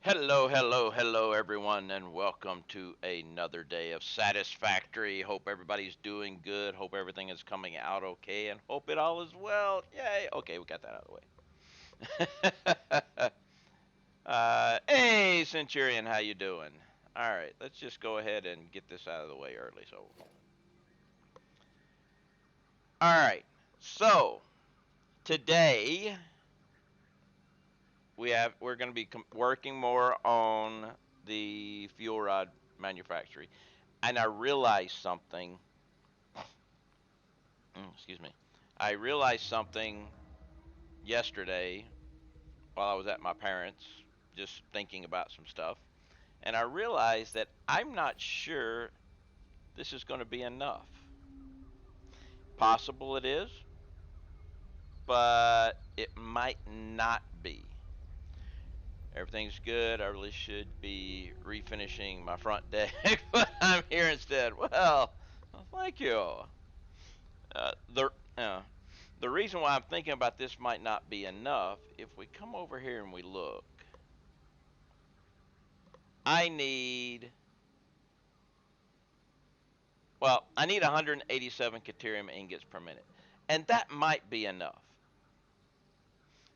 Hello, hello, hello, everyone, and welcome to another day of Satisfactory. Hope everybody's doing good. Hope everything is coming out okay, and hope it all is well. Yay! Okay, we got that out of the way. Hey, Centurion, how you doing? All right, let's just go ahead and get this out of the way early. All right. So today we're going to be working more on the fuel rod manufacturing. And I realized something. Excuse me. I realized something yesterday while I was at my parents, just thinking about some stuff. And I realized that I'm not sure this is going to be enough. Possible it is, but it might not be. Everything's good. I really should be refinishing my front deck, but I'm here instead. Well, thank you. Uh, the uh, the reason why I'm thinking about this might not be enough, if we come over here and we look, I need, I need 187 Caterium ingots per minute. And that might be enough.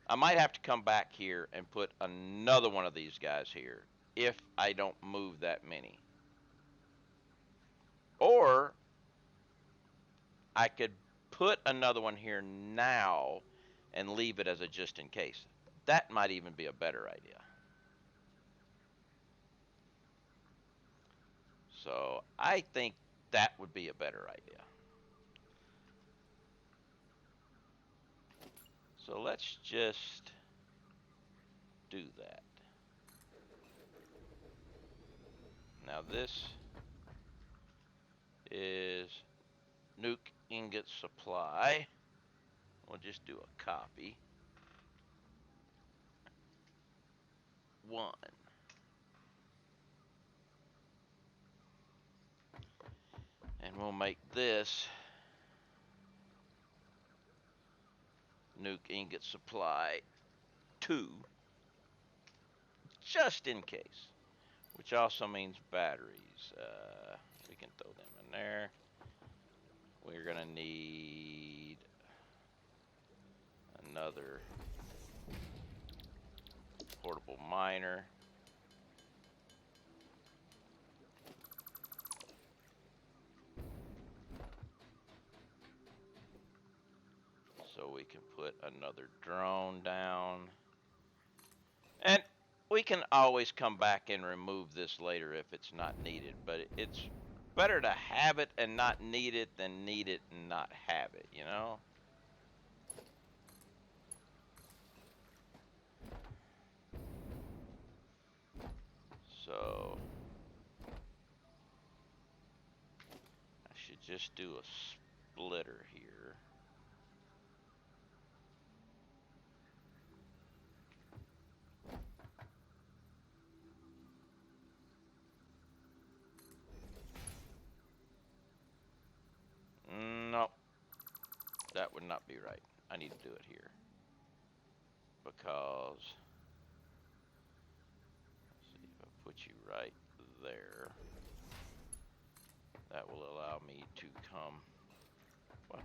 I might have to come back here and put another one of these guys here if I don't move that many. Or I could put another one here now and leave it as a just in case. That might even be a better idea. So I think that would be a better idea. So let's just do that. Now this is nuke ingot supply. We'll just do a copy. 1. And we'll make this nuke ingot supply 2, just in case. Which also means batteries. We can throw them in there. We're going to need another portable miner. So we can put another drone down. And we can always come back and remove this later if it's not needed. But it's better to have it and not need it than need it and not have it, you know? So I should just do a splitter here. No, that would not be right. I need to do it here. Because, let's see if I put you right there. That will allow me to come, well,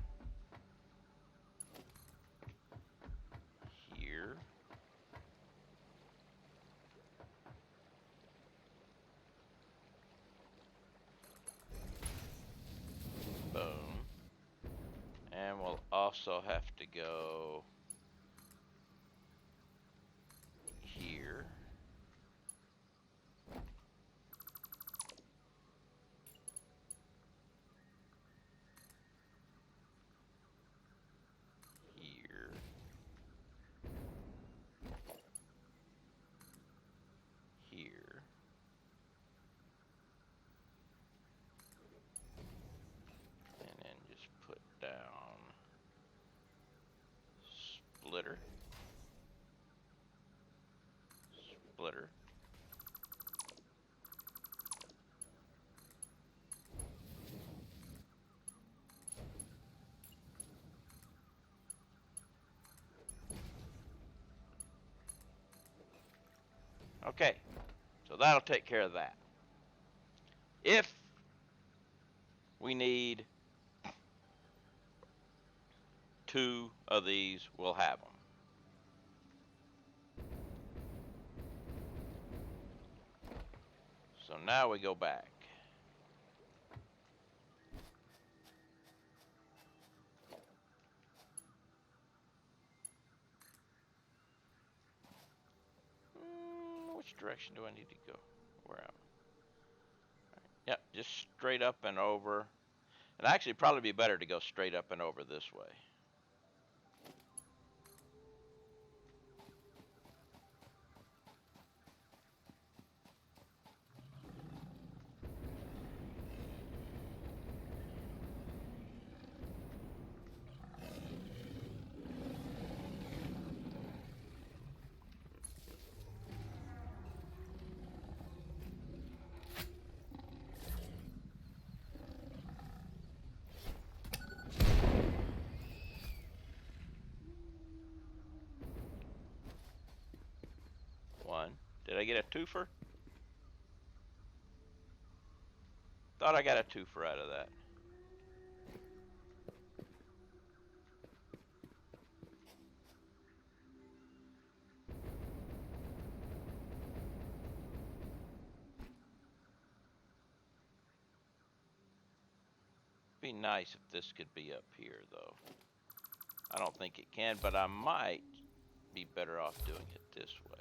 here. Boom. And we'll also have to go here. Here. Here. And then just put down splitter. Splitter. Okay, that'll take care of that. If we need 2 of these, we'll have them. So now we go back. Which direction do I need to go? Where am I? Right. Yep, just straight up and over. And actually, it'd probably be better to go straight up and over this way. One. Did I get a twofer? Thought I got a twofer out of that. Be nice if this could be up here, though. I don't think it can, but I might be better off doing it this way.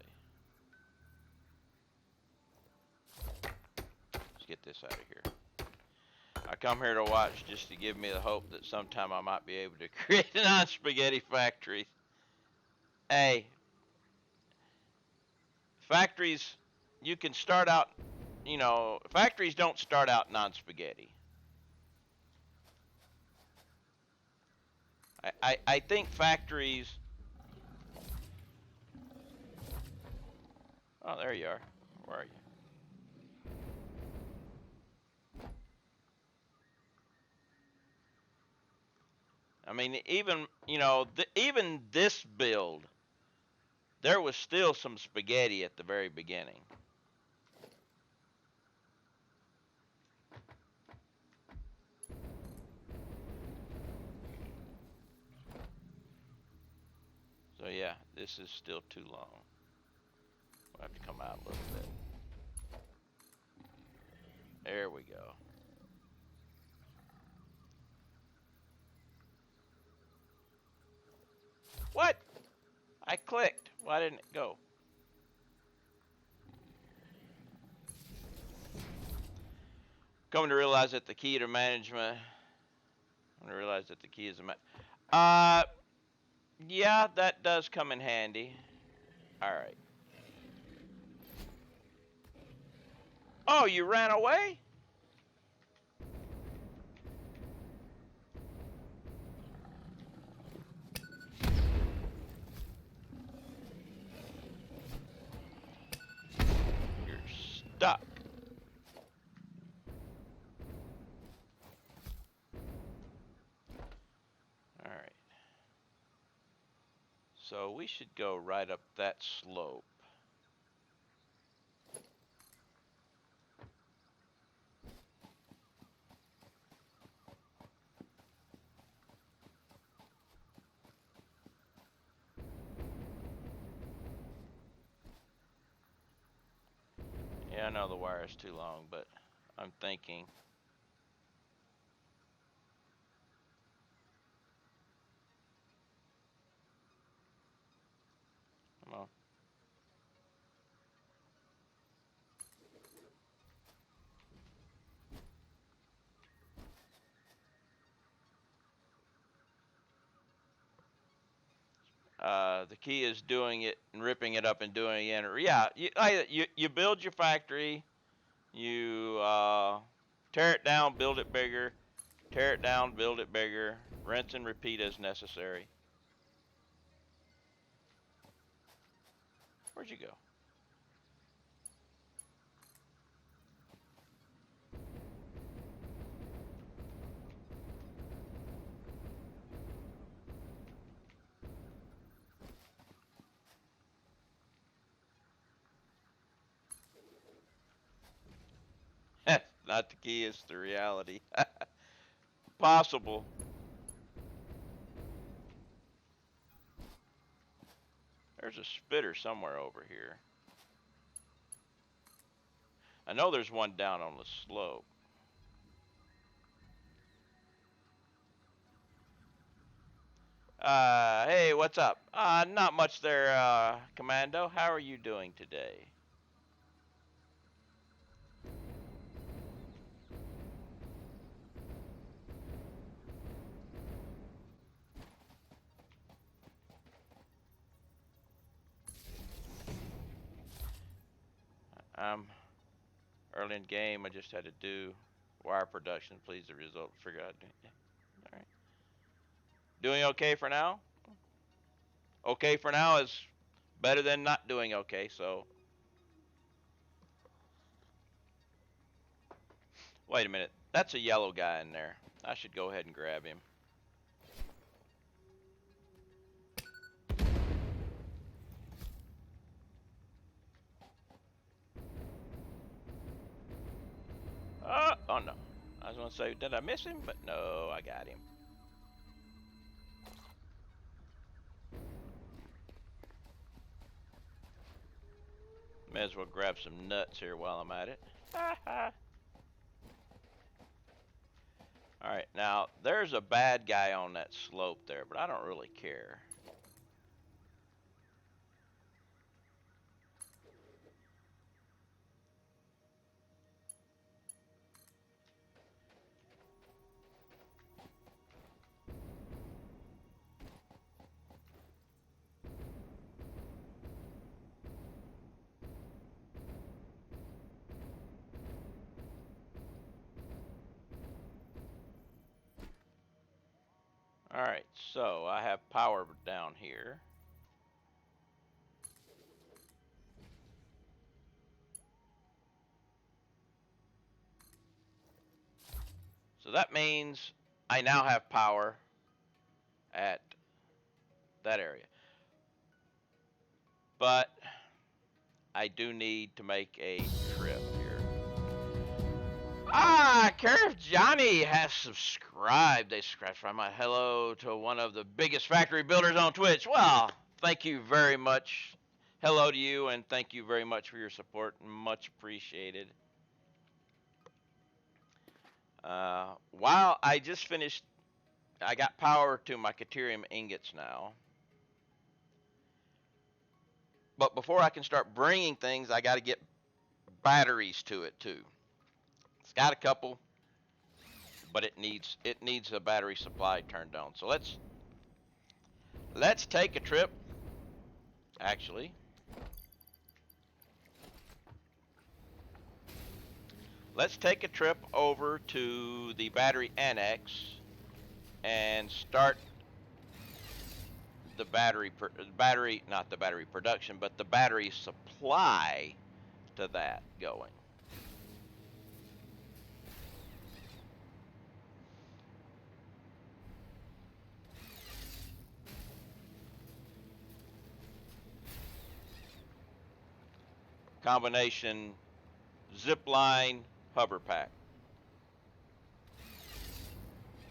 Let's get this out of here. I come here to watch just to give me the hope that sometime I might be able to create a non-spaghetti factory. Hey, factories, you can start out, factories don't start out non-spaghetti. I think factories... Oh, there you are. Where are you? I mean, even, even this build, there was still some spaghetti at the very beginning. So yeah, this is still too long. We'll have to come out a little bit. There we go. What? I clicked. Why didn't it go? Coming to realize that the key to management. I'm gonna realize that the key is yeah, that does come in handy. All right. Oh, you ran away? You're stuck. All right. So we should go right up that slope. Yeah, I know the wire is too long, but I'm thinking. Come on. The key is doing it and ripping it up and doing it. Yeah, you build your factory, you tear it down, build it bigger, tear it down, build it bigger, rinse and repeat as necessary. Where'd you go? Not the key, it's the reality. Possible. There's a spitter somewhere over here. I know there's one down on the slope. Hey, what's up? Not much there, Commando. How are you doing today? Early in game, I just had to do wire production. Please, the result. Figure out. Yeah. All right. Doing okay for now? Okay for now is better than not doing okay, so. Wait a minute. That's a yellow guy in there. I should go ahead and grab him. Oh no. I was going to say, did I miss him? But no, I got him. May as well grab some nuts here while I'm at it. Alright, now there's a bad guy on that slope there, but I don't really care. Alright, so I have power down here. So that means I now have power at that area. But I do need to make a trip here. Curve Johnny has subscribed. They scratched from my hello to one of the biggest factory builders on Twitch. Well, thank you very much. Hello to you, and thank you very much for your support. Much appreciated. While I just finished, I got power to my Caterium ingots now. But before I can start bringing things, I got to get batteries to it too. It's got a couple, but it needs a battery supply turned on. So let's take a trip. Actually, let's take a trip over to the battery annex and start the not the battery production, but the battery supply to that going. Combination zipline hover pack.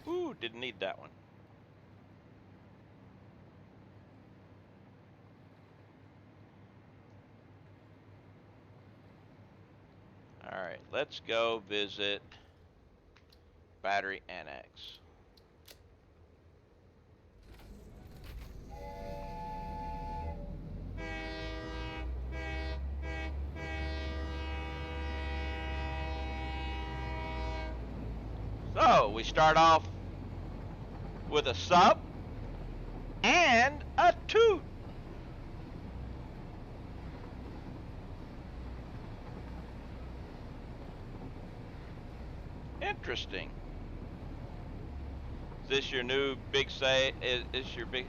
Ooh, didn't need that one. All right, let's go visit battery annex. So we start off with a sub and a toot. Interesting. Is this your new big say? Is your big?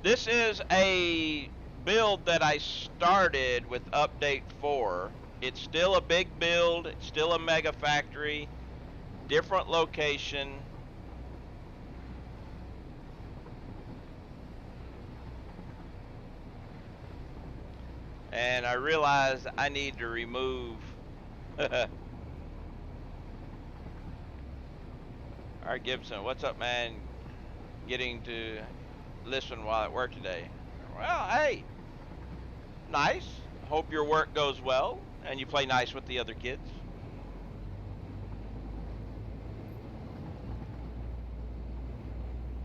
This is a build that I started with update 4. It's still a big build. It's still a mega factory. Different location. And I realized I need to remove All right, Gibson, what's up, man? Getting to listen while at work today. Well, hey, nice. Hope your work goes well and you play nice with the other kids.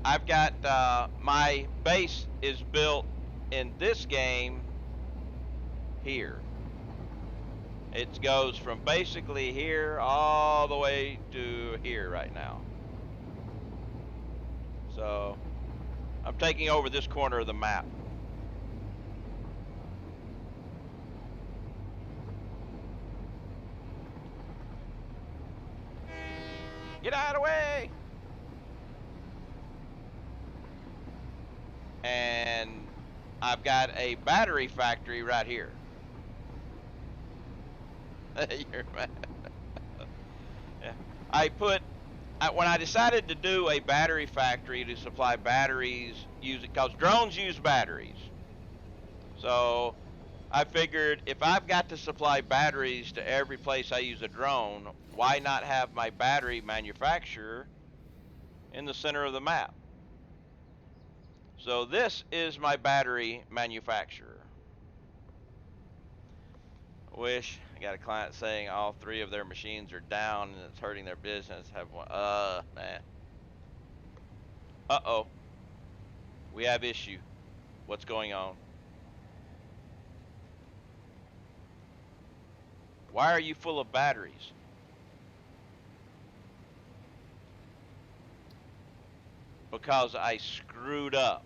I've got my base is built in this game here. It goes from basically here all the way to here right now. So I'm taking over this corner of the map. Get out of the way! And I've got a battery factory right here. You're mad. Yeah. When I decided to do a battery factory to supply batteries, because drones use batteries. So I figured if I've got to supply batteries to every place I use a drone, why not have my battery manufacturer in the center of the map? So this is my battery manufacturer. Wish I got a client saying all 3 of their machines are down and it's hurting their business. Have one. Man. Uh-oh. We have issue. What's going on? Why are you full of batteries? Because I screwed up.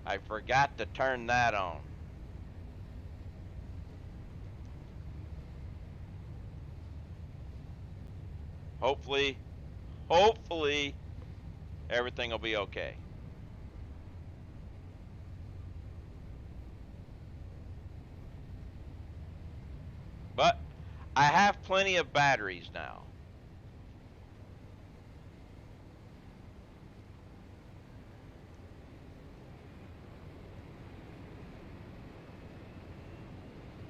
I forgot to turn that on. Hopefully everything will be okay. But I have plenty of batteries now.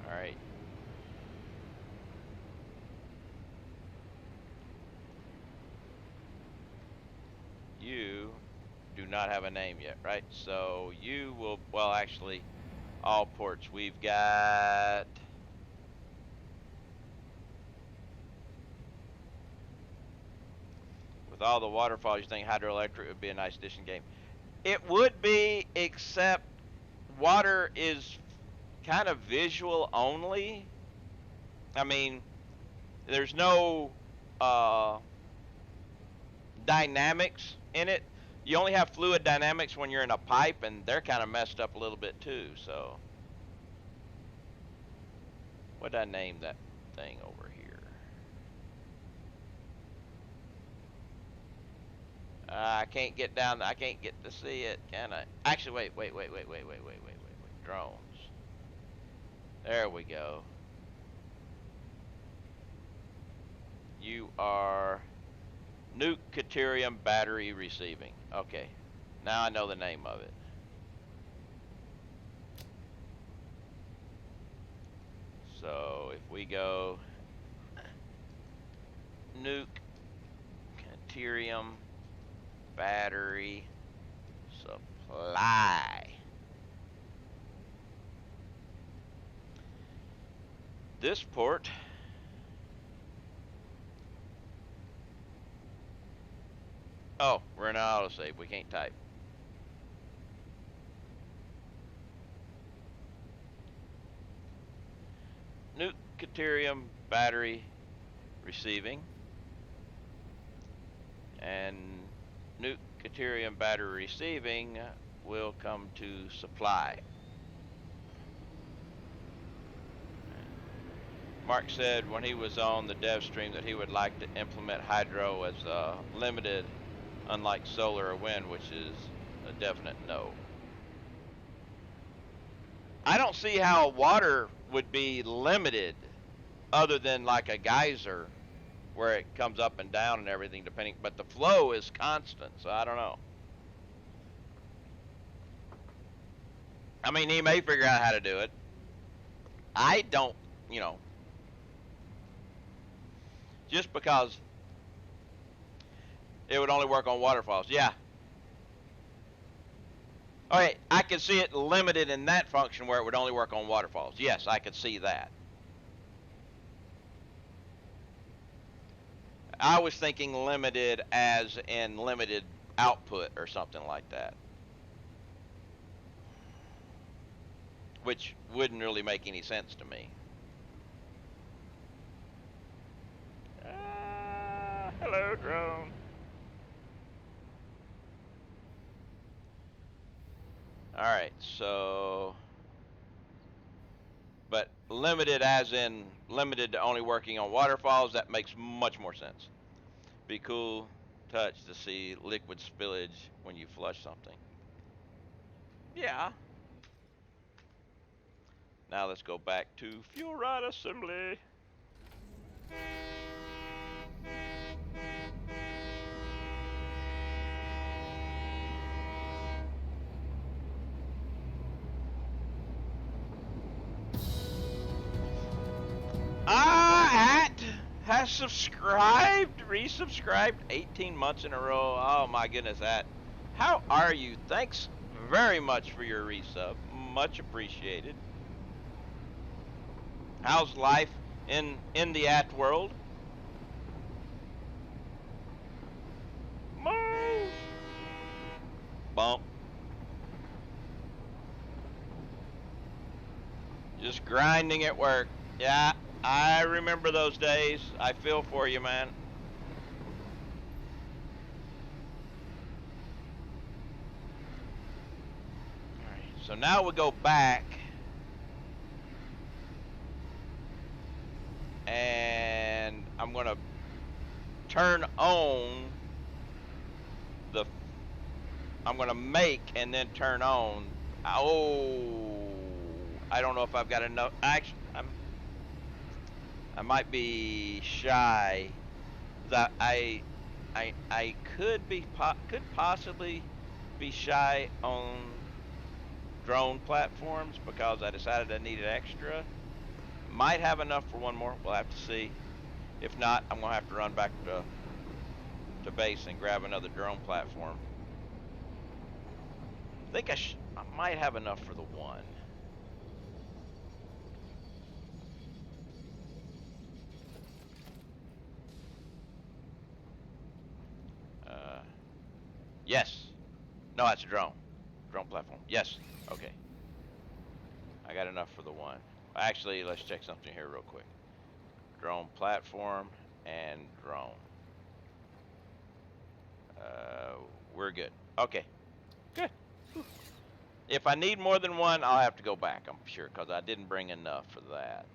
All right. You do not have a name yet, right? So you will, well, actually, all ports. We've got with all the waterfalls, you think hydroelectric would be a nice addition game. It would be, except water is kind of visual only. I mean, there's no dynamics in it. You only have fluid dynamics when you're in a pipe, and they're kind of messed up a little bit too. So, what did I name that thing over here? I can't get down. I can't get to see it, can I? Actually, wait. Drones. There we go. You are Nuke Deuterium battery receiving. Okay, now I know the name of it. So if we go Nuke Deuterium battery supply. This port oh, we're in an autosave. We can't type. Nuke Deuterium battery receiving. And Nuke Deuterium battery receiving will come to supply. Mark said when he was on the dev stream that he would like to implement hydro as limited, unlike solar or wind, which is a definite no. I don't see how water would be limited other than like a geyser where it comes up and down and everything depending, but the flow is constant, so I don't know. I mean, he may figure out how to do it. I don't, you know, just because it would only work on waterfalls. Yeah. Okay, I could see it limited in that function where it would only work on waterfalls. Yes, I could see that. I was thinking limited as in limited output or something like that, which wouldn't really make any sense to me. Hello, drone. All right, so, but limited as in limited to only working on waterfalls, that makes much more sense. Be cool touch to see liquid spillage when you flush something. Yeah. Now let's go back to fuel rod assembly. At has subscribed, resubscribed 18 months in a row. Oh my goodness, At. How are you? Thanks very much for your resub. Much appreciated. How's life in the At world? Move. Bump. Just grinding at work. Yeah, I remember those days. I feel for you, man. Alright, so now we go back and I'm gonna turn on the, I'm gonna make and then turn on. Oh, I don't know if I've got enough. Actually, I might be shy. That I could possibly be shy on drone platforms because I decided I needed extra. Might have enough for one more. We'll have to see. If not, I'm gonna have to run back to base and grab another drone platform. I think I might have enough for the one. Yes. No, that's a drone. Drone platform. Yes. Okay. I got enough for the one. Actually, let's check something here real quick. Drone platform and drone. We're good. Okay. Good. If I need more than one, I'll have to go back, I'm sure, because I didn't bring enough for that.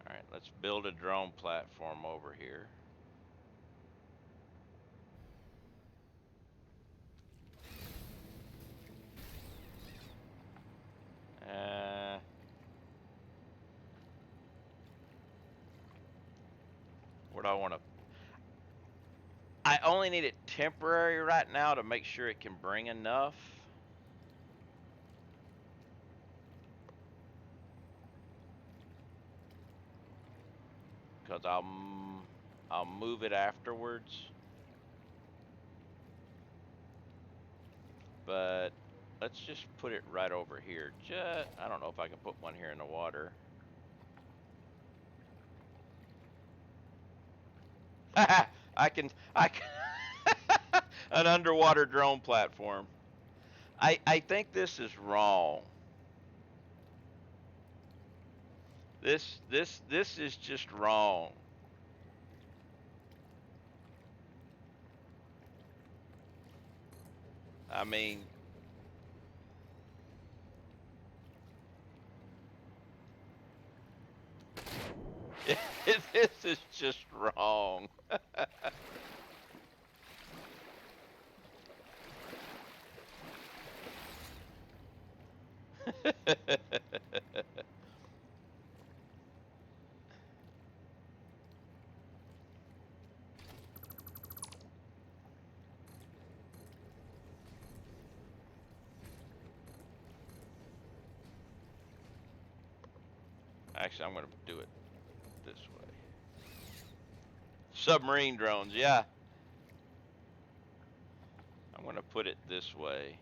All right, let's build a drone platform over here. Where do I want to? I only need it temporary right now to make sure it can bring enough. Because I'll move it afterwards. But let's just put it right over here. I don't know if I can put one here in the water. I can an underwater drone platform. I think this is wrong. This is just wrong. I mean, This is just wrong. Actually, I'm going to do it this way. Submarine drones, yeah. I'm going to put it this way.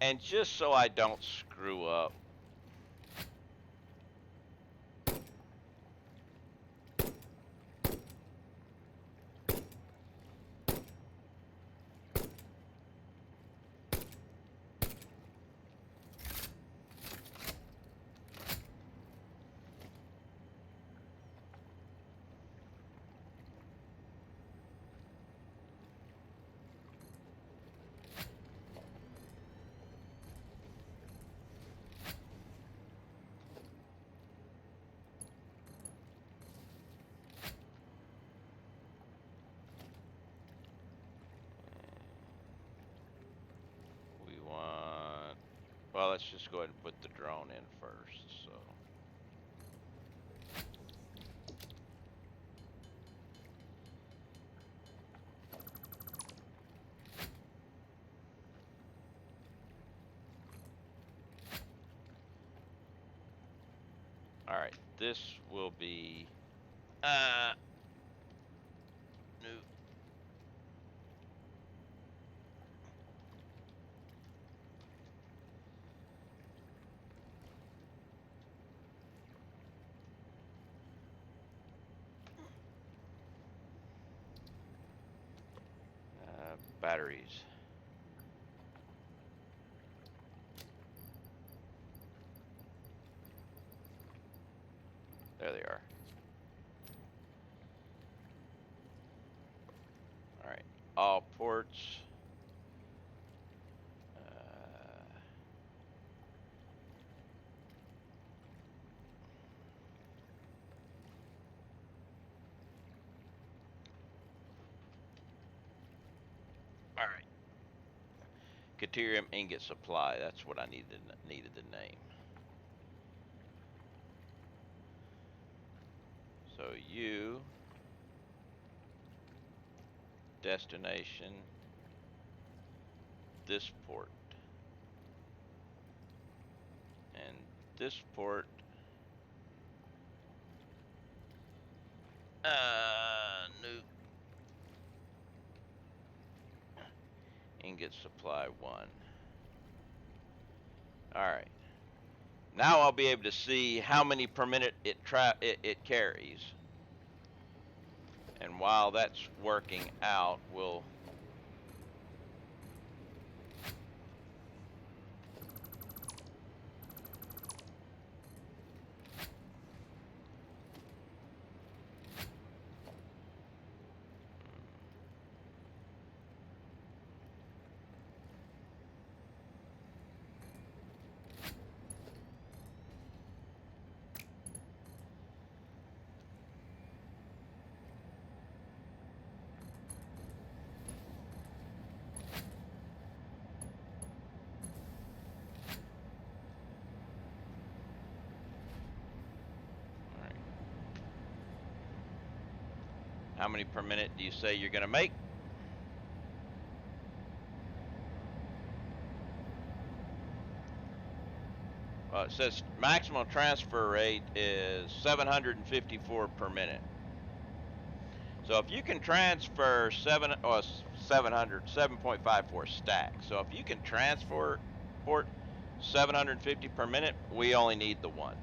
And just so I don't screw up, we want, well, let's just go ahead and put the drone in first. So, all right, this will be new batteries. There they are. All right, all ports. All right. Deuterium ingot supply. That's what I needed to name. So you destination this port and this port new ingot supply 1. All right. Now I'll be able to see how many per minute it carries. And while that's working out, we'll how many per minute do you say you're going to make? Well, it says maximum transfer rate is 754 per minute. So if you can transfer 7.54 stacks. So if you can transfer port 750 per minute, we only need the one.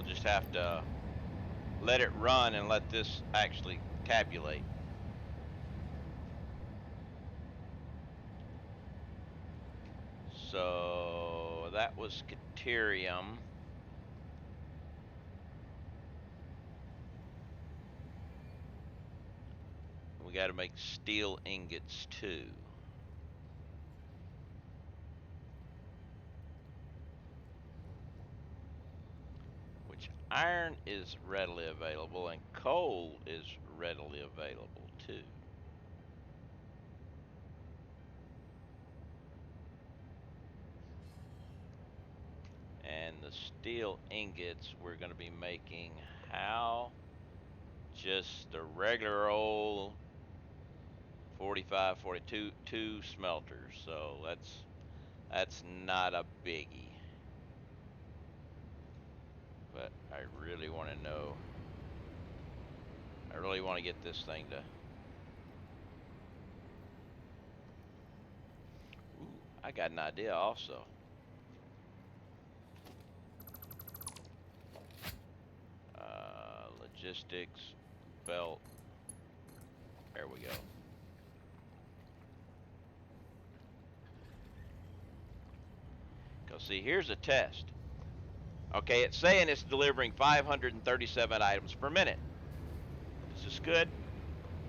Just have to let it run and let this actually tabulate. So that was Caterium. We got to make steel ingots too. Which iron is readily available and coal is readily available too. And the steel ingots we're going to be making how? Just the regular old 45, 42 two smelters. So that's not a biggie. But I really want to know. I really want to get this thing to. Ooh, I got an idea also. Logistics, belt. There we go. Because see, here's a test. Okay, it's saying it's delivering 537 items per minute. This is good.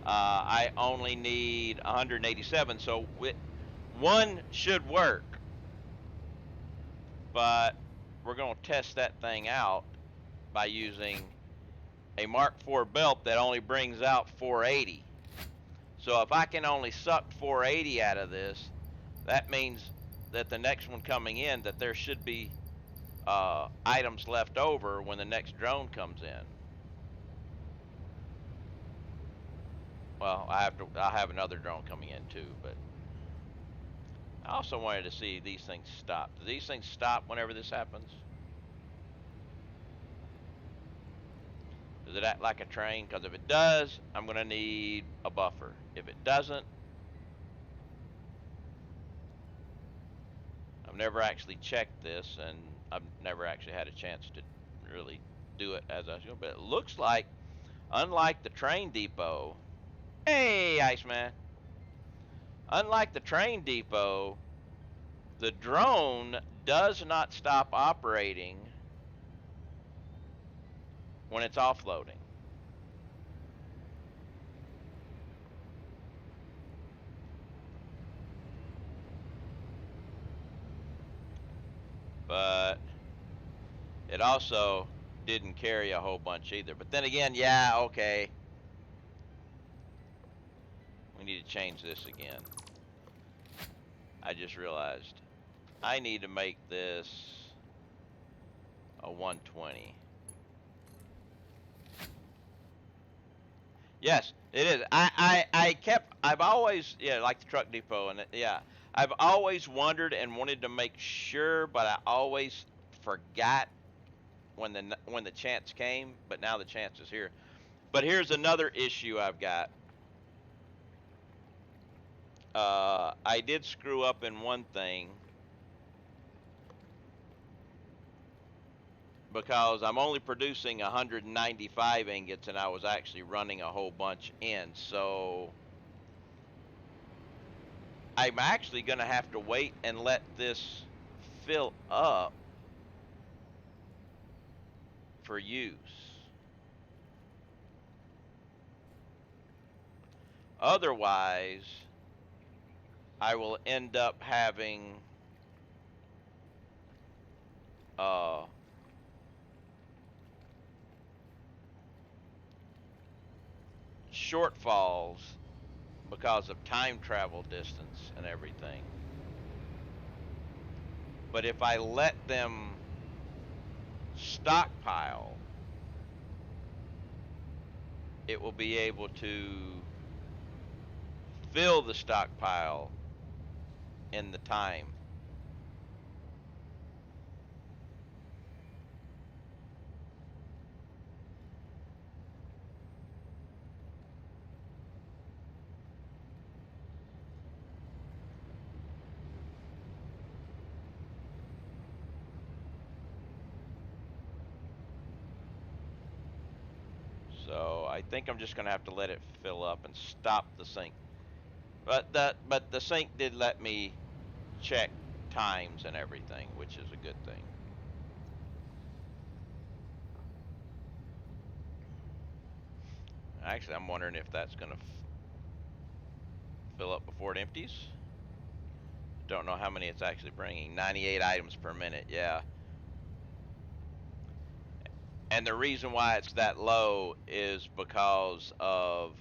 I only need 187, so one should work. But we're going to test that thing out by using a Mark IV belt that only brings out 480. So if I can only suck 480 out of this, that means that the next one coming in, that there should be items left over when the next drone comes in. Well, I'll have another drone coming in too, but I also wanted to see these things stop. Do these things stop whenever this happens? Does it act like a train? Because if it does, I'm going to need a buffer. If it doesn't, I've never actually checked this, and I've never actually had a chance to really do it as I should. But it looks like, unlike the train depot, hey, Iceman, unlike the train depot, the drone does not stop operating when it's offloading. But it also didn't carry a whole bunch either. But then again, yeah, okay. We need to change this again. I just realized I need to make this a 120. Yes, it is. I've always, yeah, like the truck depot, and yeah, I've always wondered and wanted to make sure, but I always forgot when the chance came. But now the chance is here. But here's another issue I've got. I did screw up in one thing because I'm only producing 195 ingots, and I was actually running a whole bunch in. So I'm actually going to have to wait and let this fill up for use. Otherwise, I will end up having uh, shortfalls because of time travel distance and everything. But if I let them stockpile, it will be able to fill the stockpile in the time. So I think I'm just going to have to let it fill up and stop the sink. But the sink did let me check times and everything, which is a good thing. Actually, I'm wondering if that's going to fill up before it empties. Don't know how many it's actually bringing. 98 items per minute, yeah. And the reason why it's that low is because of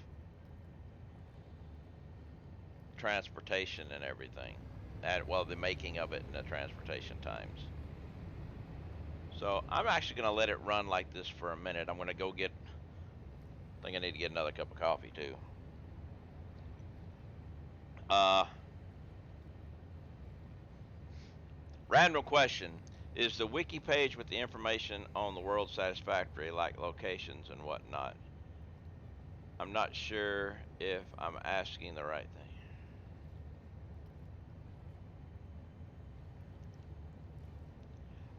transportation and everything. And, well, the making of it and the transportation times. So I'm actually going to let it run like this for a minute. I'm going to go get, I think I need to get another cup of coffee too. Uh, Random question. Is the wiki page with the information on the world satisfactory, like locations and whatnot? I'm not sure if I'm asking the right thing.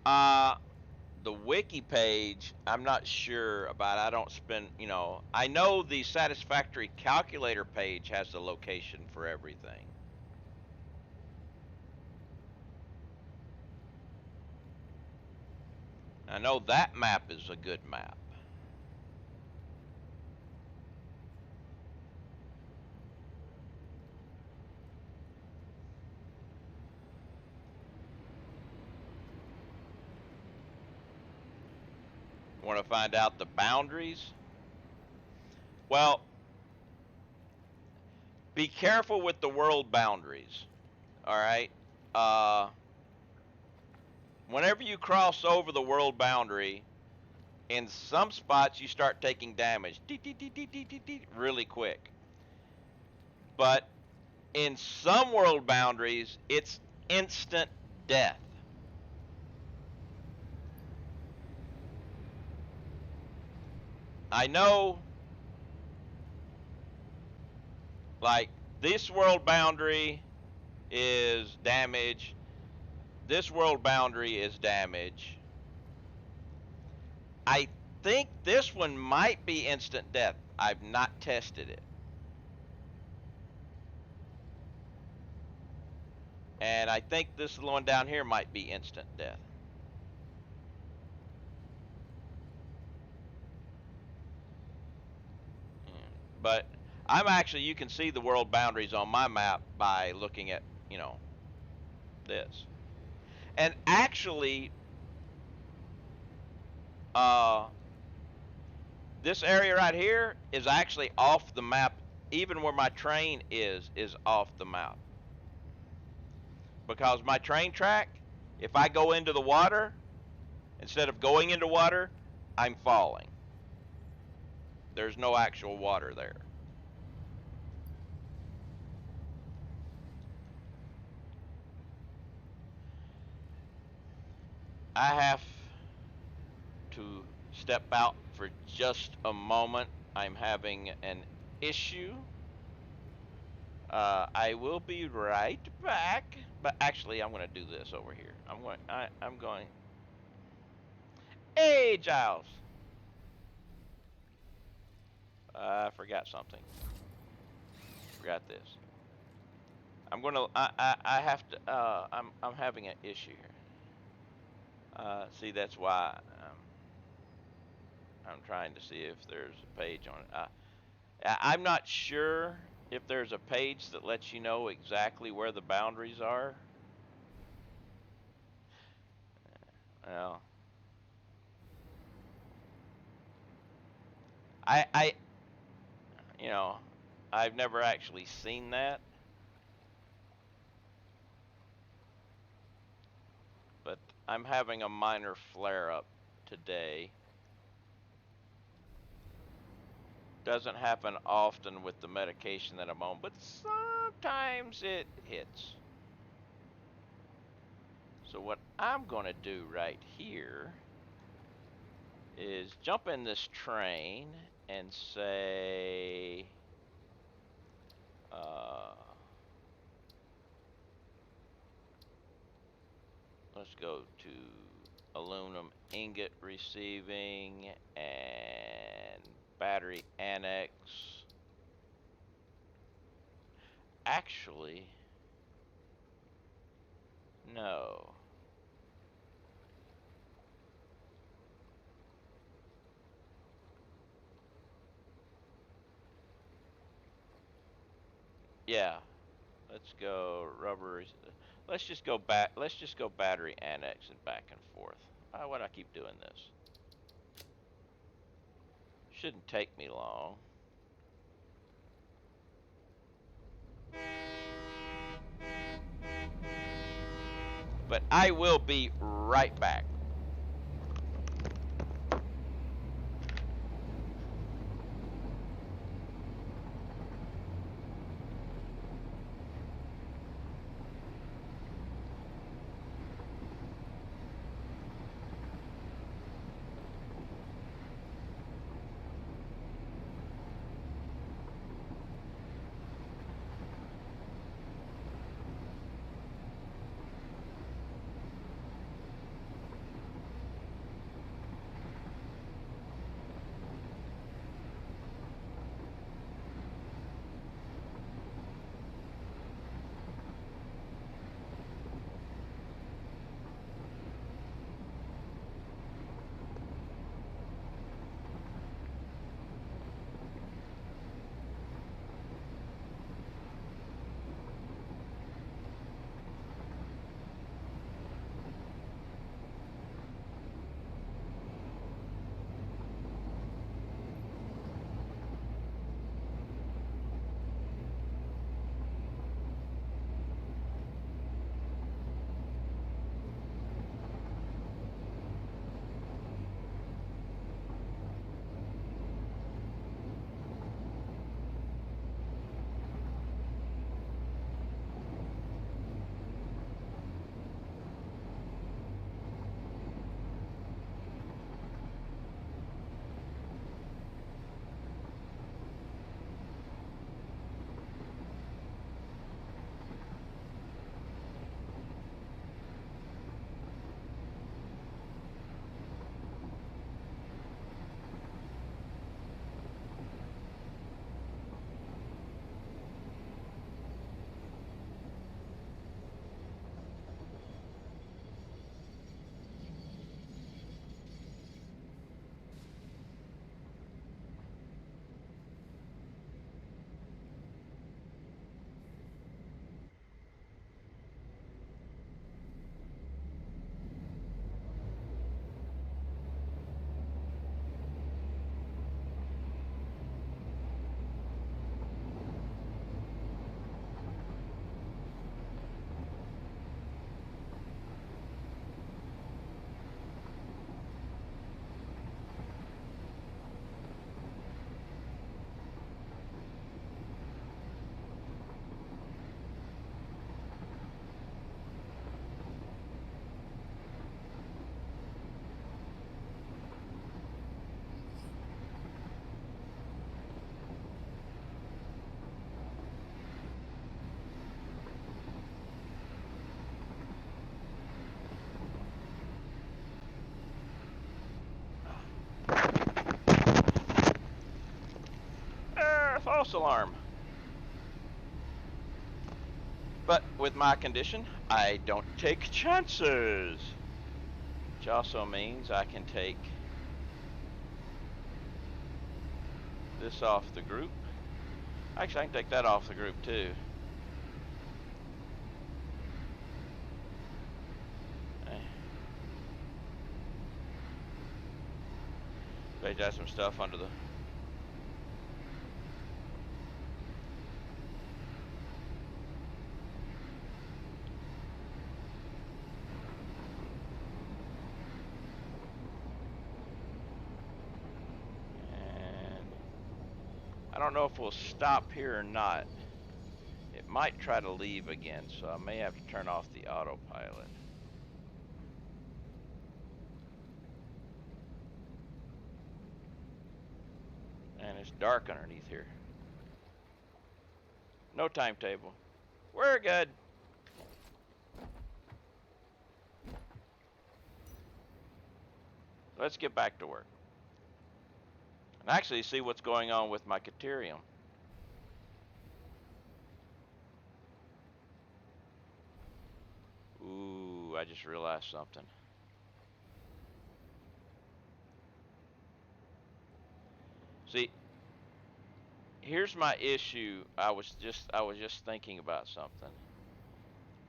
Uh, the wiki page, I'm not sure about. I don't spend, I know the satisfactory calculator page has the location for everything. I know that map is a good map. Want to find out the boundaries? Well, be careful with the world boundaries. All right. Uh, Whenever you cross over the world boundary, in some spots you start taking damage really quick. But in some world boundaries, it's instant death. I know, like, this world boundary is damage. This world boundary is damage. I think this one might be instant death. I've not tested it. And I think this one down here might be instant death. But I'm actually, you can see the world boundaries on my map by looking at, this. And actually, uh, this area right here is actually off the map. Even where my train is off the map. Because my train track, if I go into the water, instead of going into water, I'm falling. There's no actual water there. I have to step out for just a moment. I'm having an issue. I will be right back. But actually, I'm going to do this over here. I'm going. Hey, Giles. I forgot something. Forgot this. I'm going to. I have to. I'm having an issue here. See, that's why I'm trying to see if there's a page on it. I'm not sure if there's a page that lets you know exactly where the boundaries are. Well, I, you know, I've never actually seen that, but I'm having a minor flare-up today. Doesn't happen often with the medication that I'm on, but sometimes it hits. So what I'm going to do right here is jump in this train and say, uh, let's go to aluminum ingot receiving and battery annex. Actually, No. Yeah. Let's go rubber. Let's just go back. Let's just go battery annex and back and forth. Why do I keep doing this? Shouldn't take me long. But I will be right back. False alarm. But with my condition, I don't take chances. Which also means I can take this off the group. Actually, I can take that off the group too. They got some stuff under the. And I don't know if we'll stop here or not. It might try to leave again, so I may have to turn off the autopilot. And it's dark underneath here. No timetable. We're good. Let's get back to work. And actually see what's going on with my Caterium. Ooh. I just realized something. See, here's my issue. I was just thinking about something.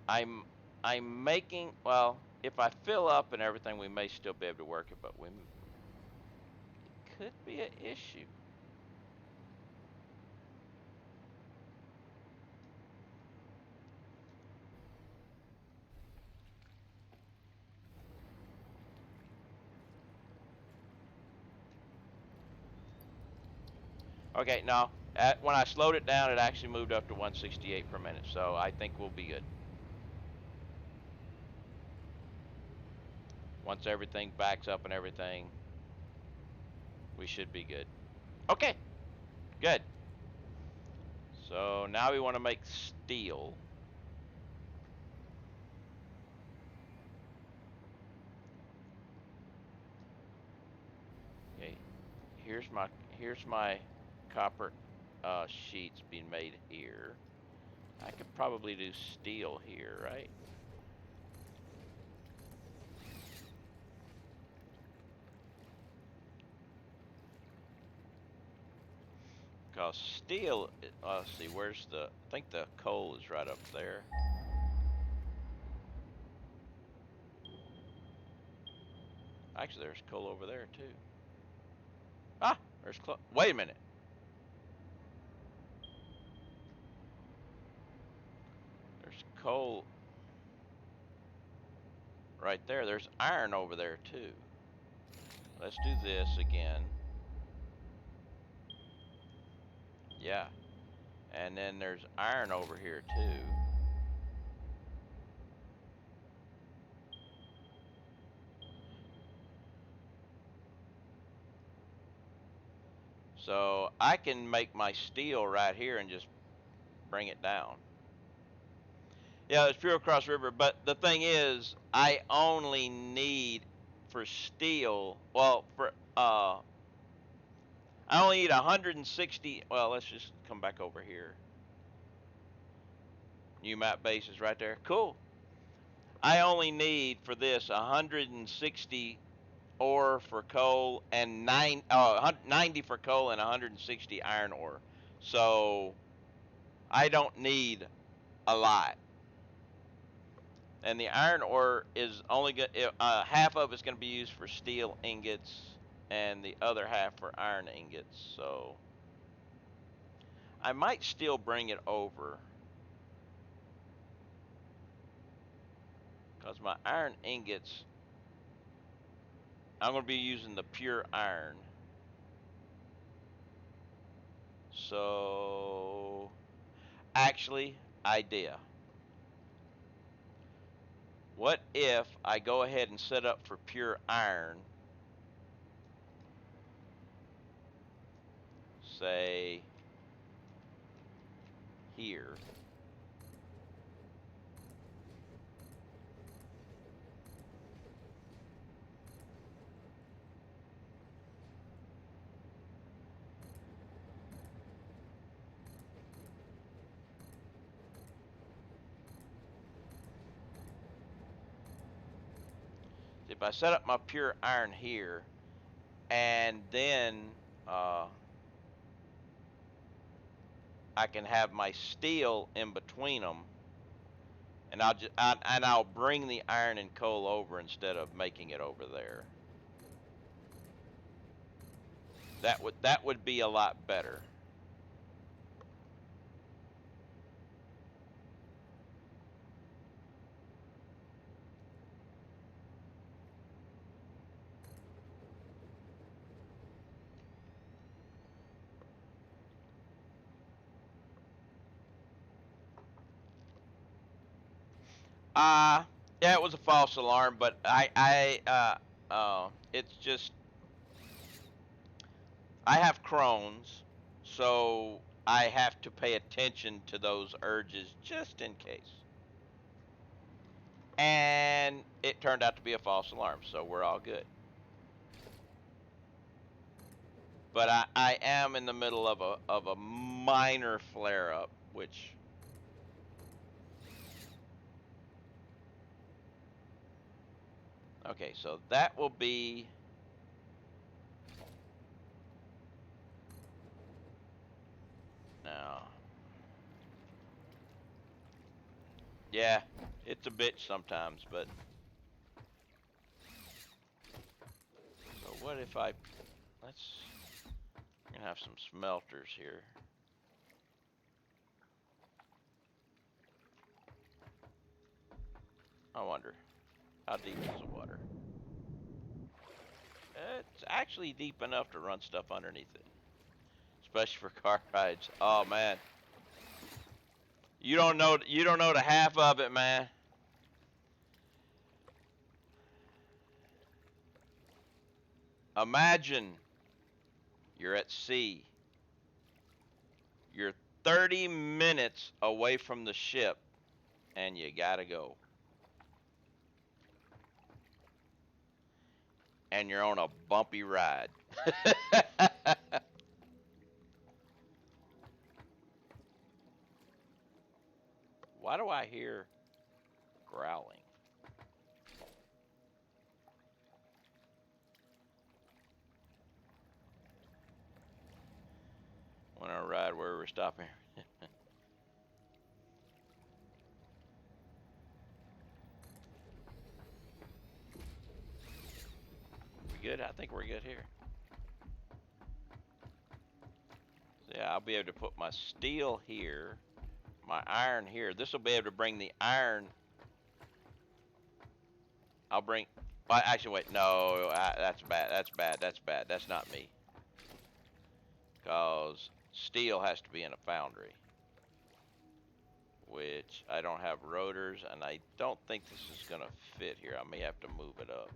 I'm I'm making, well, if I fill up and everything, we may still be able to work it, but we could be an issue. Okay, now when I slowed it down, it actually moved up to 168 per minute, so I think we'll be good. Once everything backs up and everything, we should be good. Okay, good. So now we want to make steel. Okay, here's my copper sheets being made here. I could probably do steel here, right? Because steel, let's see, where's the, I think the coal is right up there. Actually, there's coal over there too. Ah, wait a minute. There's coal right there. There's iron over there too. Let's do this again. Yeah. And then there's iron over here too. So I can make my steel right here and just bring it down. Yeah, it's pure across the river, but the thing is, I only need for steel, well, for I only need 160. Well, let's just come back over here. New map base is right there. Cool. I only need for this 160 ore for coal and 90 for coal and 160 iron ore. So I don't need a lot. And the iron ore is only half of it's going to be used for steel ingots, and the other half for iron ingots. So I might still bring it over because my iron ingots, I'm going to be using the pure iron. So actually, idea. What if I go ahead and set up for pure iron, say here, if I set up my pure iron here, and then uh, I can have my steel in between them, and I'll bring the iron and coal over instead of making it over there. That would be a lot better. Uh yeah, it was a false alarm, but it's just I have Crohn's, so I have to pay attention to those urges just in case. And it turned out to be a false alarm, so we're all good. But I am in the middle of a minor flare up, which Okay, so that will be. Now, yeah, it's a bitch sometimes, but. So what if I. Let's. We're gonna have some smelters here. I wonder, how deep is the water? It's actually deep enough to run stuff underneath it, especially for car rides. Oh man, you don't know. You don't know the half of it, man. Imagine you're at sea. You're 30 minutes away from the ship, and you gotta go. And you're on a bumpy ride. Why do I hear growling? On our ride where we're stopping. We good? I think we're good here. So yeah, I'll be able to put my steel here, my iron here. This will be able to bring the iron. I'll bring. Well, actually, wait. No, that's bad. That's bad. That's bad. That's not me. Cause steel has to be in a foundry, which I don't have rotors, and I don't think this is gonna fit here. I may have to move it up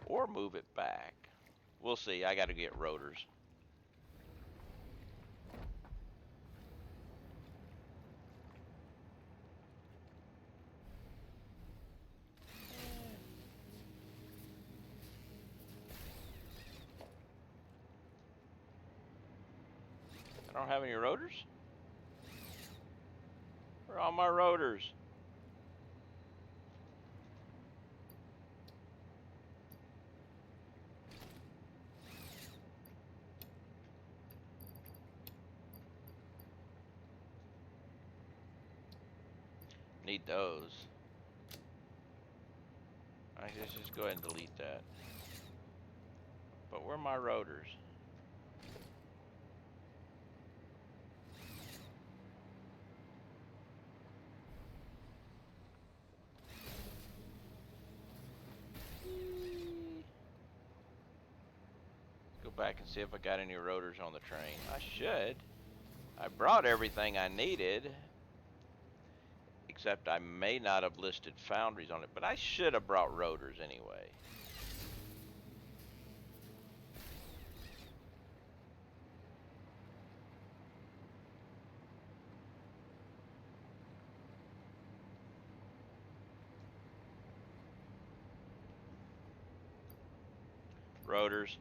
or move it back. We'll see. I got to get rotors. I don't have any rotors. Where are all my rotors? Need those. I guess just go ahead and delete that. But where are my rotors? Go back and see if I got any rotors on the train. I should. I brought everything I needed, except I may not have listed foundries on it, but I should have brought rotors anyway. Rotors.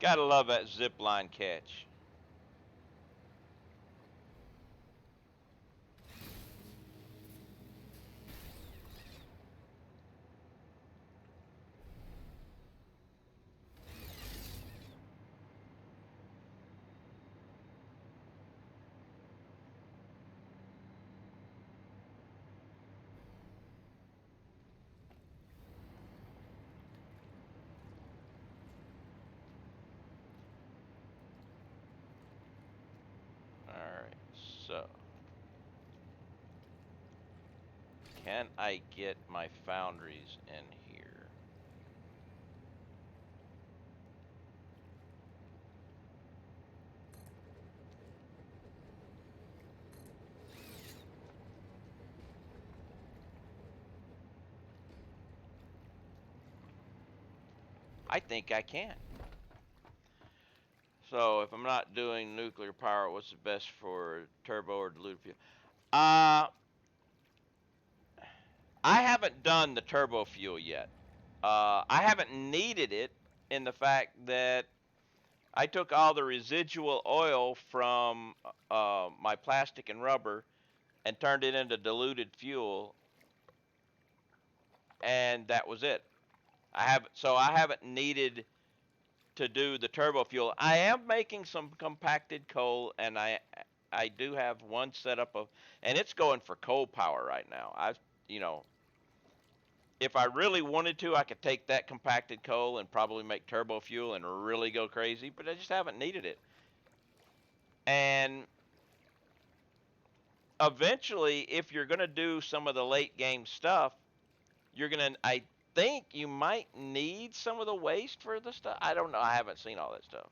Gotta love that zip line catch. Alright, so. Can I get my foundries in here? I think I can. So if I'm not doing nuclear power, what's the best for turbo or diluted fuel? Uh, I haven't done the turbo fuel yet. I haven't needed it in the fact that I took all the residual oil from my plastic and rubber and turned it into diluted fuel, and that was it. I haven't needed to do the turbo fuel. I am making some compacted coal, and I do have one setup of, and it's going for coal power right now. You know, if I really wanted to, I could take that compacted coal and probably make turbo fuel and really go crazy, but I just haven't needed it. And eventually, if you're going to do some of the late game stuff, I think you might need some of the waste for the stuff. I don't know. I haven't seen all that stuff.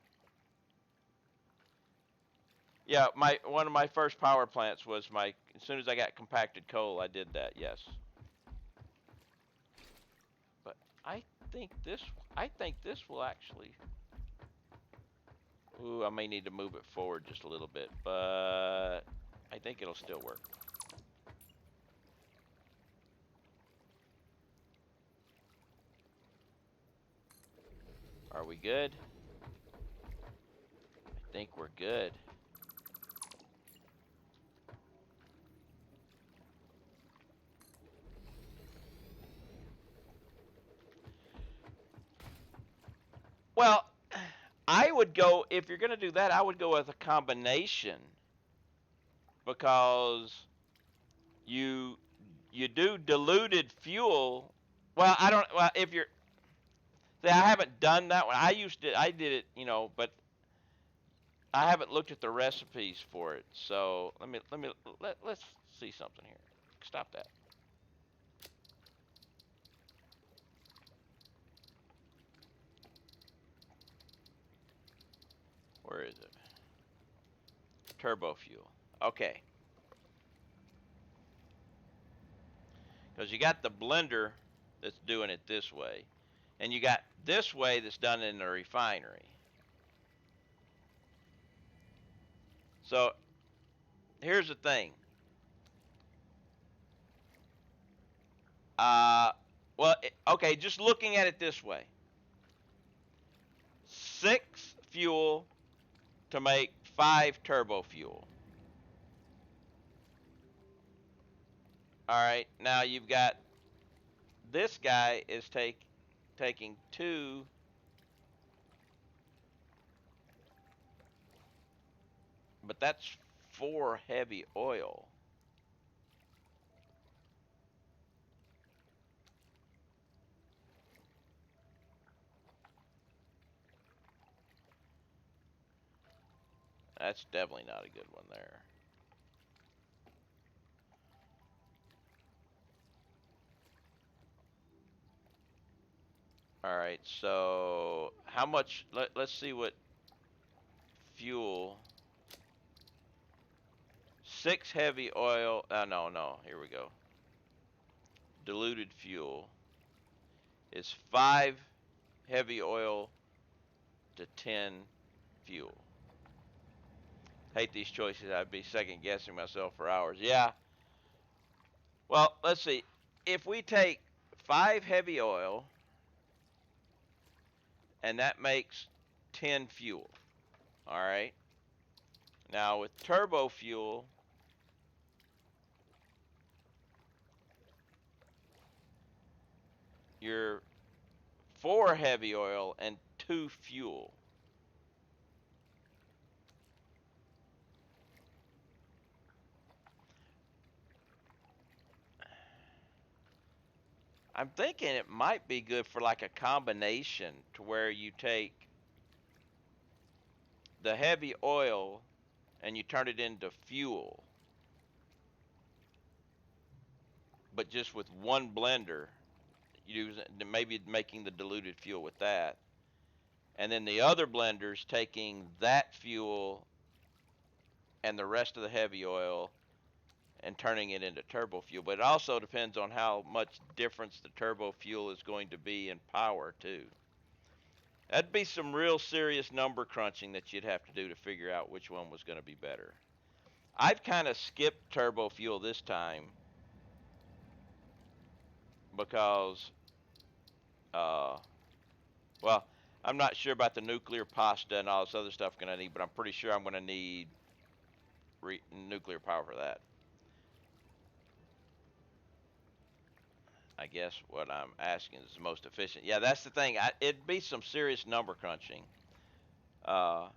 Yeah, my one of my first power plants was as soon as I got compacted coal, I did that. Yes. But I think this I think this will actually. Ooh, I may need to move it forward just a little bit, but I think it'll still work. Are we good? I think we're good. Well, I would go if you're going to do that. I would go with a combination because you you do diluted fuel. Well, I don't. Well, if you're, see, I haven't done that one. I did it, but I haven't looked at the recipes for it. So let's see something here. Stop that. Where is it? Turbo fuel. Okay, because you got the blender that's doing it this way, and you got this way that's done in the refinery. So here's the thing. Uh, okay, just looking at it this way: six fuel to make five turbo fuel. All right, now you've got this guy is taking two, but that's four heavy oil. That's definitely not a good one there. All right, so how much? Let's see what fuel. Six heavy oil. No, no. Here we go. Diluted fuel is five heavy oil to 10 fuel. Hate these choices. I'd be second guessing myself for hours. Yeah. Well, let's see. If we take five heavy oil and that makes 10 fuel. All right. Now with turbo fuel, you're four heavy oil and two fuel. I'm thinking it might be good for like a combination to where you take the heavy oil and you turn it into fuel, but just with one blender, you maybe making the diluted fuel with that, and then the other blenders taking that fuel and the rest of the heavy oil and turning it into turbo fuel. But it also depends on how much difference the turbo fuel is going to be in power too. That'd be some real serious number crunching that you'd have to do to figure out which one was going to be better. I've kind of skipped turbo fuel this time because, uh, well, I'm not sure about the nuclear pasta and all this other stuff I'm gonna need, but I'm pretty sure I'm gonna need nuclear power for that. I guess what I'm asking is the most efficient. Yeah, that's the thing. It'd be some serious number crunching. Uh,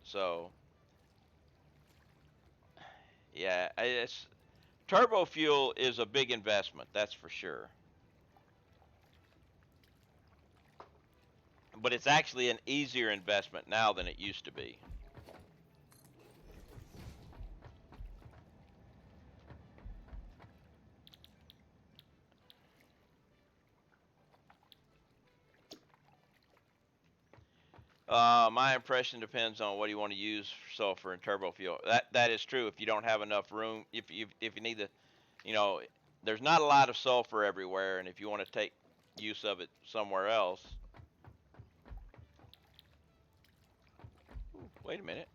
so yeah, it's turbo fuel is a big investment. That's for sure. But it's actually an easier investment now than it used to be. My impression depends on what you want to use sulfur and turbo fuel. That is true. If you don't have enough room, if you need to, you know, there's not a lot of sulfur everywhere, and if you want to take use of it somewhere else. Ooh, wait a minute.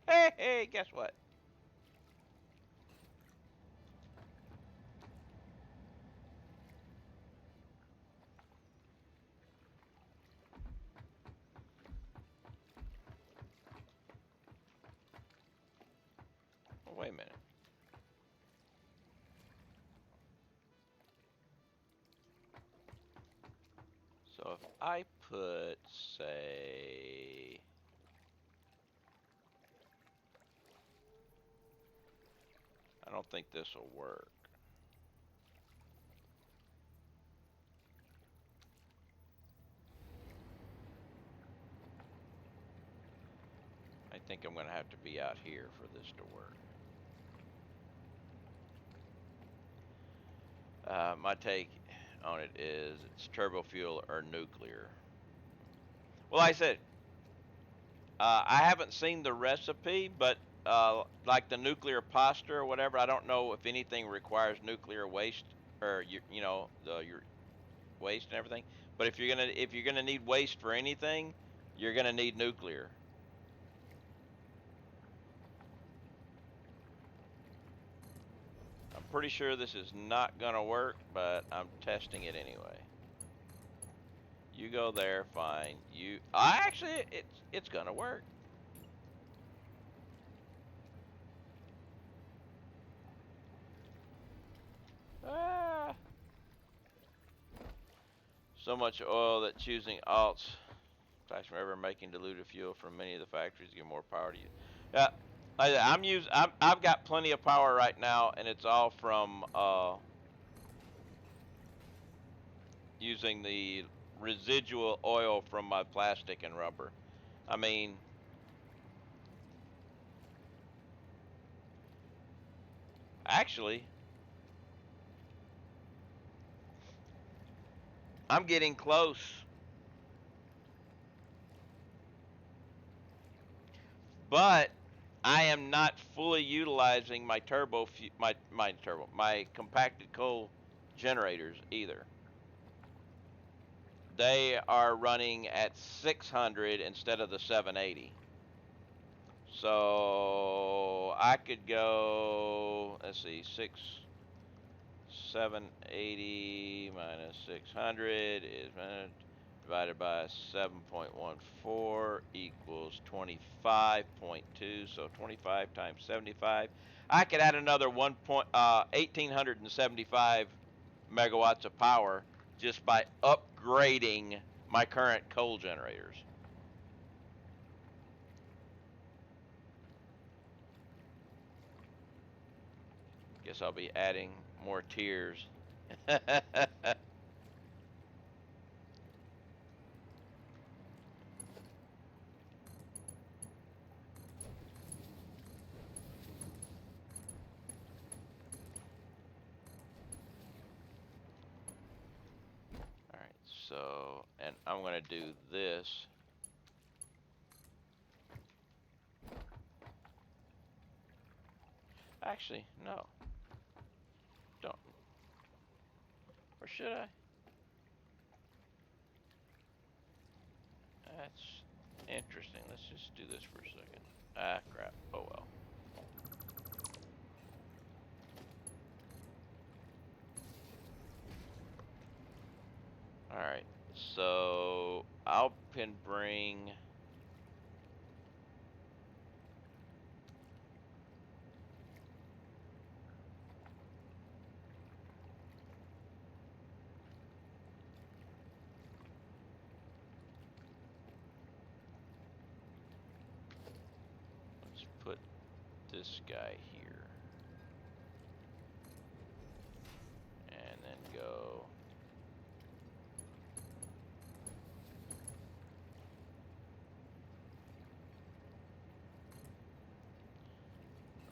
Hey, hey, guess what? Oh, wait a minute. So if I put, say, I don't think this will work. I think I'm going to have to be out here for this to work. My take on it is it's turbo fuel or nuclear. Well, like I said, I haven't seen the recipe, but like the nuclear pasta or whatever, I don't know if anything requires nuclear waste or your waste and everything. But if you're gonna need waste for anything, you're gonna need nuclear. I'm pretty sure this is not gonna work, but I'm testing it anyway. You go there, fine. I actually, it's gonna work. Ah, so much oil that choosing alts facts from ever making diluted fuel from many of the factories to give more power to you. Yeah, I've got plenty of power right now, and it's all from using the residual oil from my plastic and rubber. I mean, actually, I'm getting close, but I am not fully utilizing my my compacted coal generators either. They are running at 600 instead of the 780. So I could go, let's see, 780 minus 600 is divided by 7.14 equals 25.2. So 25 times 75. I could add another 1875 megawatts of power just by upgrading my current coal generators. Guess I'll be adding more tiers. All right, so, and I'm going to do this. Actually, no. Don't. Or should I? That's interesting. Let's just do this for a second. Ah, crap. Oh well. Alright. So, I'll bring... Let's put this guy here. And then go...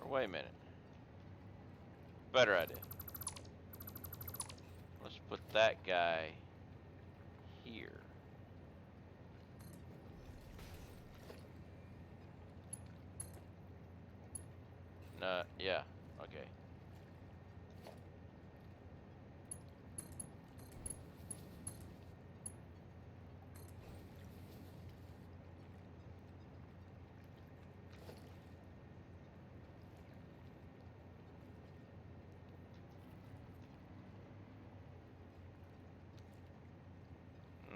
Or wait a minute. Better idea. Let's put that guy here. No, yeah, okay.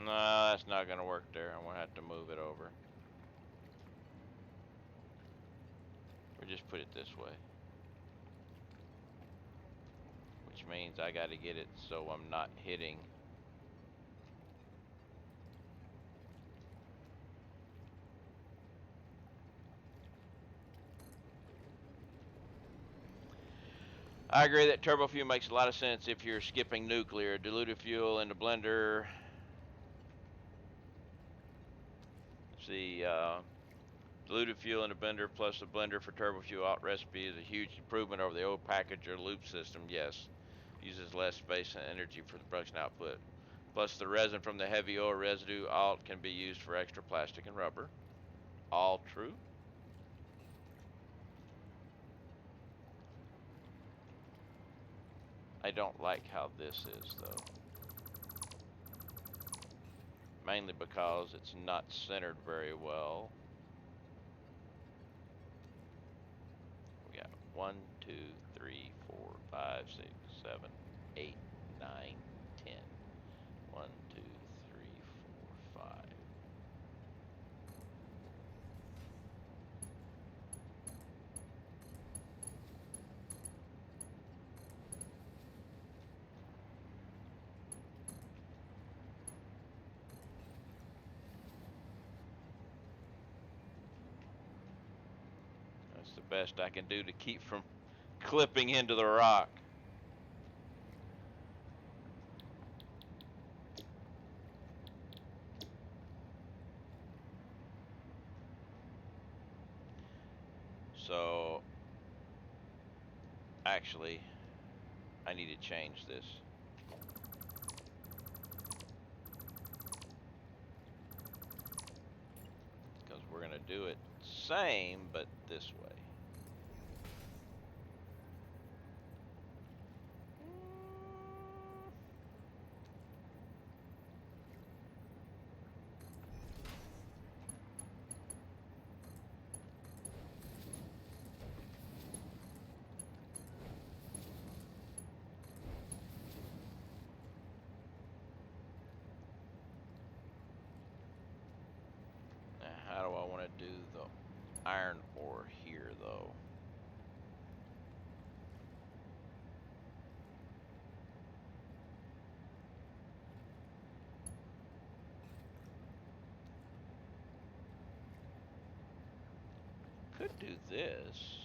No, that's not gonna work there. I'm gonna have to move it over. Or just put it this way. Which means I gotta get it so I'm not hitting. I agree that turbo fuel makes a lot of sense if you're skipping nuclear. Diluted fuel in the blender. See, diluted fuel in the blender plus the blender for turbo fuel alt recipe is a huge improvement over the old package or loop system. Yes, uses less space and energy for the production output. Plus the resin from the heavy oil residue alt can be used for extra plastic and rubber. All true. I don't like how this is though. Mainly because it's not centered very well. We got 1, 2, 3, 4, 5, 6, 7, 8, 9, 10. 1, 2, 3, 4, 5. That's the best I can do to keep from clipping into the rock. So, actually, I need to change this. Because we're going to do it same, but this way. Now, how do I want to do the iron ore here, though? Could do this.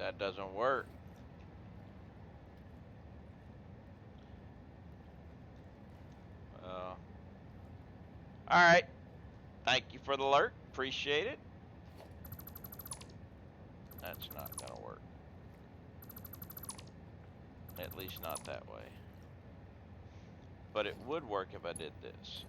that doesn't work. All right. Thank you for the alert. Appreciate it. That's not gonna work. At least not that way. But it would work if I did this.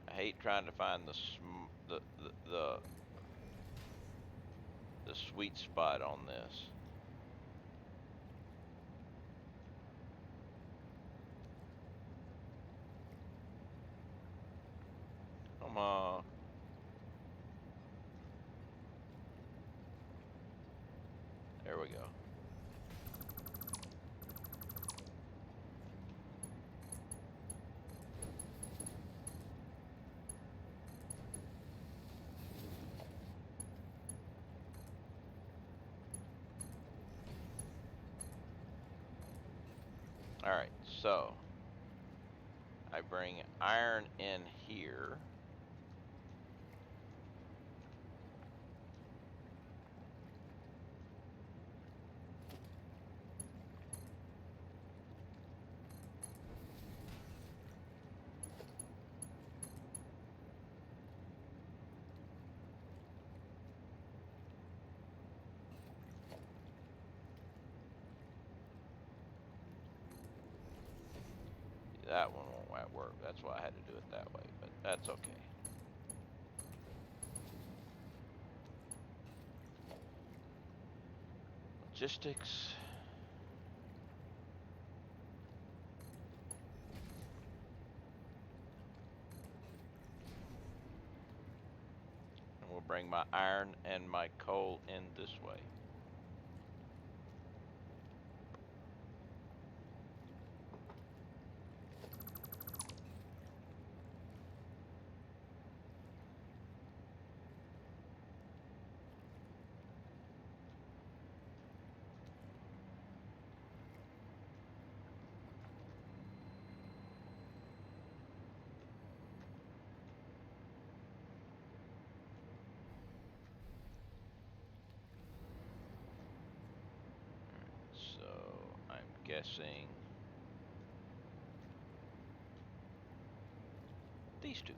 I hate trying to find the sweet spot on this. Come on. There we go. All right, so I bring iron in here. That one won't work. That's why I had to do it that way, but that's okay. Logistics. And we'll bring my iron and my coal in this way. So I'm guessing these two.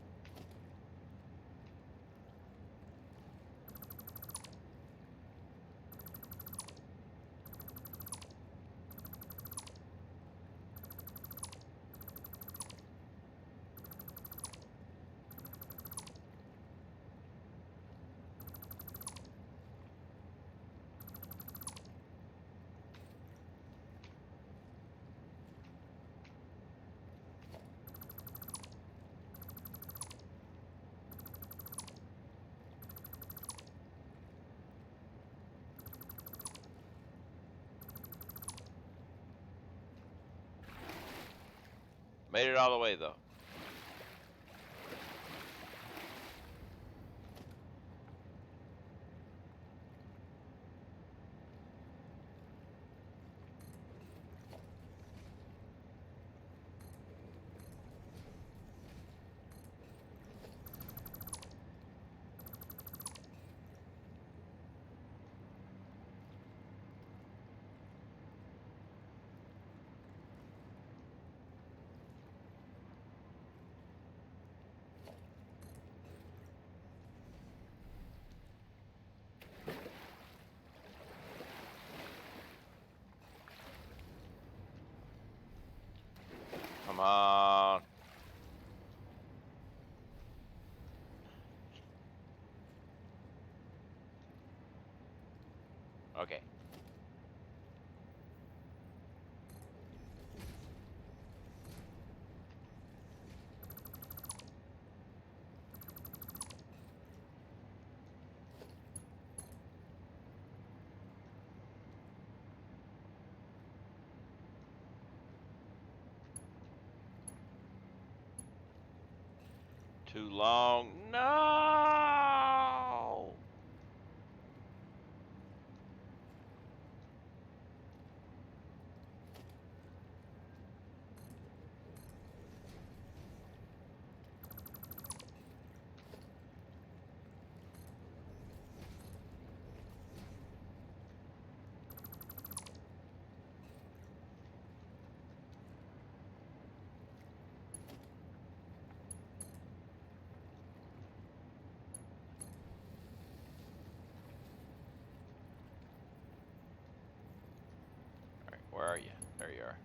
Made it all the way though. Come on. Okay. Too long. No. Where are you? There you are.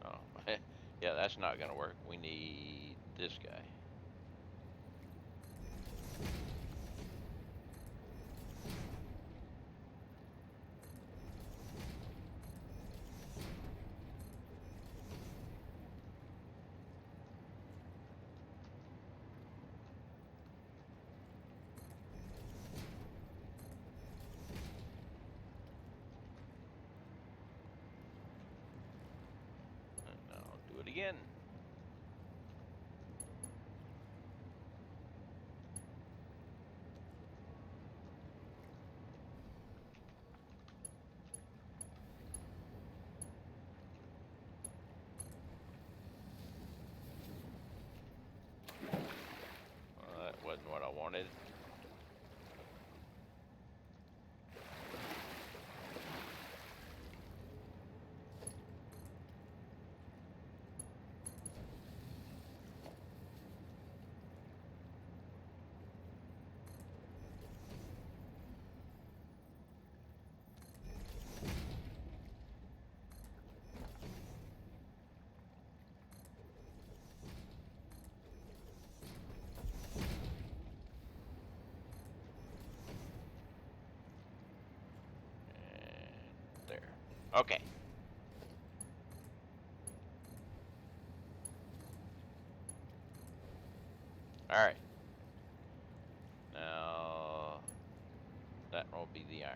Oh, yeah, that's not gonna work. We need this guy. And I'll do it again. Well, that wasn't what I wanted. And there. Okay. All right. Now that will be the iron.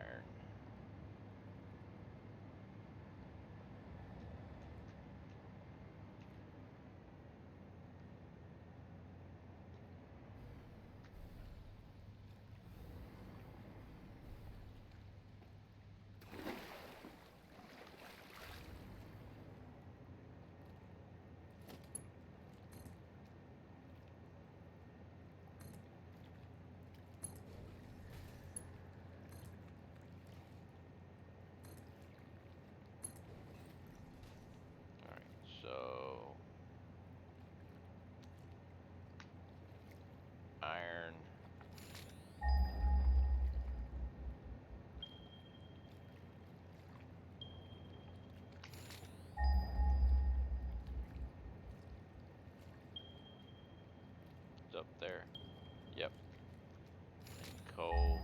All right. So iron. It's up there. Yep. And coal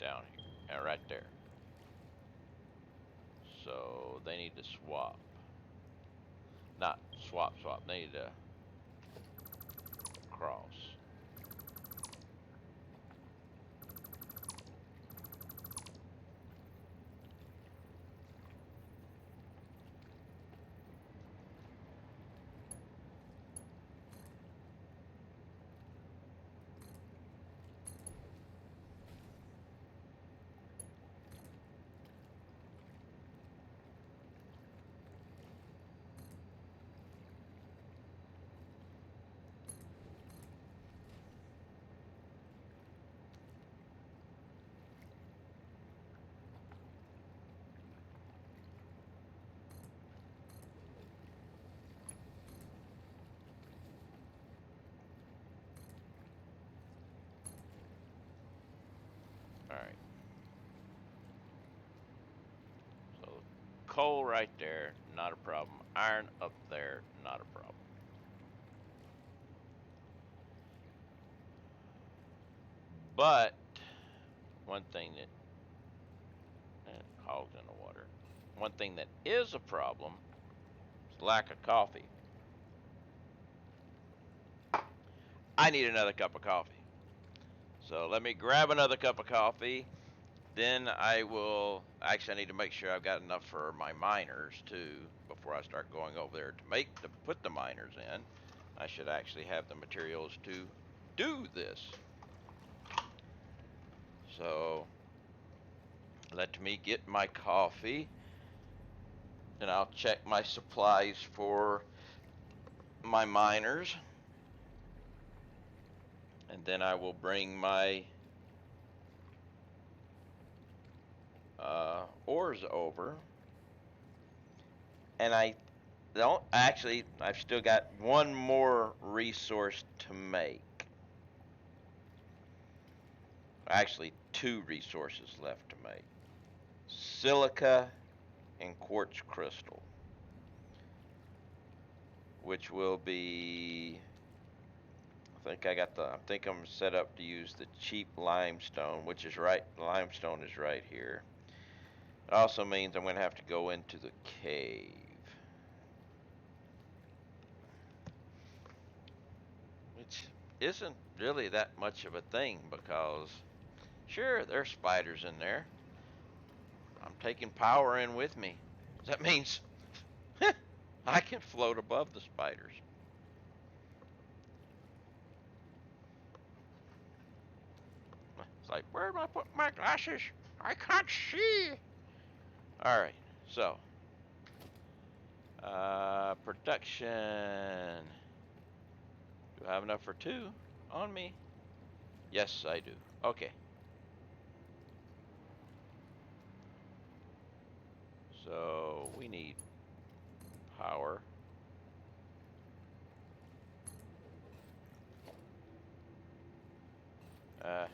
down here. And right there. So they need to swap. Not swap. They need to cross. All right. So coal right there, not a problem. Iron up there, not a problem. But one thing that hogs in the water. One thing that is a problem is lack of coffee. I need another cup of coffee. So let me grab another cup of coffee. Then I will actually I need to make sure I've got enough for my miners too before I start going over there to put the miners in. I should actually have the materials to do this. So let me get my coffee and I'll check my supplies for my miners. And then I will bring my Ore's over. And I don't actually, I've still got one more resource to make. Actually, two resources left to make. Silica and quartz crystal. Which will be, I think I'm set up to use the cheap limestone, which is right, limestone is right here. It also means I'm going to have to go into the cave. Which isn't really that much of a thing because, sure, there's spiders in there. I'm taking power in with me. That means I can float above the spiders. It's like, where am I putting my glasses? I can't see. All right, so production. Do I have enough for two on me? Yes, I do. Okay. So we need power. Uh,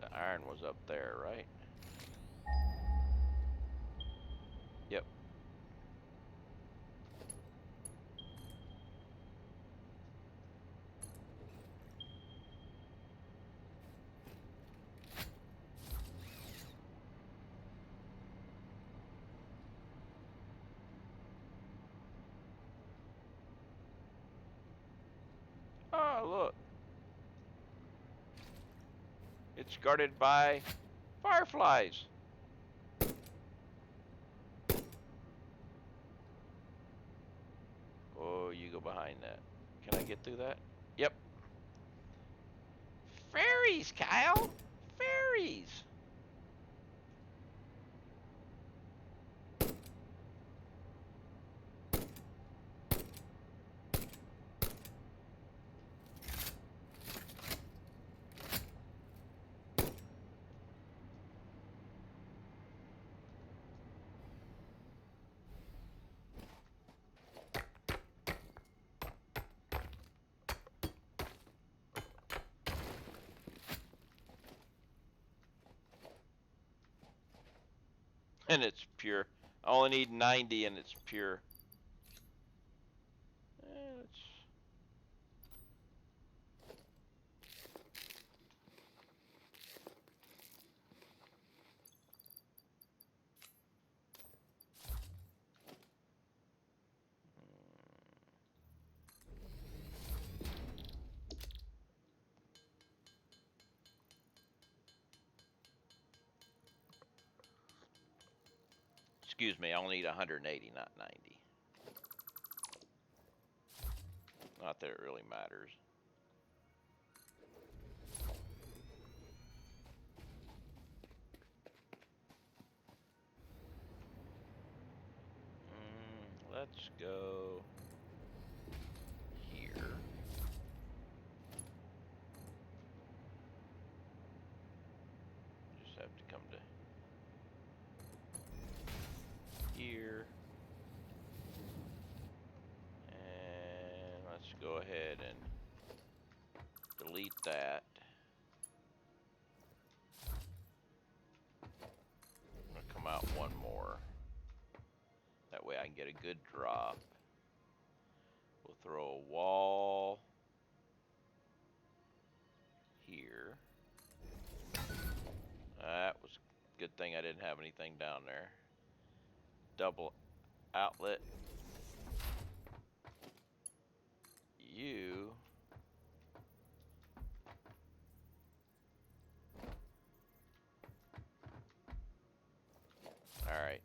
the iron was up there, right? Yep. Oh, look. It's guarded by fireflies. Oh, you go behind that. Can I get through that? Yep. Fairies, Kyle. Fairies. And it's pure. I only need 90 and it's pure. It's... Excuse me, I only need 180, not 90. Not that it really matters. Let's go here. Just have to come to here. And let's go ahead and delete that. I'm gonna come out one more. can get a good drop. We'll throw a wall here. That was a good thing I didn't have anything down there. Double outlet. You. All right.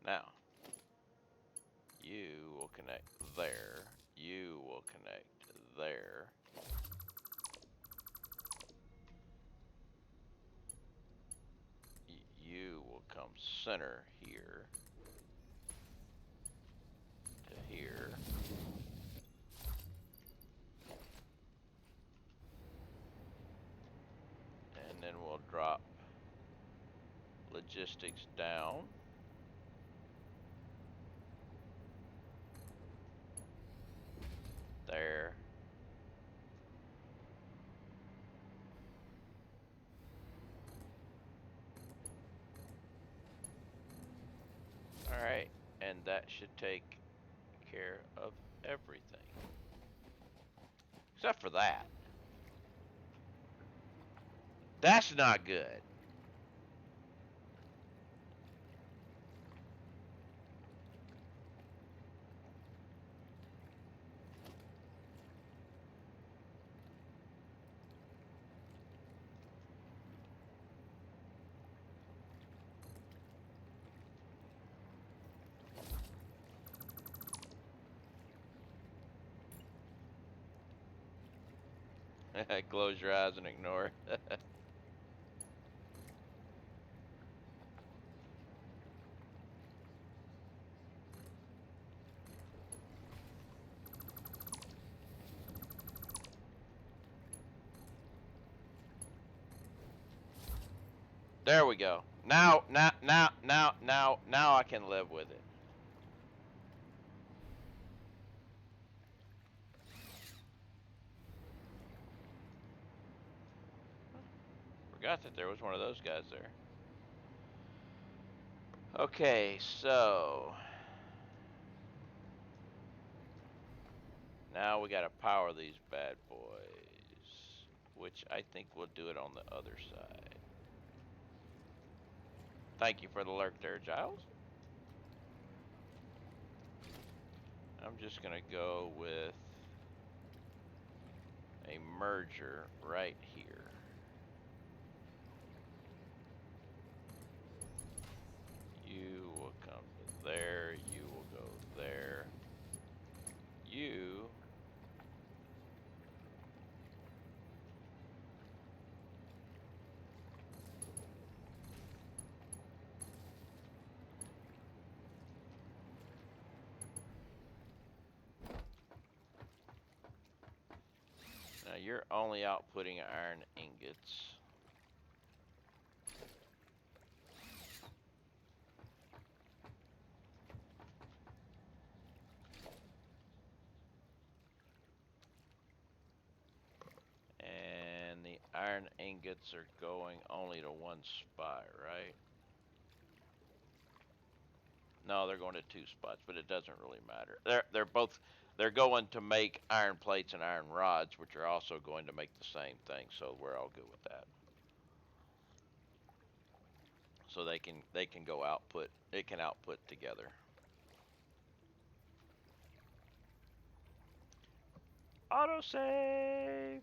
Now, you will connect there. You will connect there. You will come center here to here. And then we'll drop logistics down. There. Alright, and that should take care of everything. Except for that. That's not good. Close your eyes and ignore. There we go. Now I can live with it. Forgot that there was one of those guys there. Okay, so now we gotta power these bad boys, which I think we'll do it on the other side. Thank you for the lurk there, Giles. I'm just gonna go with a merger right here. You will come to there, you will go there. You now you're only outputting iron ingots. And the iron ingots are going only to one spot, right? No, they're going to two spots, but it doesn't really matter. They're going to make iron plates and iron rods, which are also going to make the same thing, so we're all good with that. So they can go output. It can output together. Autosave.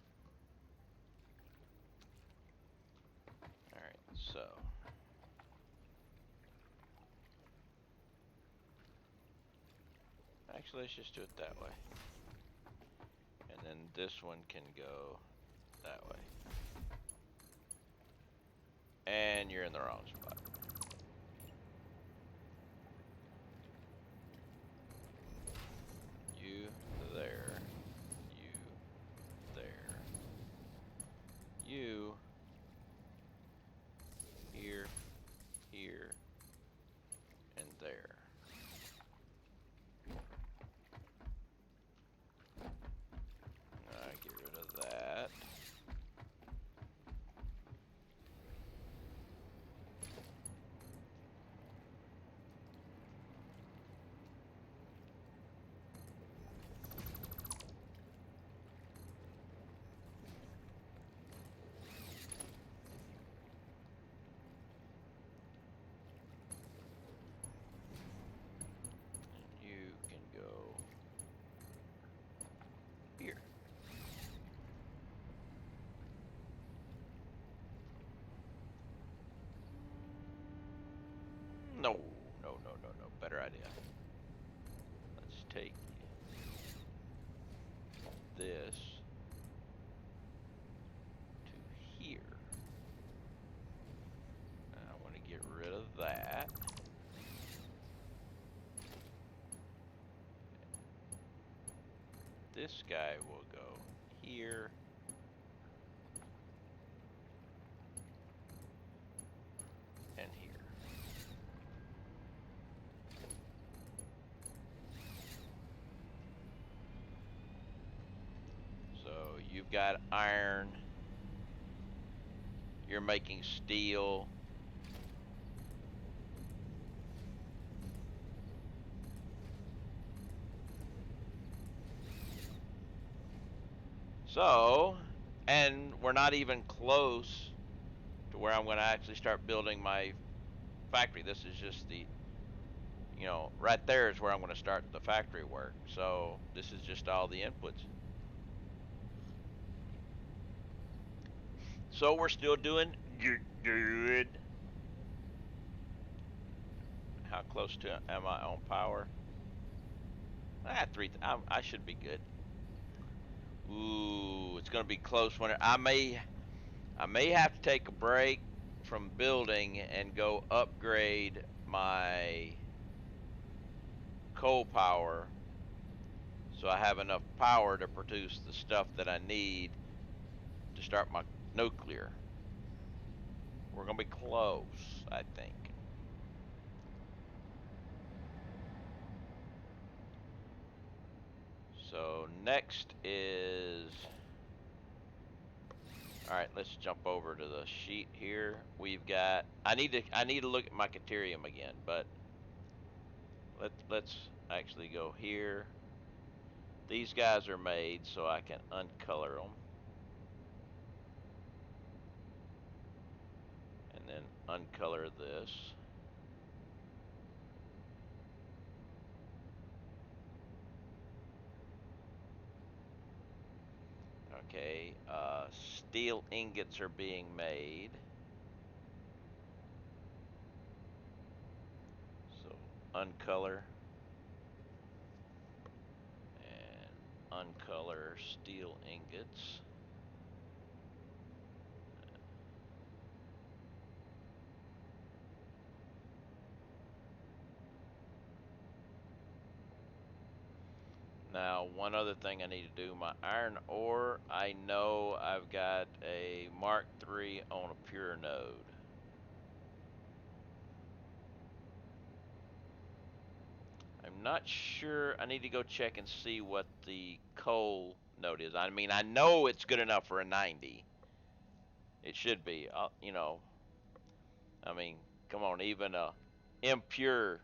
All right, so actually let's just do it that way, and then this one can go that way. And you're in the wrong spot. You there. You there. You here, here, and there. Get rid of that. No, no, no, no, no. Better idea. Let's take this to here. I want to get rid of that. This guy will go here. And here. So you've got iron. You're making steel. So, and we're not even close to where I'm going to actually start building my factory. This is just the, right there is where I'm going to start the factory work. So this is just all the inputs. So we're still doing good. How close to am I on power? I should be good. Ooh, it's going to be close. When I may have to take a break from building and go upgrade my coal power so I have enough power to produce the stuff that I need to start my nuclear. We're going to be close, I think. So next is, all right, let's jump over to the sheet here. We've got, I need to look at my Caterium again, but let's actually go here. These guys are made so I can uncolor them. And then uncolor this. Okay, steel ingots are being made. So uncolor and uncolor steel ingots. Now, one other thing I need to do, my iron ore, I know I've got a Mark III on a pure node. I'm not sure. I need to go check and see what the coal node is. I mean, I know it's good enough for a 90. It should be. I mean, come on, even a impure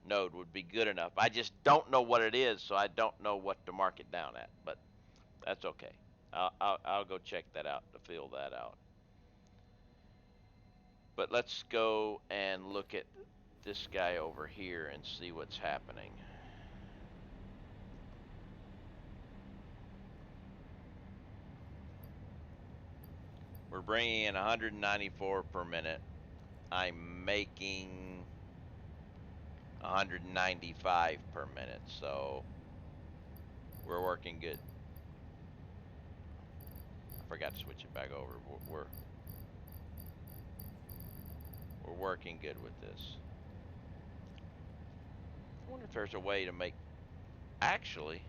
node would be good enough. I just don't know what it is, so I don't know what to mark it down at. But that's okay. I'll go check that out to fill that out. But let's go and look at this guy over here and see what's happening. We're bringing in 194 per minute. I'm making 195 per minute, so we're working good. I forgot to switch it back over. We're working good with this. I wonder if there's a way to make, actually,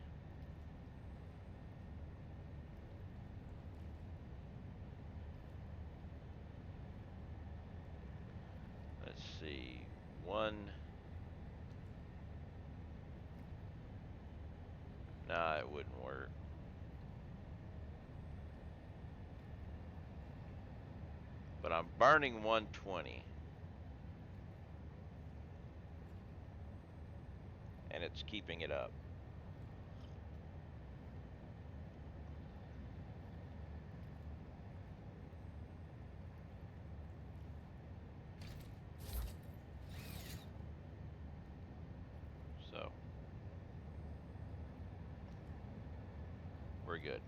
let's see, one, nah, it wouldn't work. But I'm burning 120, and it's keeping it up. So we're good.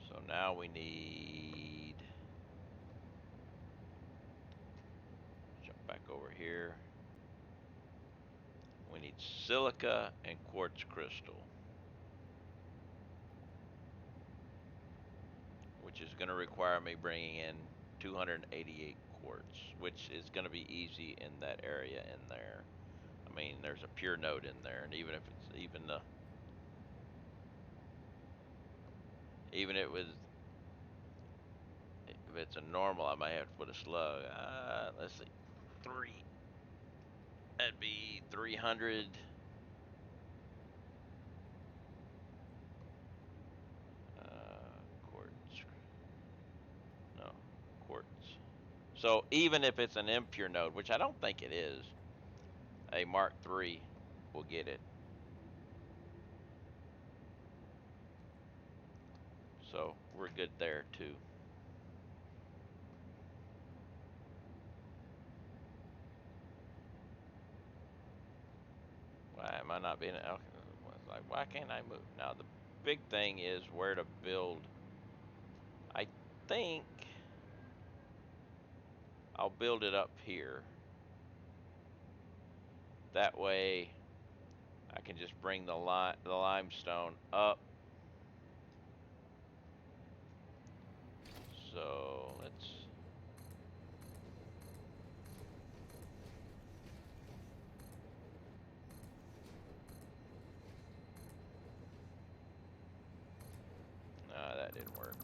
So now we need, jump back over here. We need silica and quartz crystal, which is going to require me bringing in 288 quartz, which is going to be easy in that area in there. I mean, there's a pure node in there, and even if it's even it was if it's a normal, I might have to put a slug. Let's see, three. That'd be 300. Quartz. No, quartz. So even if it's an impure node, which I don't think it is, a Mark III will get it. So we're good there too. Why am I not being like? Why can't I move? Now the big thing is where to build. I think I'll build it up here. That way I can just bring the limestone up. So let's. Nah, that didn't work.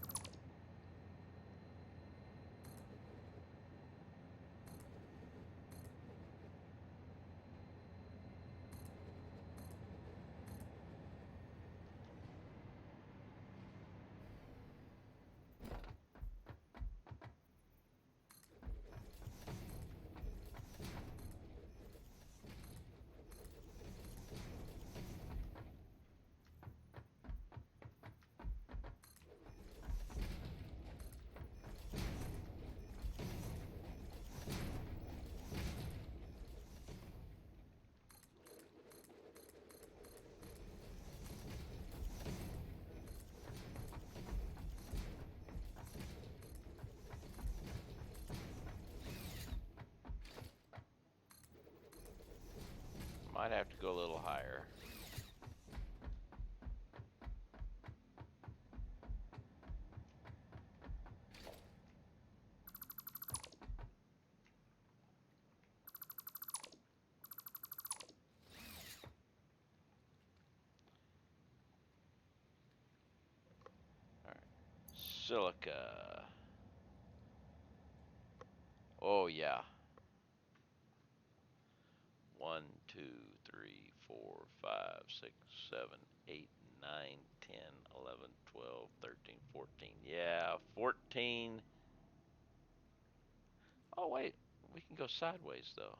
Might have to go a little higher. All right. Silica. Oh yeah. 1, 2, 3, 4, 5, 6, 7, 8, 9, 10, 11, 12, 13, 14. Yeah, 14. Oh wait, we can go sideways though.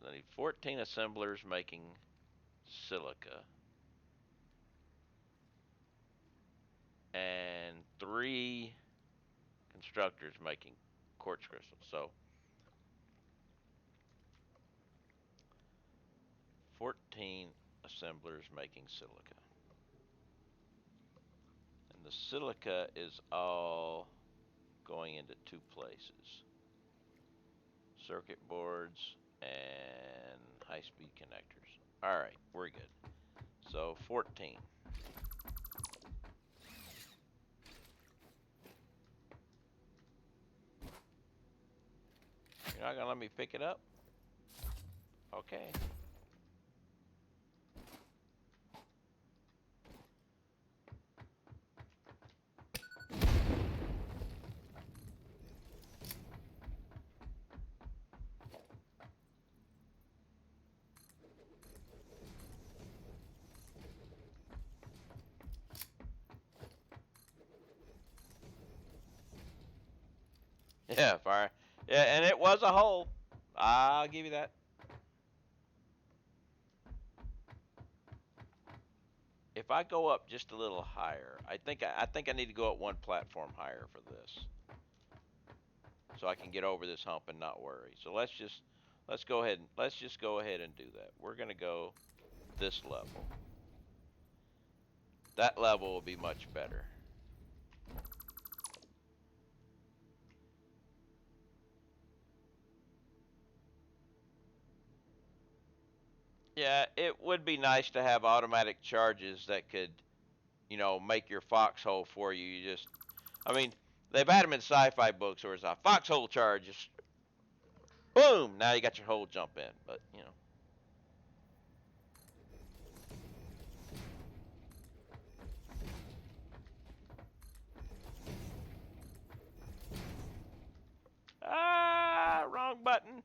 I need 14 assemblers making silica and 3 constructors making quartz crystals. So 14 assemblers making silica. And the silica is all going into 2 places. Circuit boards and high-speed connectors. All right, we're good. So 14. You're not gonna let me pick it up? Okay. Yeah, fire. Yeah, and it was a hole. I'll give you that. If I go up just a little higher, I think I need to go up one platform higher for this, so I can get over this hump and not worry. So let's just go ahead and do that. We're gonna go this level. That level will be much better. Yeah, it would be nice to have automatic charges that could, make your foxhole for you. I mean, they've had them in sci-fi books where it's a foxhole charge, just boom, now you got your hole jump in. But, wrong button.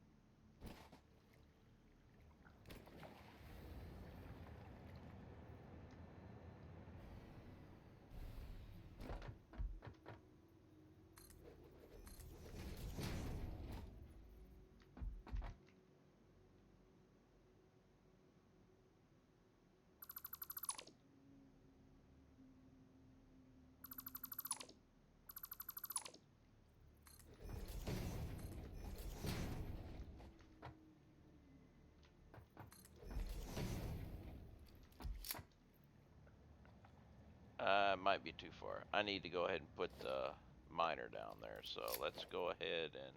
Might be too far. I need to go ahead and put the miner down there. So let's go ahead and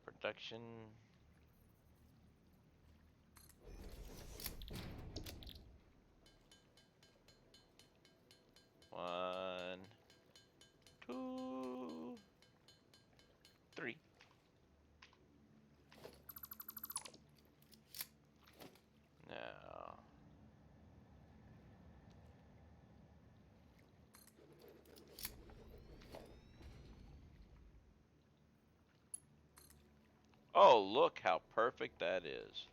production. One, two, three. Now, oh, look how perfect that is.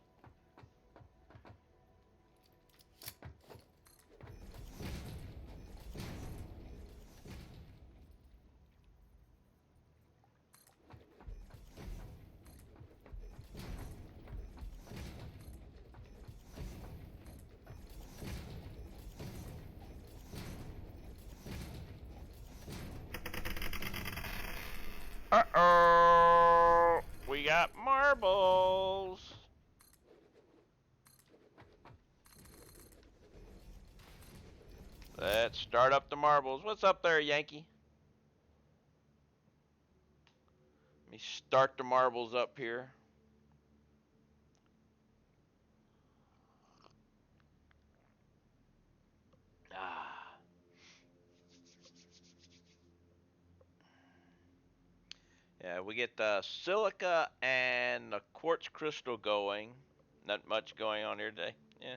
Uh-oh, we got marbles. Let's start up the marbles. What's up there, Yankee? Let me start the marbles up here. Ah. Yeah, we get the silica and the quartz crystal going. Not much going on here today. Yeah.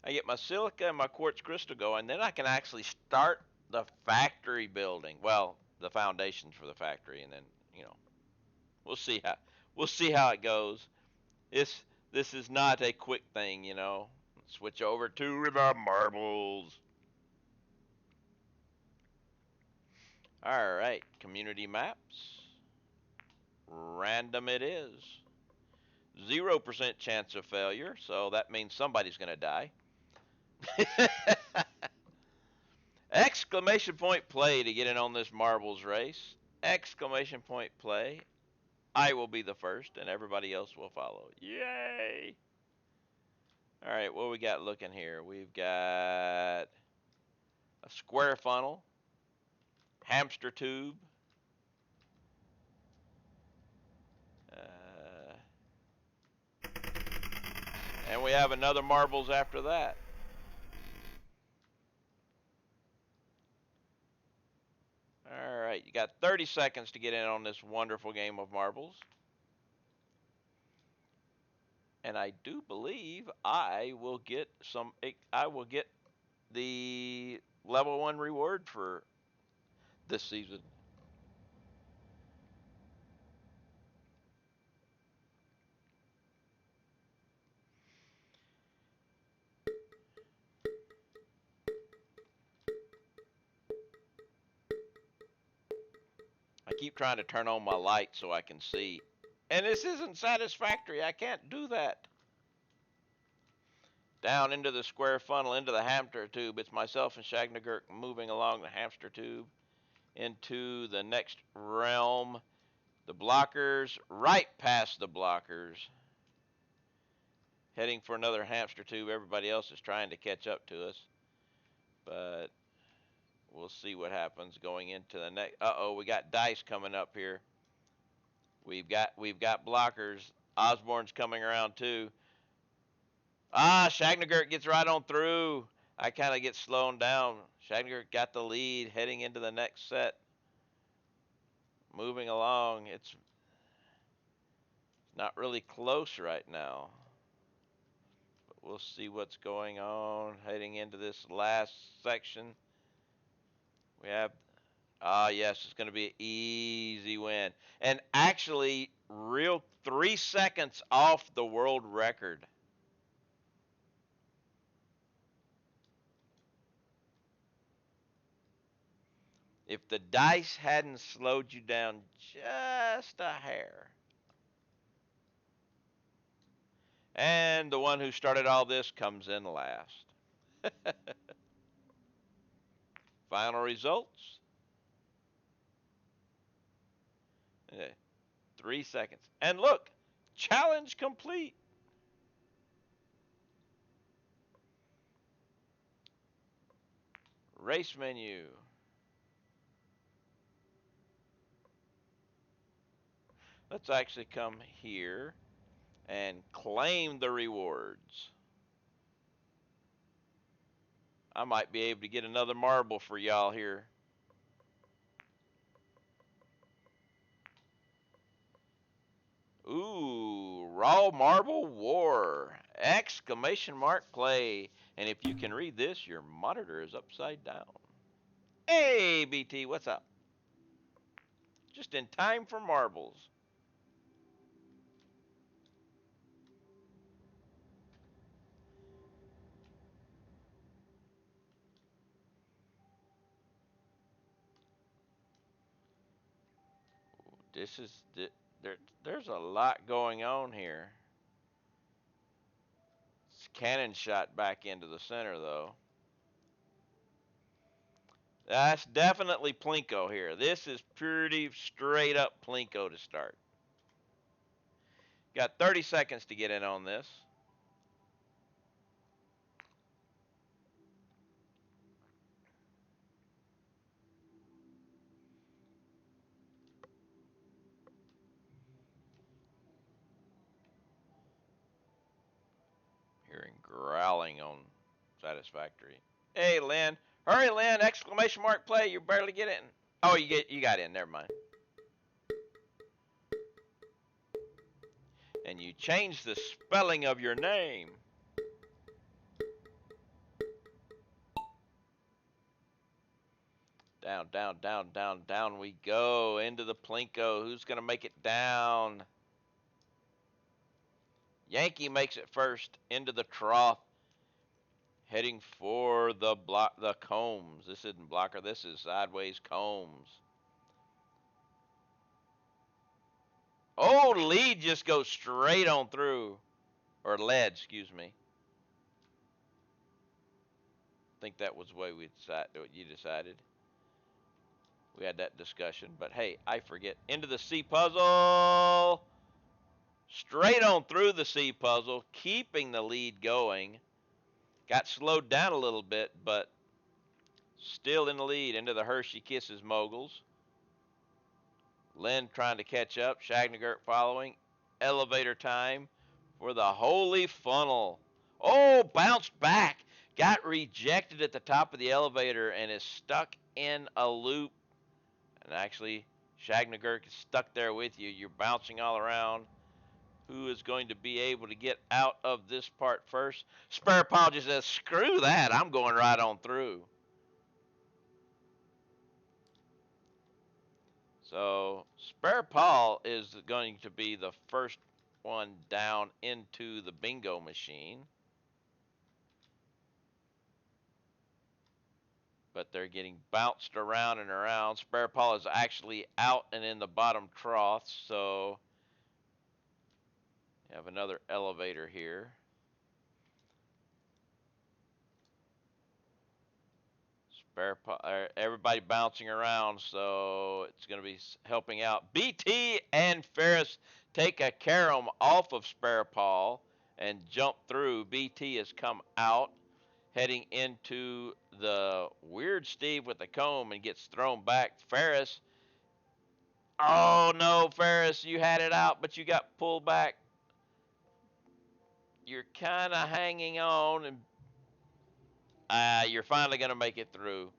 I get my silica and my quartz crystal going, then I can actually start the factory building. Well, the foundations for the factory, and then we'll see how it goes. This is not a quick thing. Switch over to the marbles. All right, community maps. Random it is. 0% chance of failure, so that means somebody's going to die. Exclamation point play to get in on this marbles race. Exclamation point play. I will be the first, and everybody else will follow. Yay! All right, what we got looking here? We've got a square funnel, hamster tube, uh, and we have another marbles after that. All right, you got 30 seconds to get in on this wonderful game of marbles. And I do believe I will get the level 1 reward for this season. I keep trying to turn on my light so I can see. And this isn't satisfactory. I can't do that. Down into the square funnel, into the hamster tube. It's myself and Shagnagurk moving along the hamster tube into the next realm. The blockers, right past the blockers. heading for another hamster tube. Everybody else is trying to catch up to us, but we'll see what happens going into the next. Uh-oh, we got dice coming up here. We've got blockers. Osborne's coming around too. Shagnagurt gets right on through. I kind of get slowed down. Shagnagurt got the lead heading into the next set. Moving along. It's not really close right now. But we'll see what's going on heading into this last section. We have, yes, it's going to be an easy win. And actually, real 3 seconds off the world record. If the dice hadn't slowed you down just a hair. And the one who started all this comes in last. Final results. 3 seconds. And look, challenge complete. Race menu. Let's actually come here and claim the rewards. I might be able to get another marble for y'all here. Ooh, Raw Marble War! Exclamation mark play. And if you can read this, your monitor is upside down. Hey, BT, what's up? Just in time for marbles. This is there's a lot going on here. It's cannon shot back into the center though. That's definitely Plinko here. This is pretty straight up Plinko to start. Got 30 seconds to get in on this. Hearing growling on Satisfactory. Hey, Lynn. Hurry, Lynn. Exclamation mark play. You barely get in. Oh, you got in. Never mind. And you changed the spelling of your name. Down, down, down, down, down we go. Into the Plinko. Who's going to make it down? Yankee makes it first into the trough. Heading for the combs. This isn't blocker. This is sideways combs. Oh, lead just goes straight on through. Or lead, excuse me. I think that was the way you decided. We had that discussion. But hey, I forget. Into the C puzzle. Straight on through the C puzzle. Keeping the lead going. Got slowed down a little bit, but still in the lead. Into the Hershey Kisses moguls. Lynn trying to catch up. Shagnagurt following. Elevator time for the Holy Funnel. Oh, bounced back. Got rejected at the top of the elevator and is stuck in a loop. And actually, Shagnagurt is stuck there with you. You're bouncing all around. Who is going to be able to get out of this part first? Spare Paul just says, screw that. I'm going right on through. So Spare Paul is going to be the first one down into the bingo machine. But they're getting bounced around and around. Spare Paul is actually out and in the bottom trough, so you have another elevator here. Everybody bouncing around, so it's going to be helping out. BT and Ferris take a carom off of Spare Paul, and jumped through. BT has come out, heading into the Weird Steve with the comb and gets thrown back. Ferris. Oh no, Ferris, you had it out, but you got pulled back. You're kind of hanging on, and you're finally going to make it through.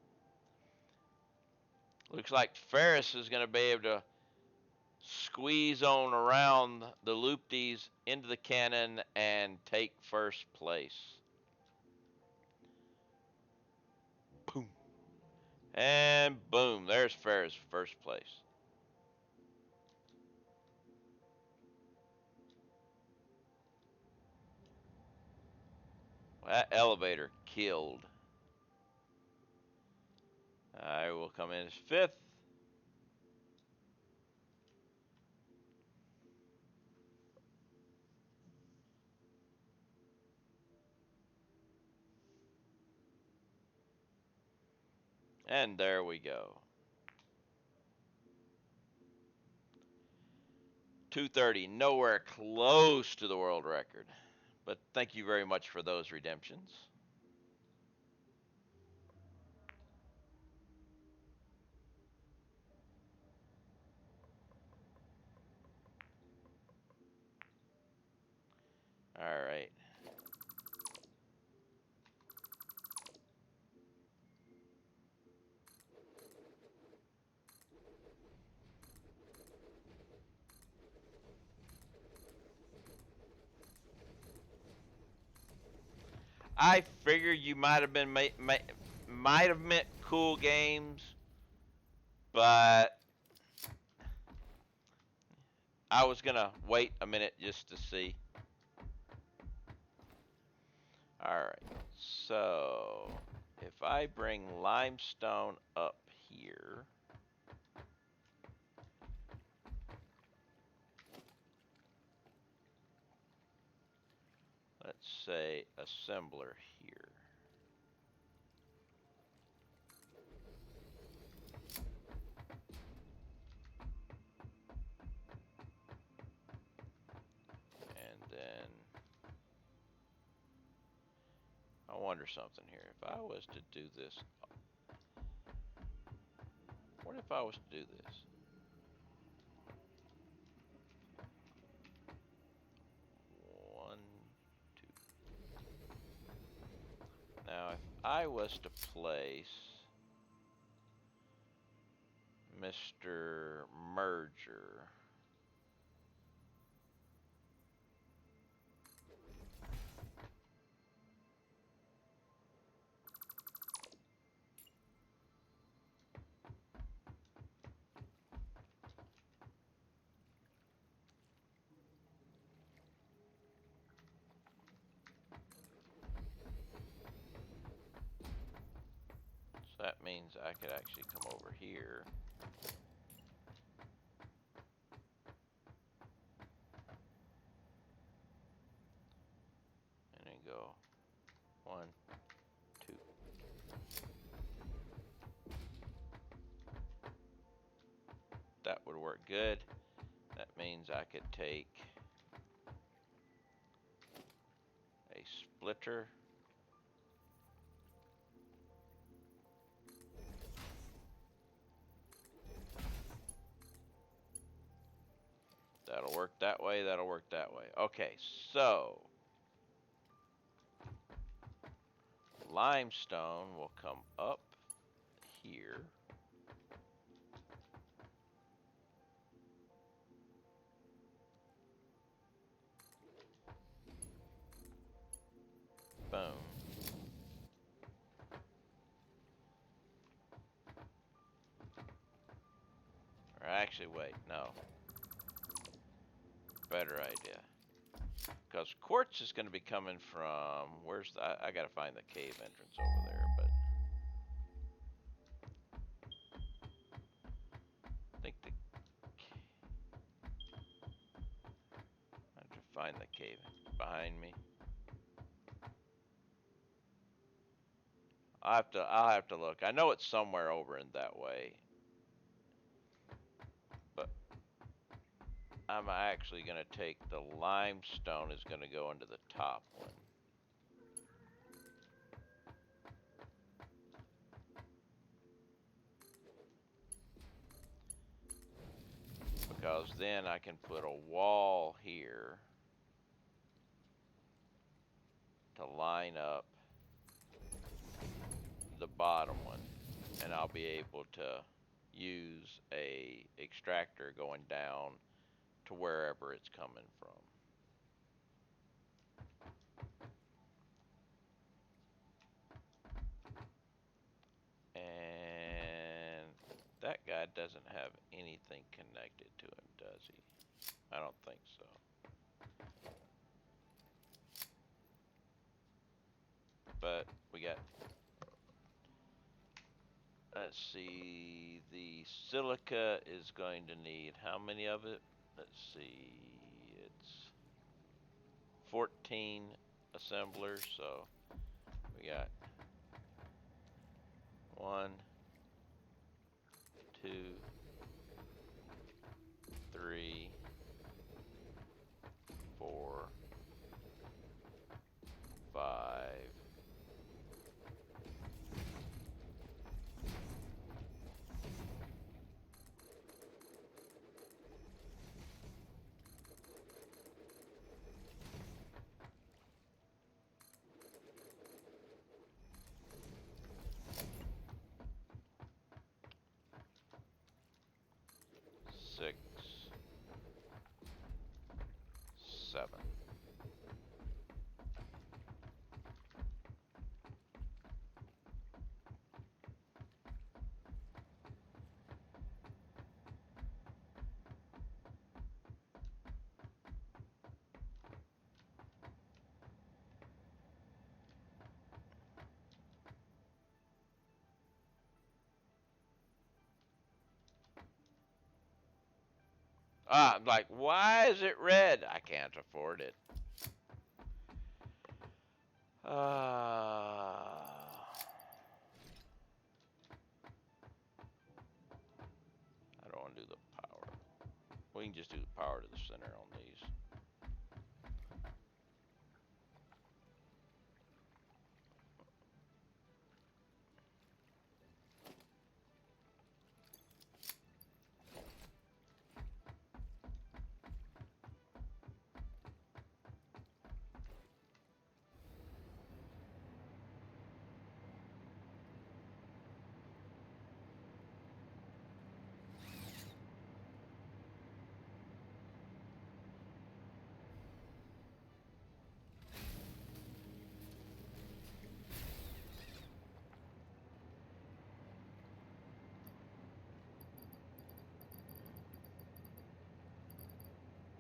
Looks like Ferris is going to be able to squeeze on around the loopties into the cannon and take first place. Boom. And boom, there's Ferris, first place. That elevator killed. I will come in as fifth. And there we go. 230, nowhere close to the world record. But thank you very much for those redemptions. All right. I figured you might have been might have meant cool games, but I was gonna wait a minute just to see. All right, so if I bring limestone up here, let's say assembler here. And then I wonder something here. If I was to do this, what if I was to do this? One, two. Now, if I was to place Mr. Merger, so that means I could actually come over here and then go one, two. That would work good. That means I could take a splitter. That'll work that way, that'll work that way. Okay, so limestone will come up here. Boom. Or actually, wait, no. Better idea. Because quartz is going to be coming from, where's the, I got to find the cave entrance over there, but I think the, I have to find the cave behind me. I'll have to look. I know it's somewhere over in that way. But I'm actually going to take the limestone is going to go into the top one. Because then I can put a wall here to line up the bottom one, and I'll be able to use a extractor going down to wherever it's coming from. And that guy doesn't have anything connected to him, does he? I don't think so. But we got, let's see, the silica is going to need how many of it? Let's see, it's 14 assemblers, so we got 1, 2, 3, 4, 5, 6, 7. Ah, I'm like, why is it red? I can't afford it. I don't want to do the power. We can just do the power to the center on these.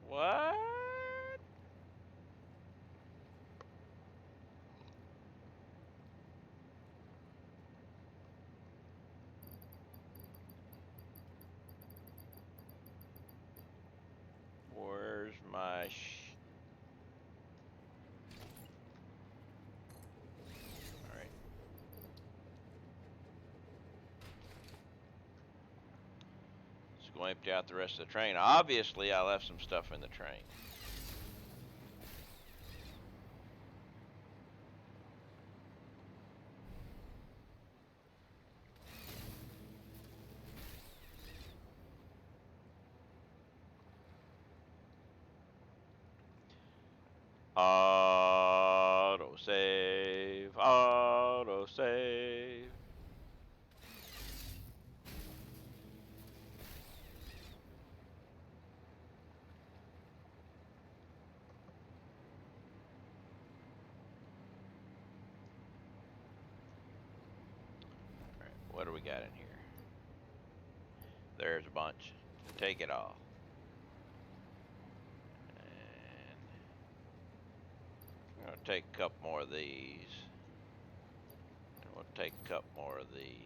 What? Where's my Alright. Let's go empty out the rest of the train. Obviously, I left some stuff in the train. Auto save, auto save. Alright, what do we got in here? There's a bunch. Take it all. And I'm gonna take a couple more of these. And we'll take a couple more of these.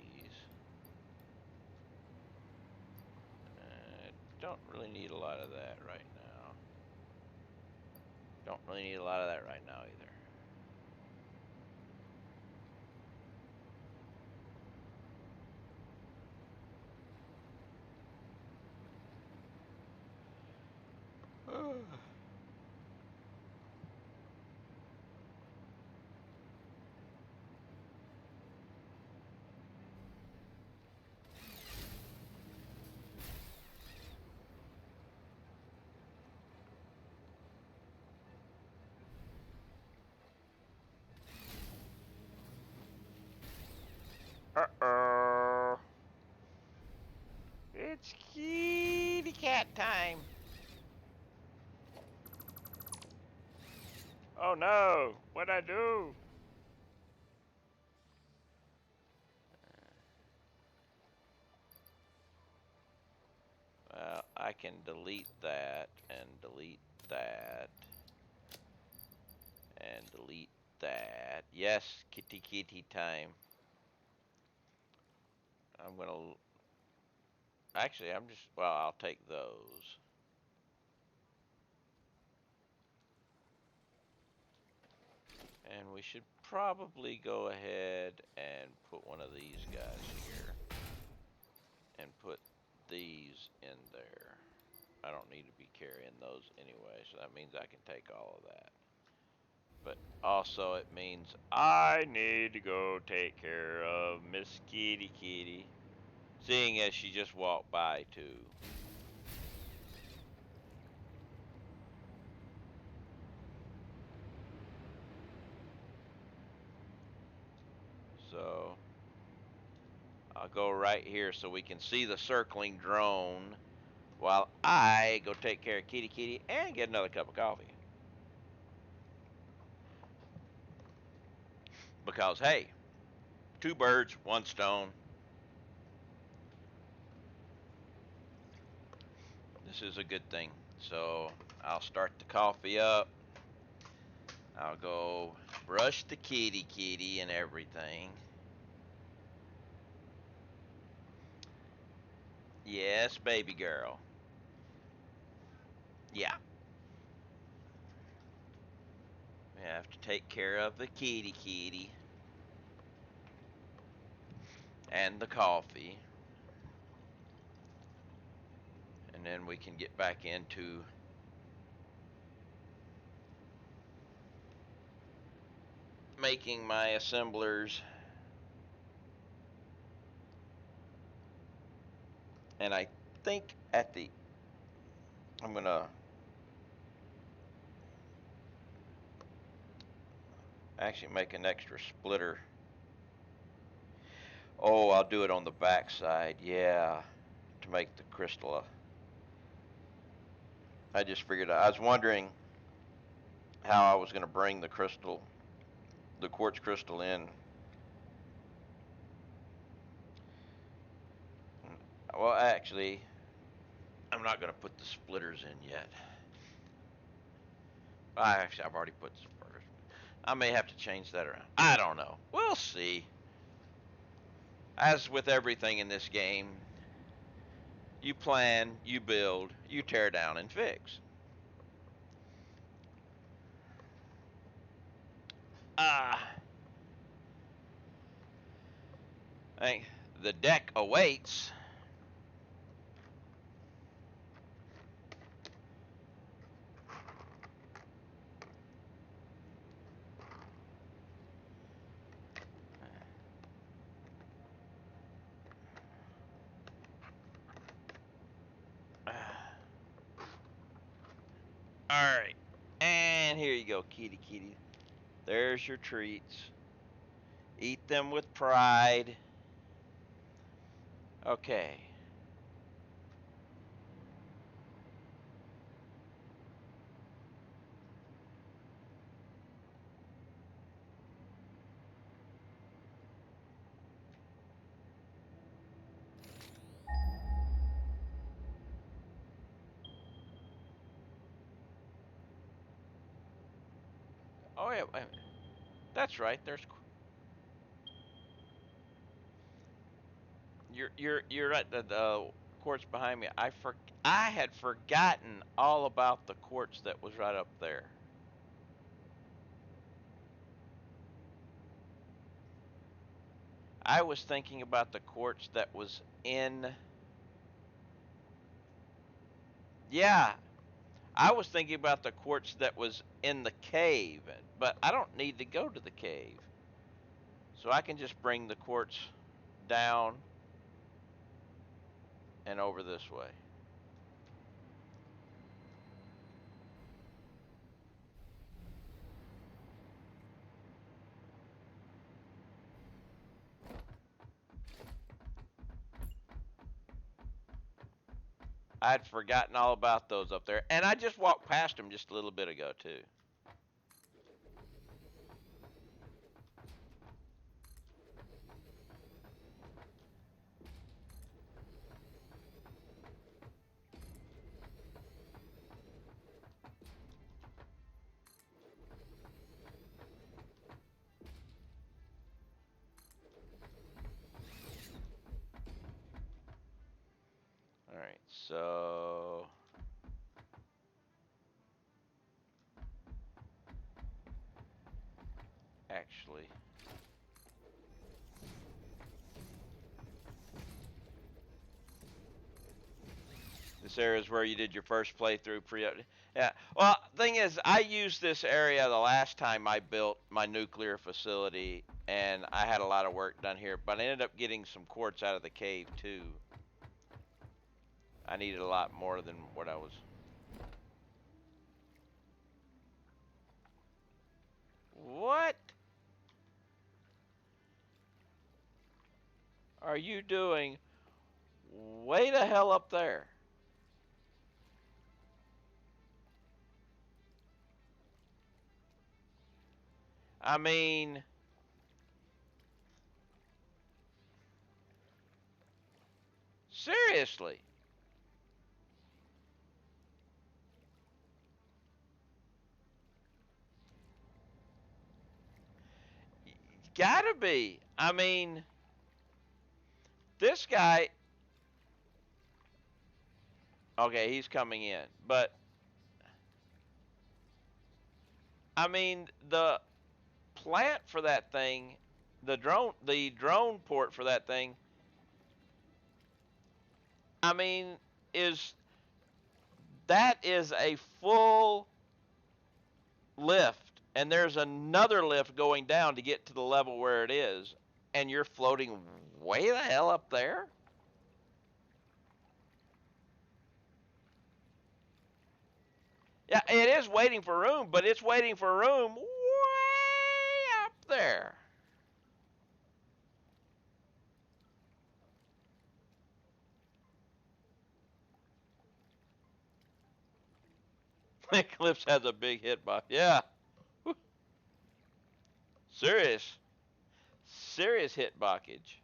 Don't really need a lot of that right now. Don't really need a lot of that right now either. time. Oh no! What'd I do? Well, I can delete that and delete that and delete that. Yes, kitty kitty time. I'm gonna. Actually, I'm just. Well, I'll take those. And we should probably go ahead and put one of these guys here. And put these in there. I don't need to be carrying those anyway, so that means I can take all of that. But also it means I need to go take care of Miss Kitty Kitty. Seeing as she just walked by too. So I'll go right here so we can see the circling drone while I go take care of Kitty Kitty and get another cup of coffee. Because hey, two birds, one stone. This is a good thing. So I'll start the coffee up. I'll go brush the kitty kitty and everything. Yes, baby girl. Yeah. We have to take care of the kitty kitty and the coffee. And then we can get back into making my assemblers. And I think I'm going to actually make an extra splitter. Oh, I'll do it on the back side. Yeah, to make the crystal. I just figured I was wondering how I was going to bring the quartz crystal in. Well, actually, I'm not going to put the splitters in yet. I've already put the splitters. I may have to change that around. I don't know. We'll see. As with everything in this game, you plan, you build, you tear down and fix. Ah, the deck awaits. All right, and here you go, kitty kitty. There's your treats. Eat them with pride. Okay. Oh yeah, that's right. There's you're right. The quartz behind me. I had forgotten all about the quartz that was right up there. I was thinking about the quartz that was in. Yeah, I was thinking about the quartz that was in the cave, but I don't need to go to the cave. So I can just bring the quartz down and over this way. I'd forgotten all about those up there, and I just walked past them just a little bit ago too. All right, so actually, this area is where you did your first playthrough pre. Yeah. Well, thing is, I used this area the last time I built my nuclear facility, and I had a lot of work done here. But I ended up getting some quartz out of the cave too. I needed a lot more than what I was. What are you doing? Way the hell up there. I mean, seriously. Gotta be. I mean, this guy. Okay, he's coming in. But, I mean, the plant for that thing, the drone port for that thing, I mean, is that is a full lift, and there's another lift going down to get to the level where it is, and you're floating way the hell up there? Yeah, it is waiting for room, but it's waiting for room way up there. Eclipse has a big hit box. Yeah, serious, serious hit blockage.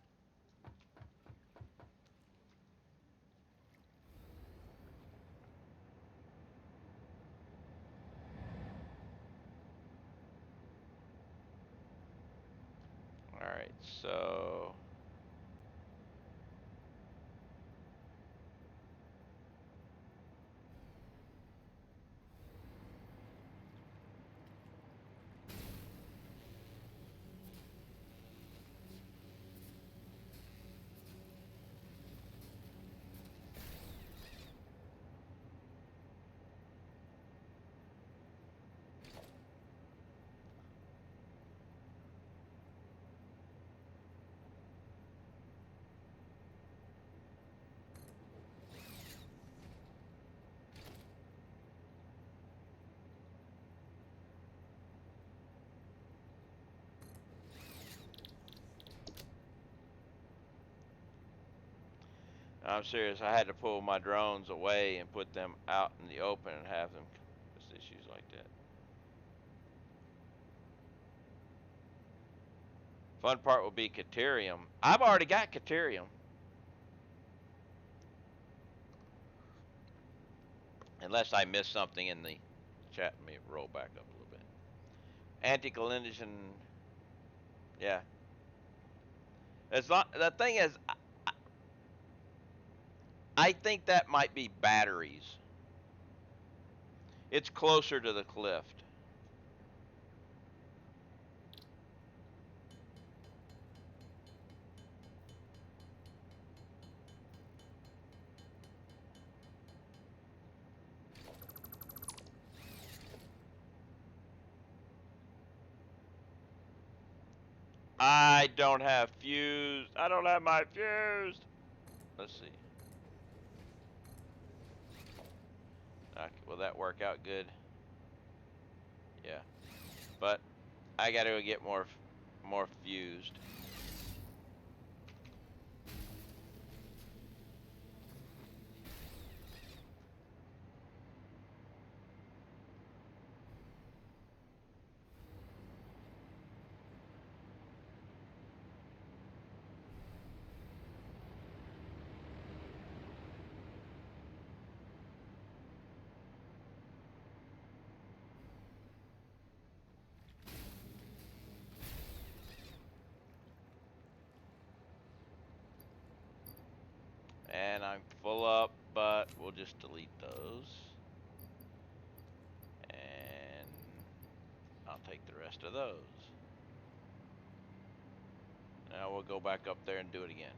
All right, so I'm serious. I had to pull my drones away and put them out in the open and have them cause issues like that. Fun part will be Caterium. I've already got Caterium. Unless I missed something in the chat. Let me roll back up a little bit. Anti-collision. Yeah. It's not. The thing is, I think that might be batteries. It's closer to the cliff. I don't have fused. I don't have my fused. Let's see. Okay, will that work out good? Yeah. But I gotta go get more fused. full up, but we'll just delete those. And I'll take the rest of those. Now we'll go back up there and do it again.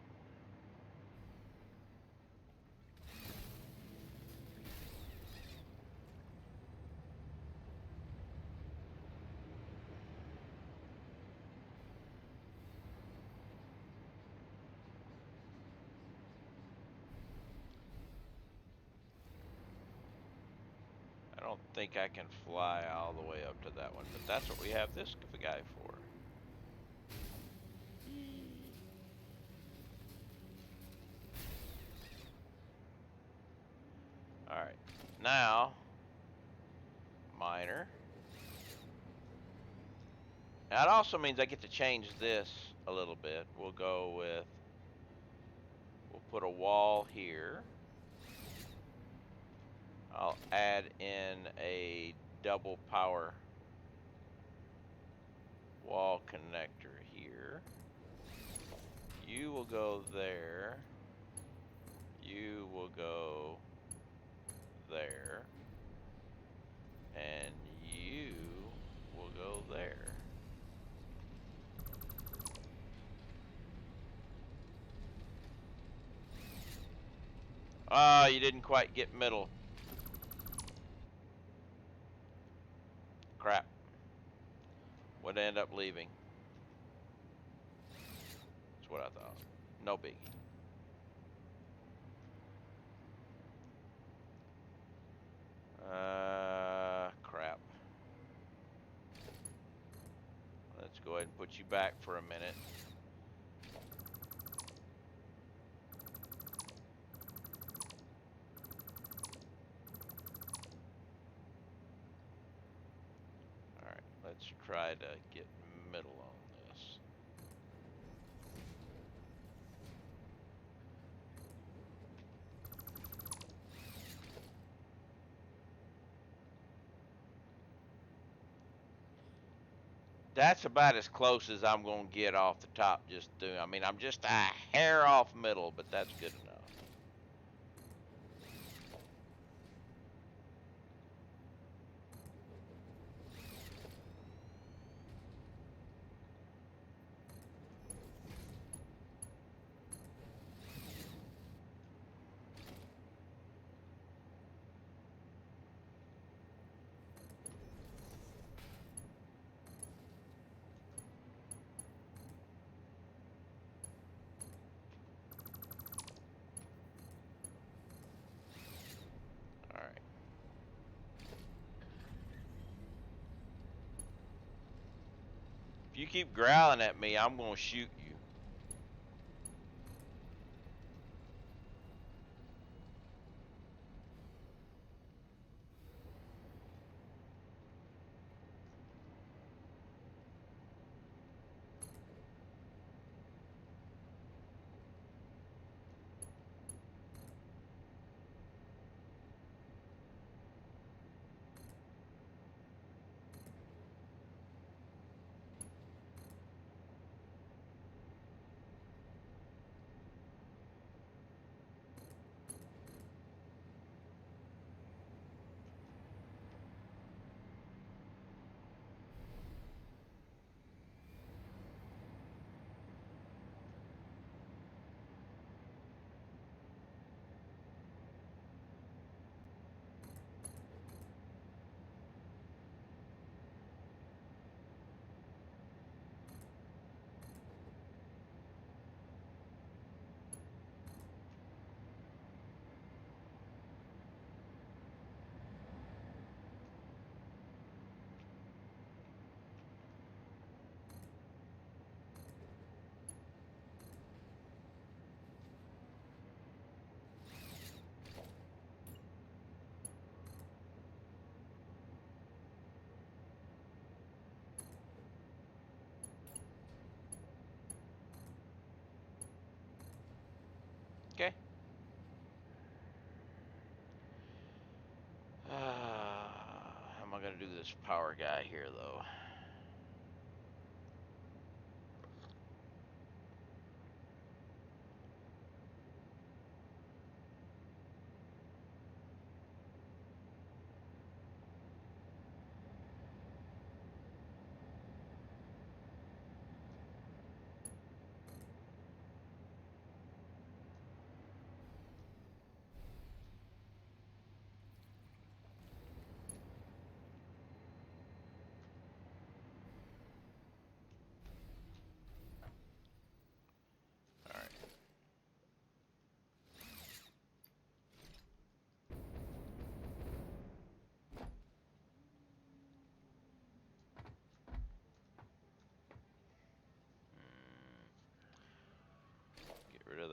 I don't think I can fly all the way up to that one, but that's what we have this guy for. Alright, now, miner. That also means I get to change this a little bit. We'll put a wall here. I'll add in a double power wall connector here. You will go there. You will go there. And you will go there. Ah, you didn't quite get middle. Crap. Would end up leaving. That's what I thought. No biggie. Crap. Let's go ahead and put you back for a minute. Alright, let's try to get middle on this. That's about as close as I'm going to get off the top. I mean, I'm just a hair off middle, but that's good enough. If you keep growling at me, I'm going to shoot you. Okay. How am I going to do this power guy here, though?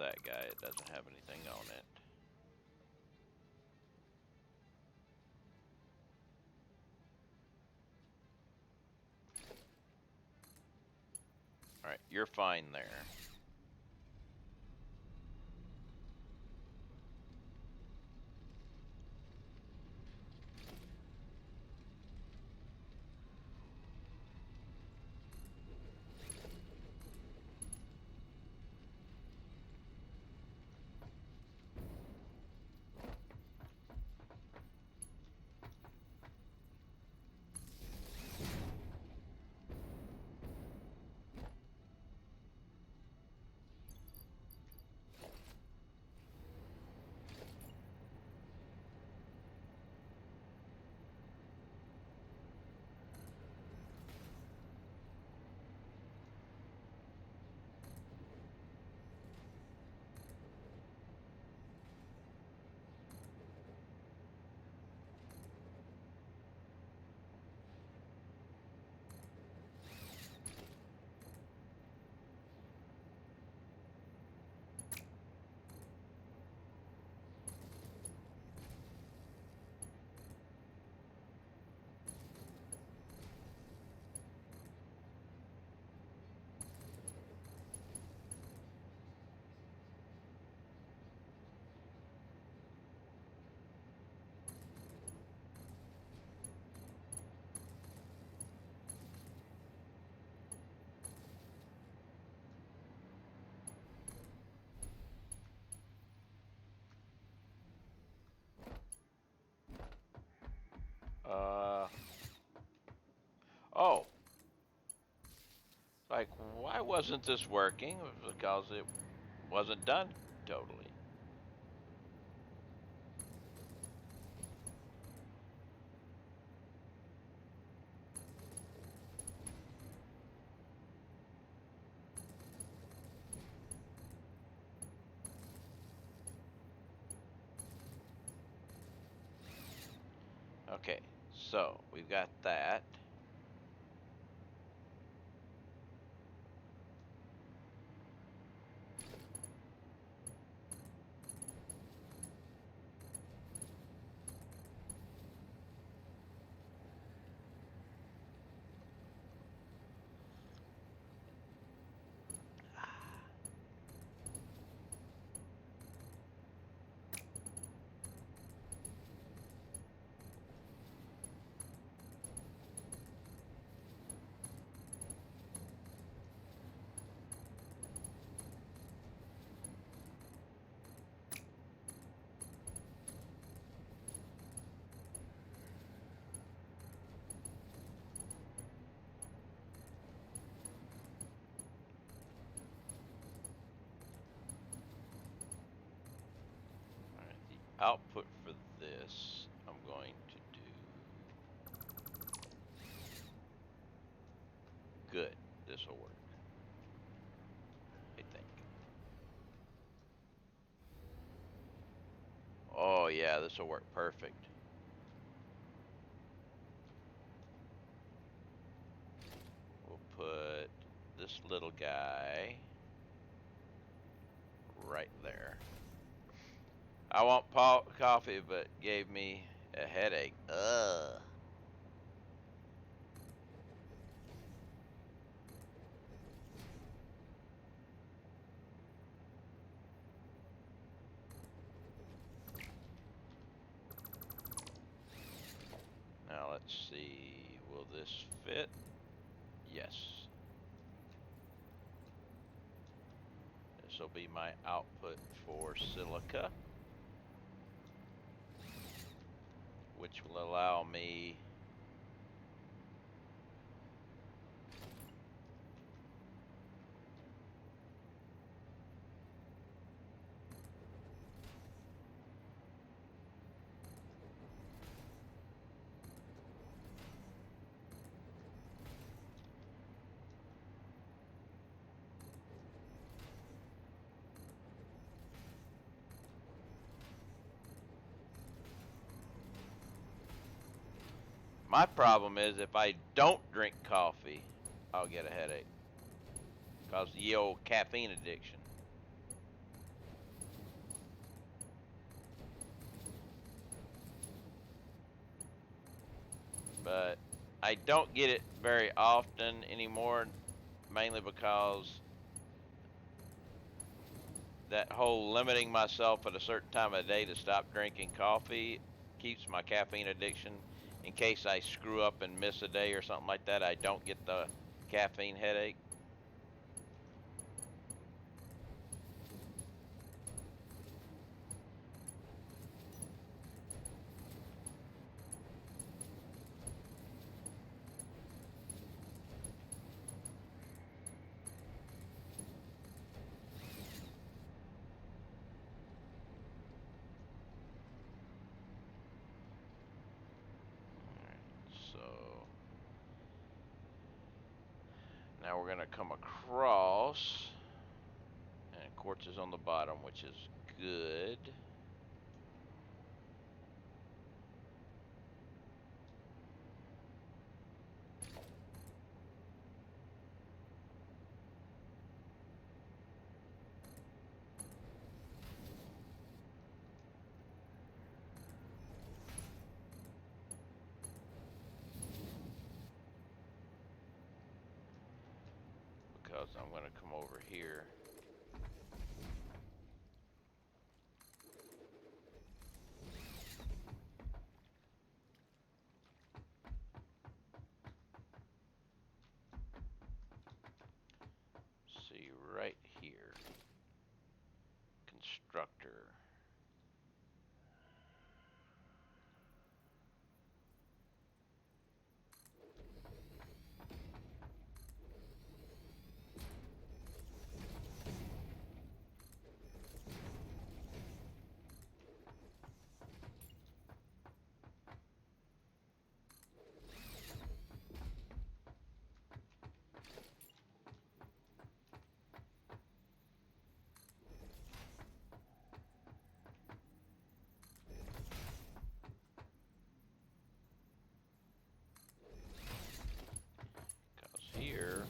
that guy. It doesn't have anything on it. Alright, you're fine there. Uh, oh, like, why wasn't this working? It was because it wasn't done totally. Okay, so we've got that. All right, the output for this, I'm going to do good. This will work, I think. Oh yeah, this will work perfect. We'll put this little guy right there. I want coffee, but gave me a headache. Ugh. Now let's see, will this fit? Yes. This will be my output for silica, which will allow me my problem is if I don't drink coffee, I'll get a headache. Cause the old caffeine addiction. but I don't get it very often anymore, mainly because that whole limiting myself at a certain time of day to stop drinking coffee keeps my caffeine addiction. In case I screw up and miss a day or something like that, I don't get the caffeine headache. So now we're going to come across, and quartz is on the bottom, which is good. Because I'm going to come over here. See right here, constructor. Because here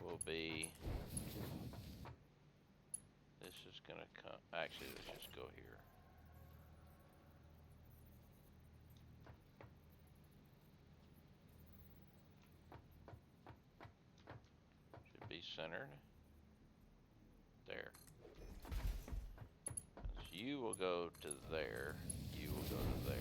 will be, this is going to come, actually let's just go here. Should be centered. There. You will go to there. You will go to there.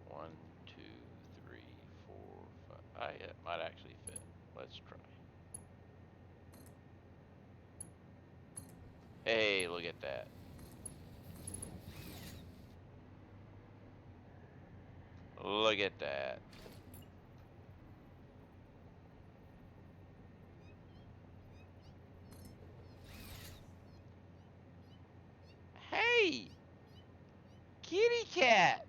One, two, three, four, five. It might actually fit. Let's try. Hey, look at that. Look at that. Hey, kitty cat.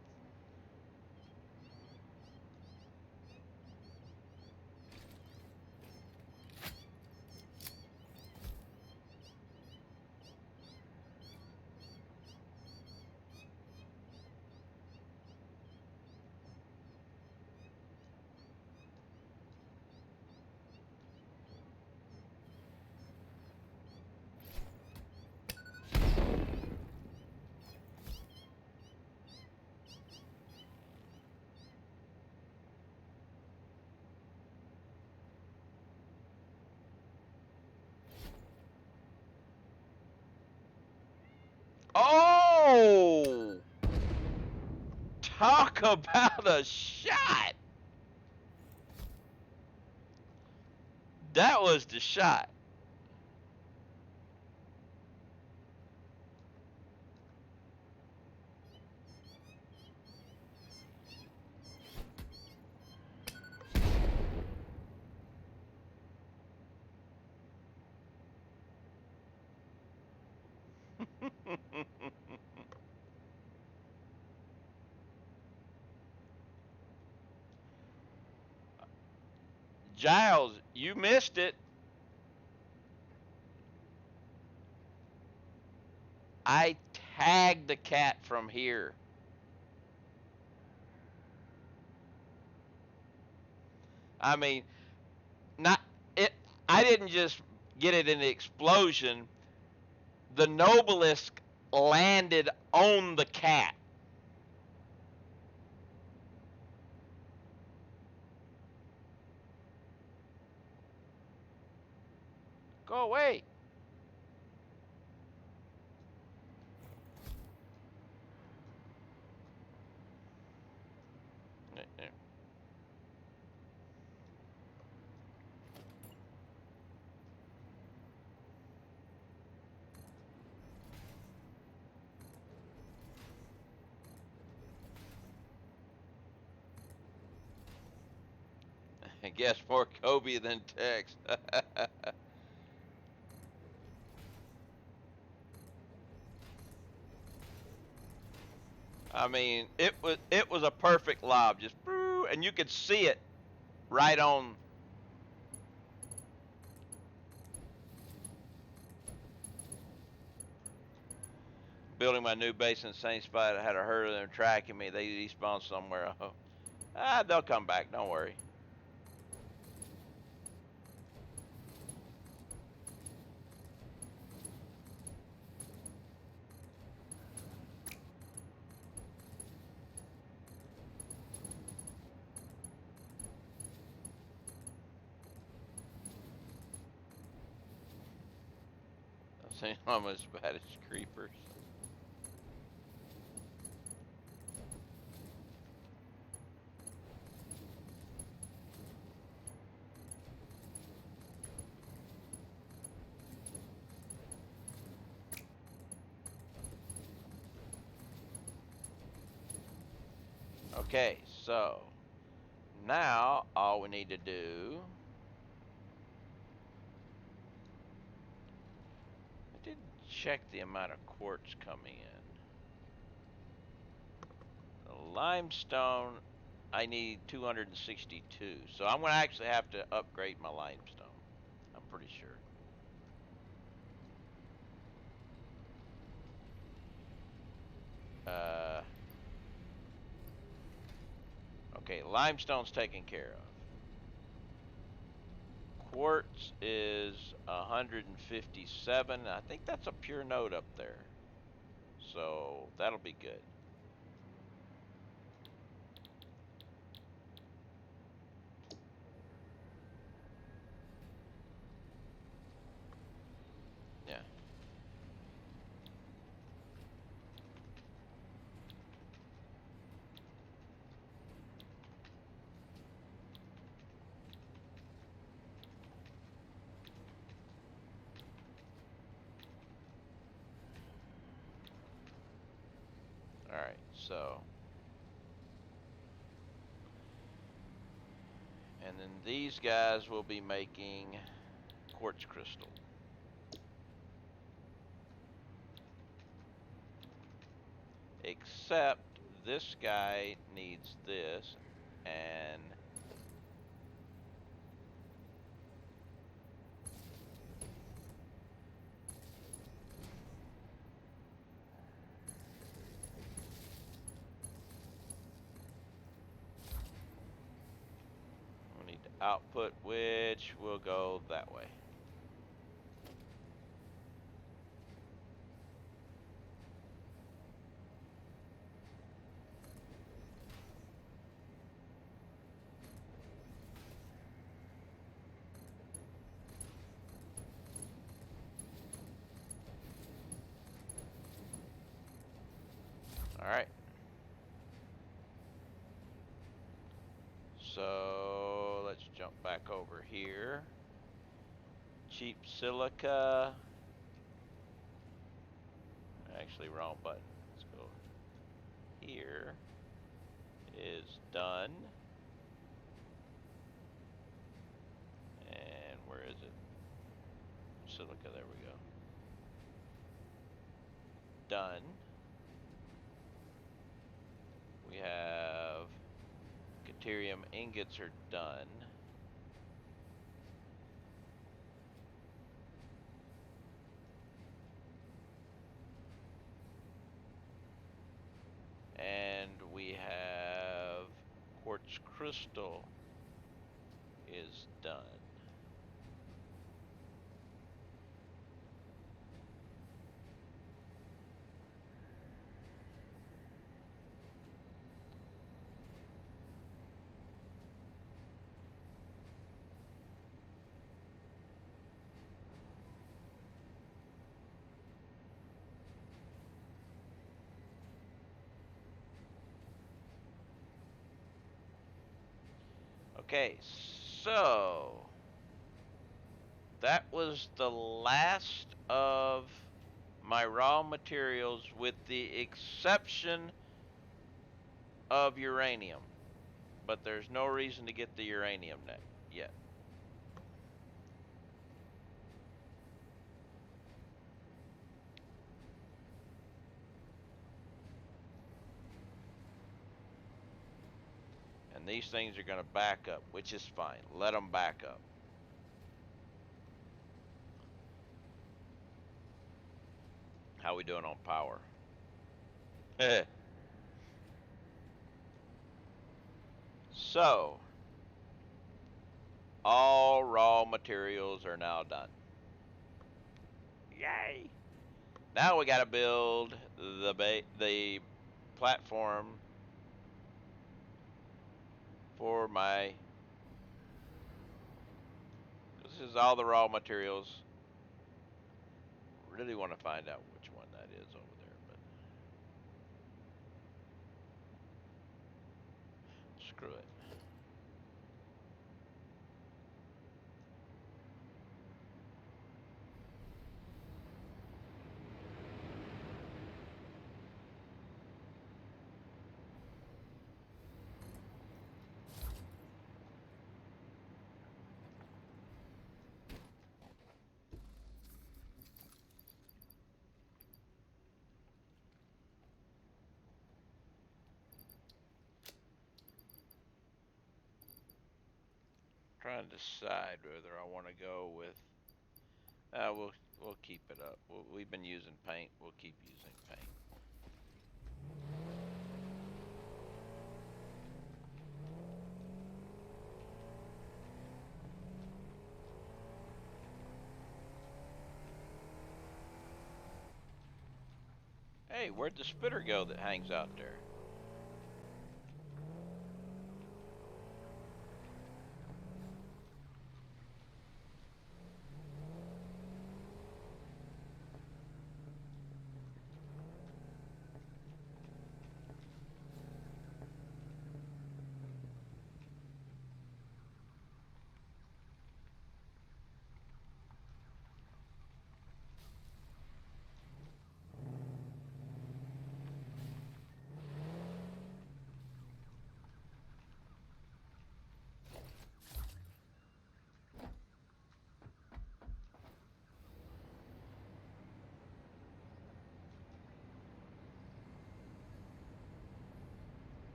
Oh! Talk about a shot! That was the shot. Giles, you missed it. I tagged the cat from here. I mean, not it. I didn't just get it in the explosion. The Noblisk landed on the cat. Go away. I guess more Kobe than Tex. I mean, it was a perfect lob, just and you could see it right on. Building my new base in the same spot. I had a herd of them tracking me. They despawned somewhere. They'll come back. Don't worry. I've seen almost as bad as creepers. Okay, so now all we need to do. I didn't check the amount of quartz coming in. The limestone, I need 262. So I'm going to actually have to upgrade my limestone. I'm pretty sure. Okay, limestone's taken care of. Quartz is 157. I think that's a pure node up there. So that'll be good. Yeah. Alright, so. And then these guys will be making quartz crystal. Except this guy needs this, and we need to output, which will go that way. Alright. So let's jump back over here. Cheap silica. Actually, wrong button. Let's go here. Is done. And where is it? Silica, there we go. done. We have Deuterium ingots are done. And we have quartz crystal is done. Okay, so that was the last of my raw materials with the exception of uranium. But there's no reason to get the uranium yet. And these things are going to back up, which is fine. Let them back up. How we doing on power? So, all raw materials are now done. Yay! Now we got to build the platform for my. This is all the raw materials. Really want to find out which one that is over there, but screw it. Trying to decide whether I want to go with. We'll keep it up. We've been using paint. We'll keep using paint. Hey, where'd the spitter go that hangs out there?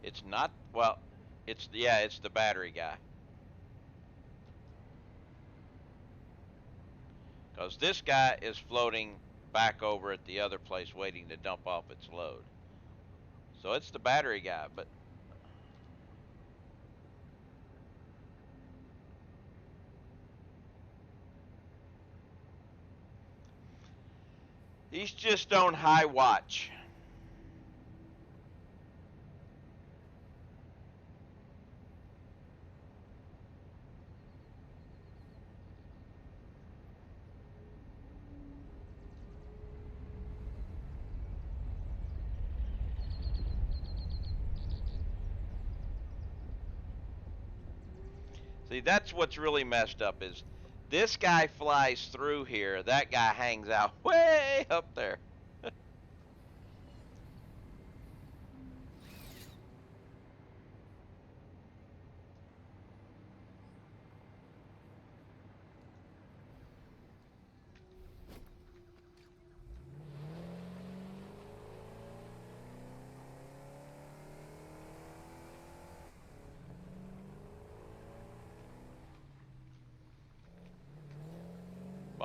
It's not. Well, it's the battery guy. Because this guy is floating back over at the other place waiting to dump off its load. So it's the battery guy, but he's just on high watch. See, that's what's really messed up is this guy flies through here, that guy hangs out way up there.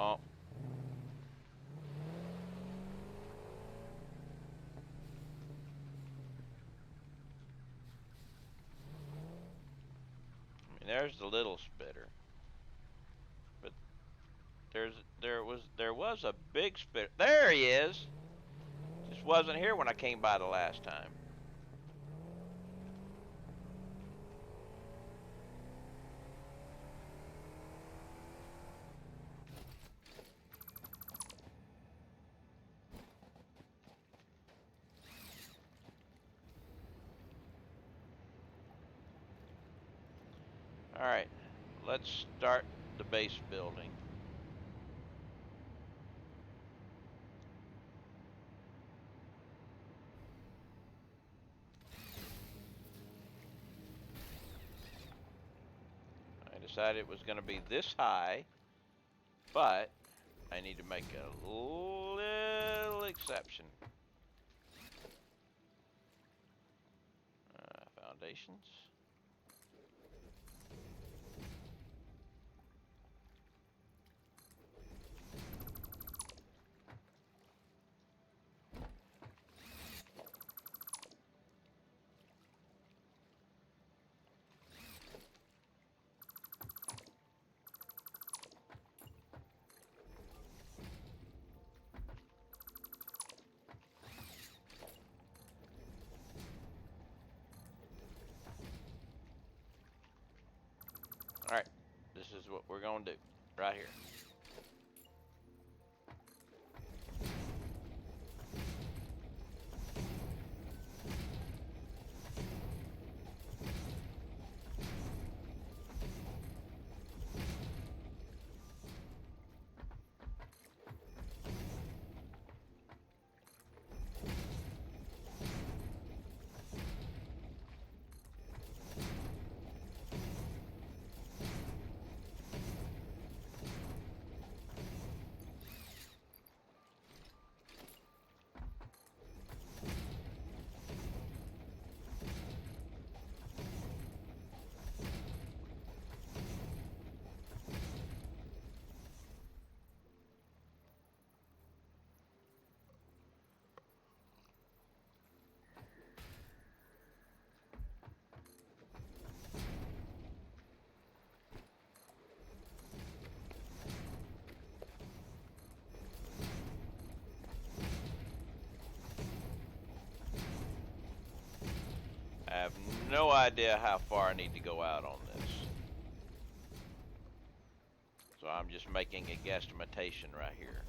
Pump. I mean, there's the little spitter, but there was a big spitter. There he is. Just wasn't here when I came by the last time. All right, let's start the base building. I decided it was going to be this high, but I need to make a little exception. Foundations. All right, this is what we're going to do right here. I have no idea how far I need to go out on this. So I'm just making a guesstimation right here.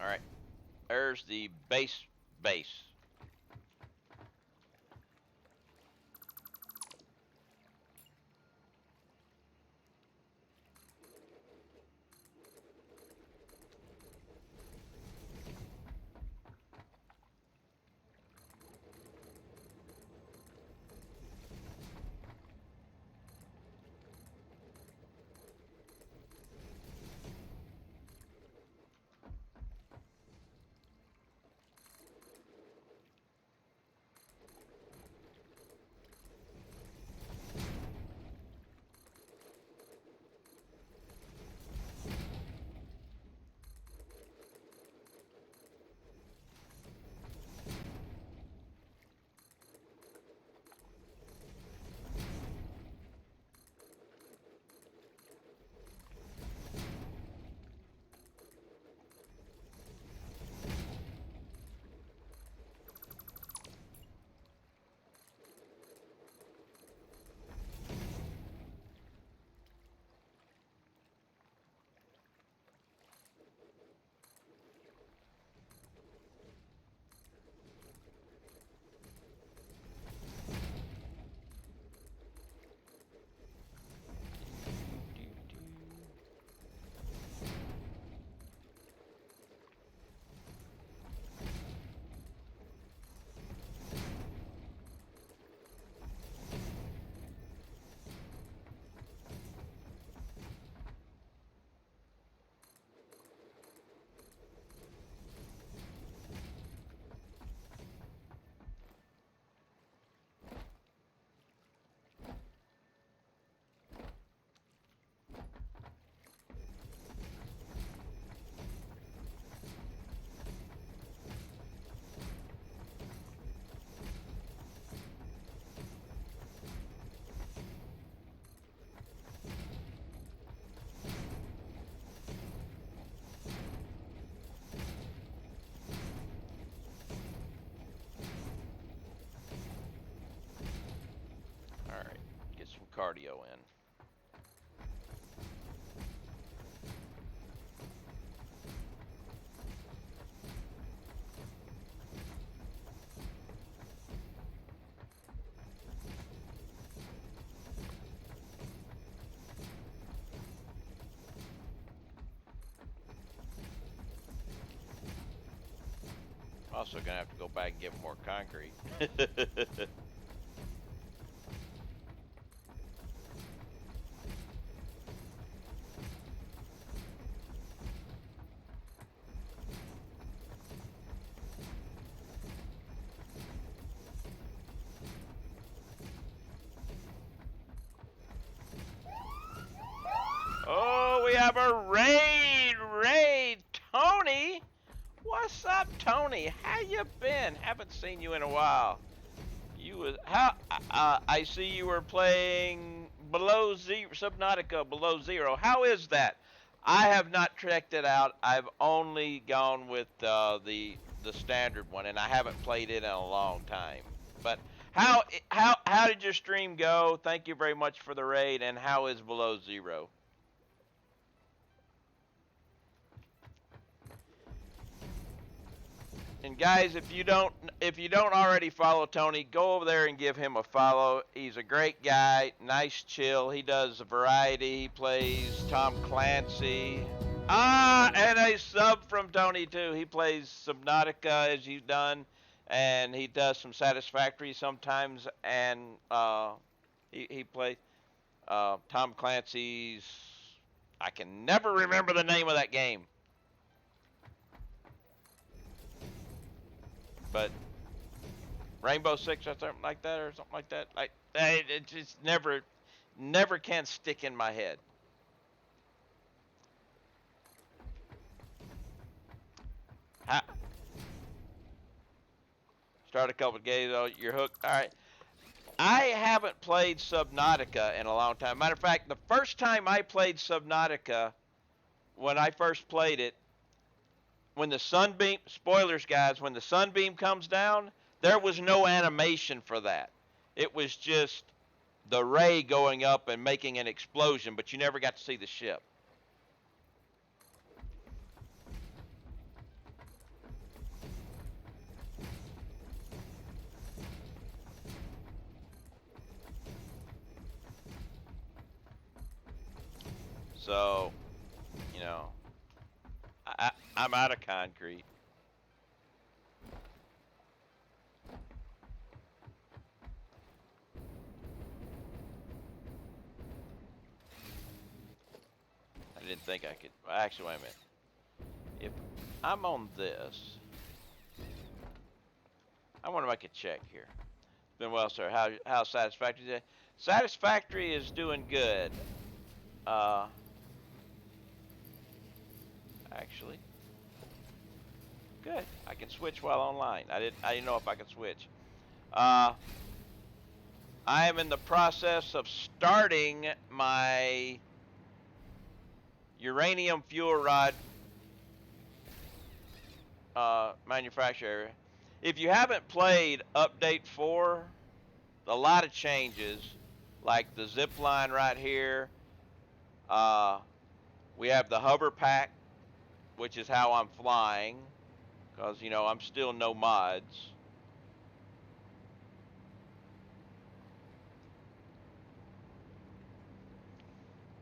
All right, there's the base. Also gonna have to go back and get more concrete. Oh, we have a raid! Raid! Tony! What's up, Tony? How you been? Haven't seen you in a while. You was how? I see you were playing below zero, Subnautica below zero. How is that? I have not checked it out. I've only gone with the standard one, and I haven't played it in a long time. But how did your stream go? Thank you very much for the raid. And how is below zero? And guys, if you don't already follow Tony, go over there and give him a follow. He's a great guy, nice chill. He does a variety. He plays Tom Clancy. And a sub from Tony too. He plays Subnautica as you've done, and he does some Satisfactory sometimes. And he plays Tom Clancy's. I can never remember the name of that game. But Rainbow Six or something like that, or something like that. Like it just never can stick in my head. Ha- Start a couple of games. Oh, you're hooked. All right. I haven't played Subnautica in a long time. Matter of fact, the first time I played Subnautica, when I first played it, when the sunbeam, spoilers guys, when the sunbeam comes down, there was no animation for that. It was just the ray going up and making an explosion, but you never got to see the ship. So, you know, I'm out of concrete. I didn't think I could. Actually, wait a minute. If I'm on this, I want to make a check here. It's been well, sir. How Satisfactory is it? Satisfactory is doing good. Uh, Actually, good. I can switch while online. I didn't know if I could switch. Uh, I am in the process of starting my uranium fuel rod manufacture area. If you haven't played Update 4, a lot of changes, like the zip line right here. Uh, we have the hover pack, which is how I'm flying, because I'm still no mods.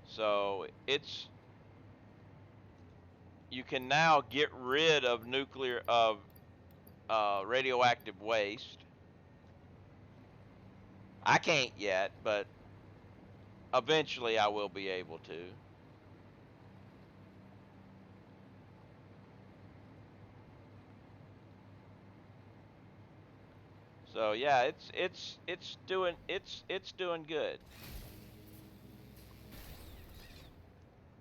So you can now get rid of radioactive waste. I can't yet, but eventually I will be able to. So yeah, it's doing good.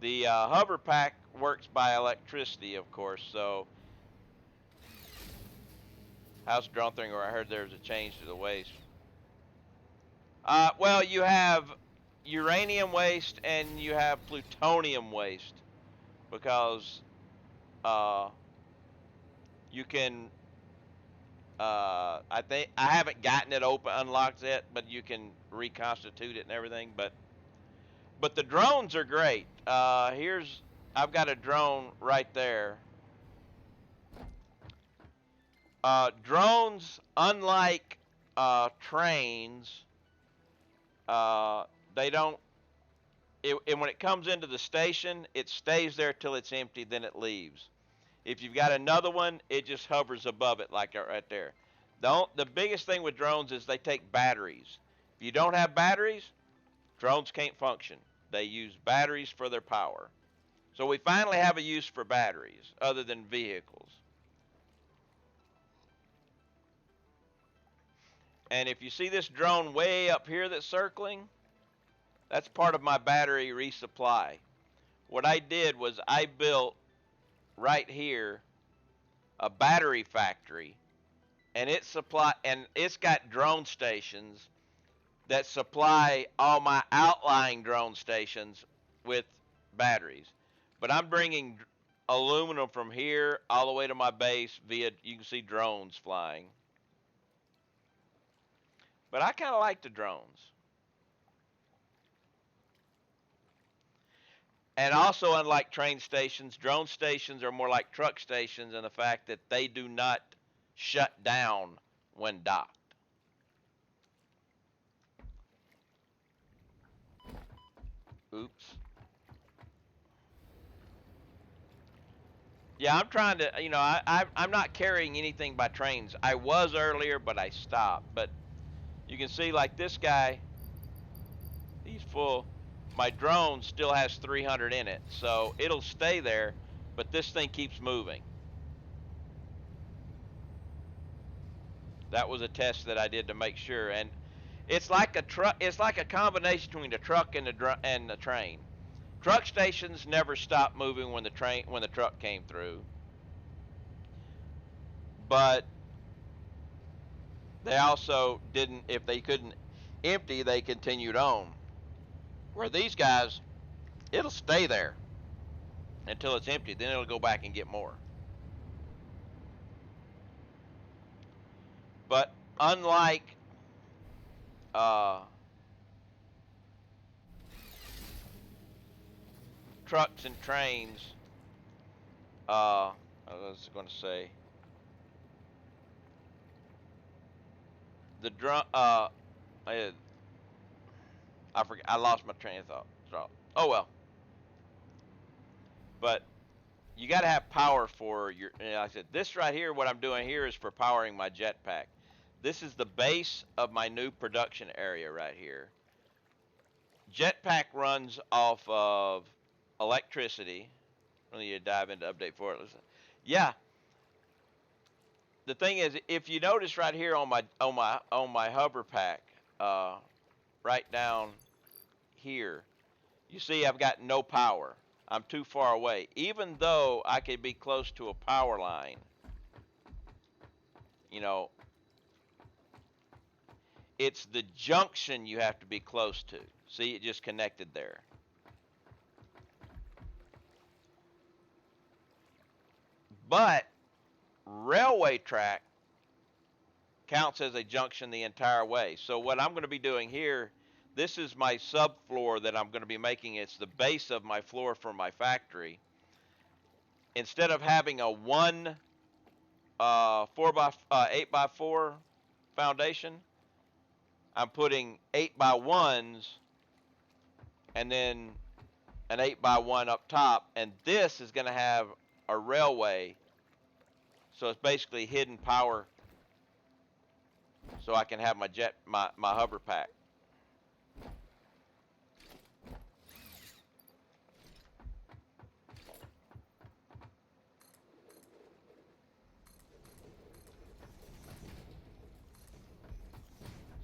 The hover pack works by electricity, of course. So how's drone thing? Where I heard there was a change to the waste. Well, you have uranium waste and you have plutonium waste because uh, you can. I think I haven't gotten it open unlocked yet, but you can reconstitute it and everything. But the drones are great. I've got a drone right there. Drones, unlike trains, uh, they don't. And when it comes into the station, it stays there till it's empty, then it leaves. If you've got another one, it just hovers above it like right there. The biggest thing with drones is they take batteries. If you don't have batteries, drones can't function. They use batteries for their power. So we finally have a use for batteries other than vehicles. And if you see this drone way up here that's circling, that's part of my battery resupply. What I did was I built right here a battery factory, and it's got drone stations that supply all my outlying drone stations with batteries. But I'm bringing aluminum from here all the way to my base via, you can see drones flying. But I kind of like the drones. And also, unlike train stations, drone stations are more like truck stations in the fact that they do not shut down when docked. Oops. Yeah, I'm trying to, I'm not carrying anything by trains. I was earlier, but I stopped. But you can see, like this guy, he's full. My drone still has 300 in it, so it'll stay there, but this thing keeps moving. That was a test that I did to make sure, and it's like a truck. It's like a combination between the truck and the train. Truck stations never stopped moving when the truck came through, but they also didn't. If they couldn't empty, they continued on. Where these guys, it'll stay there until it's empty. Then it'll go back and get more. But unlike uh, trucks and trains, I was going to say the drum. I forgot. I lost my train of thought. Oh well. But you got to have power for your. Like I said, this right here, what I'm doing here is for powering my jetpack. This is the base of my new production area right here. Jetpack runs off of electricity. I need to dive into update for it. Listen. Yeah. The thing is, if you notice right here on my hover pack, right down here, you see I've got no power. I'm too far away. Even though I could be close to a power line, you know, it's the junction you have to be close to. See, it just connected there. But railway track counts as a junction the entire way. So what I'm going to be doing here, this is my subfloor that I'm going to be making. It's the base of my floor for my factory. Instead of having a 8x4 foundation, I'm putting 8x1s and then an 8x1 up top, and this is going to have a railway, so it's basically hidden power, so I can have my hover pack.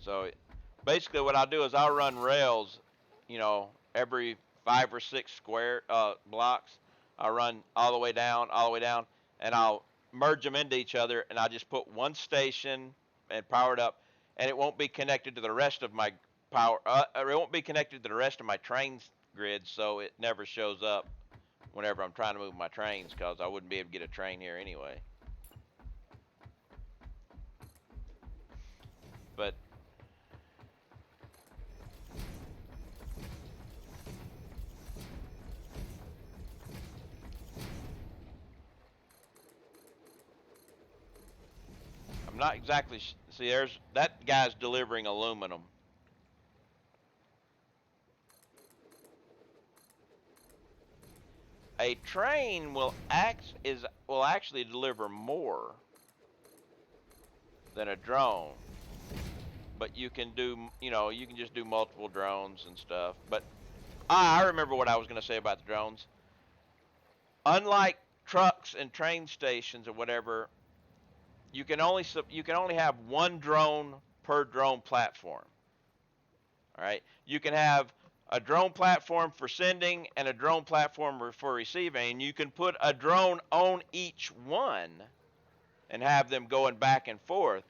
So basically what I'll do is I'll run rails, every 5 or 6 square blocks. I'll run all the way down, and I'll merge them into each other, and I'll just put one station and power it up, and it won't be connected to the rest of my power. Or it won't be connected to the rest of my trains grid, so it never shows up whenever I'm trying to move my trains, because I wouldn't be able to get a train here anyway. But I'm not exactly. See, there's that guy's delivering aluminum. A train will actually deliver more than a drone, but you can do, you can just do multiple drones and stuff. But I remember what I was going to say about the drones. Unlike trucks and train stations or whatever, you can only have one drone per drone platform. All right, you can have a drone platform for sending and a drone platform for receiving, and you can put a drone on each one and have them going back and forth.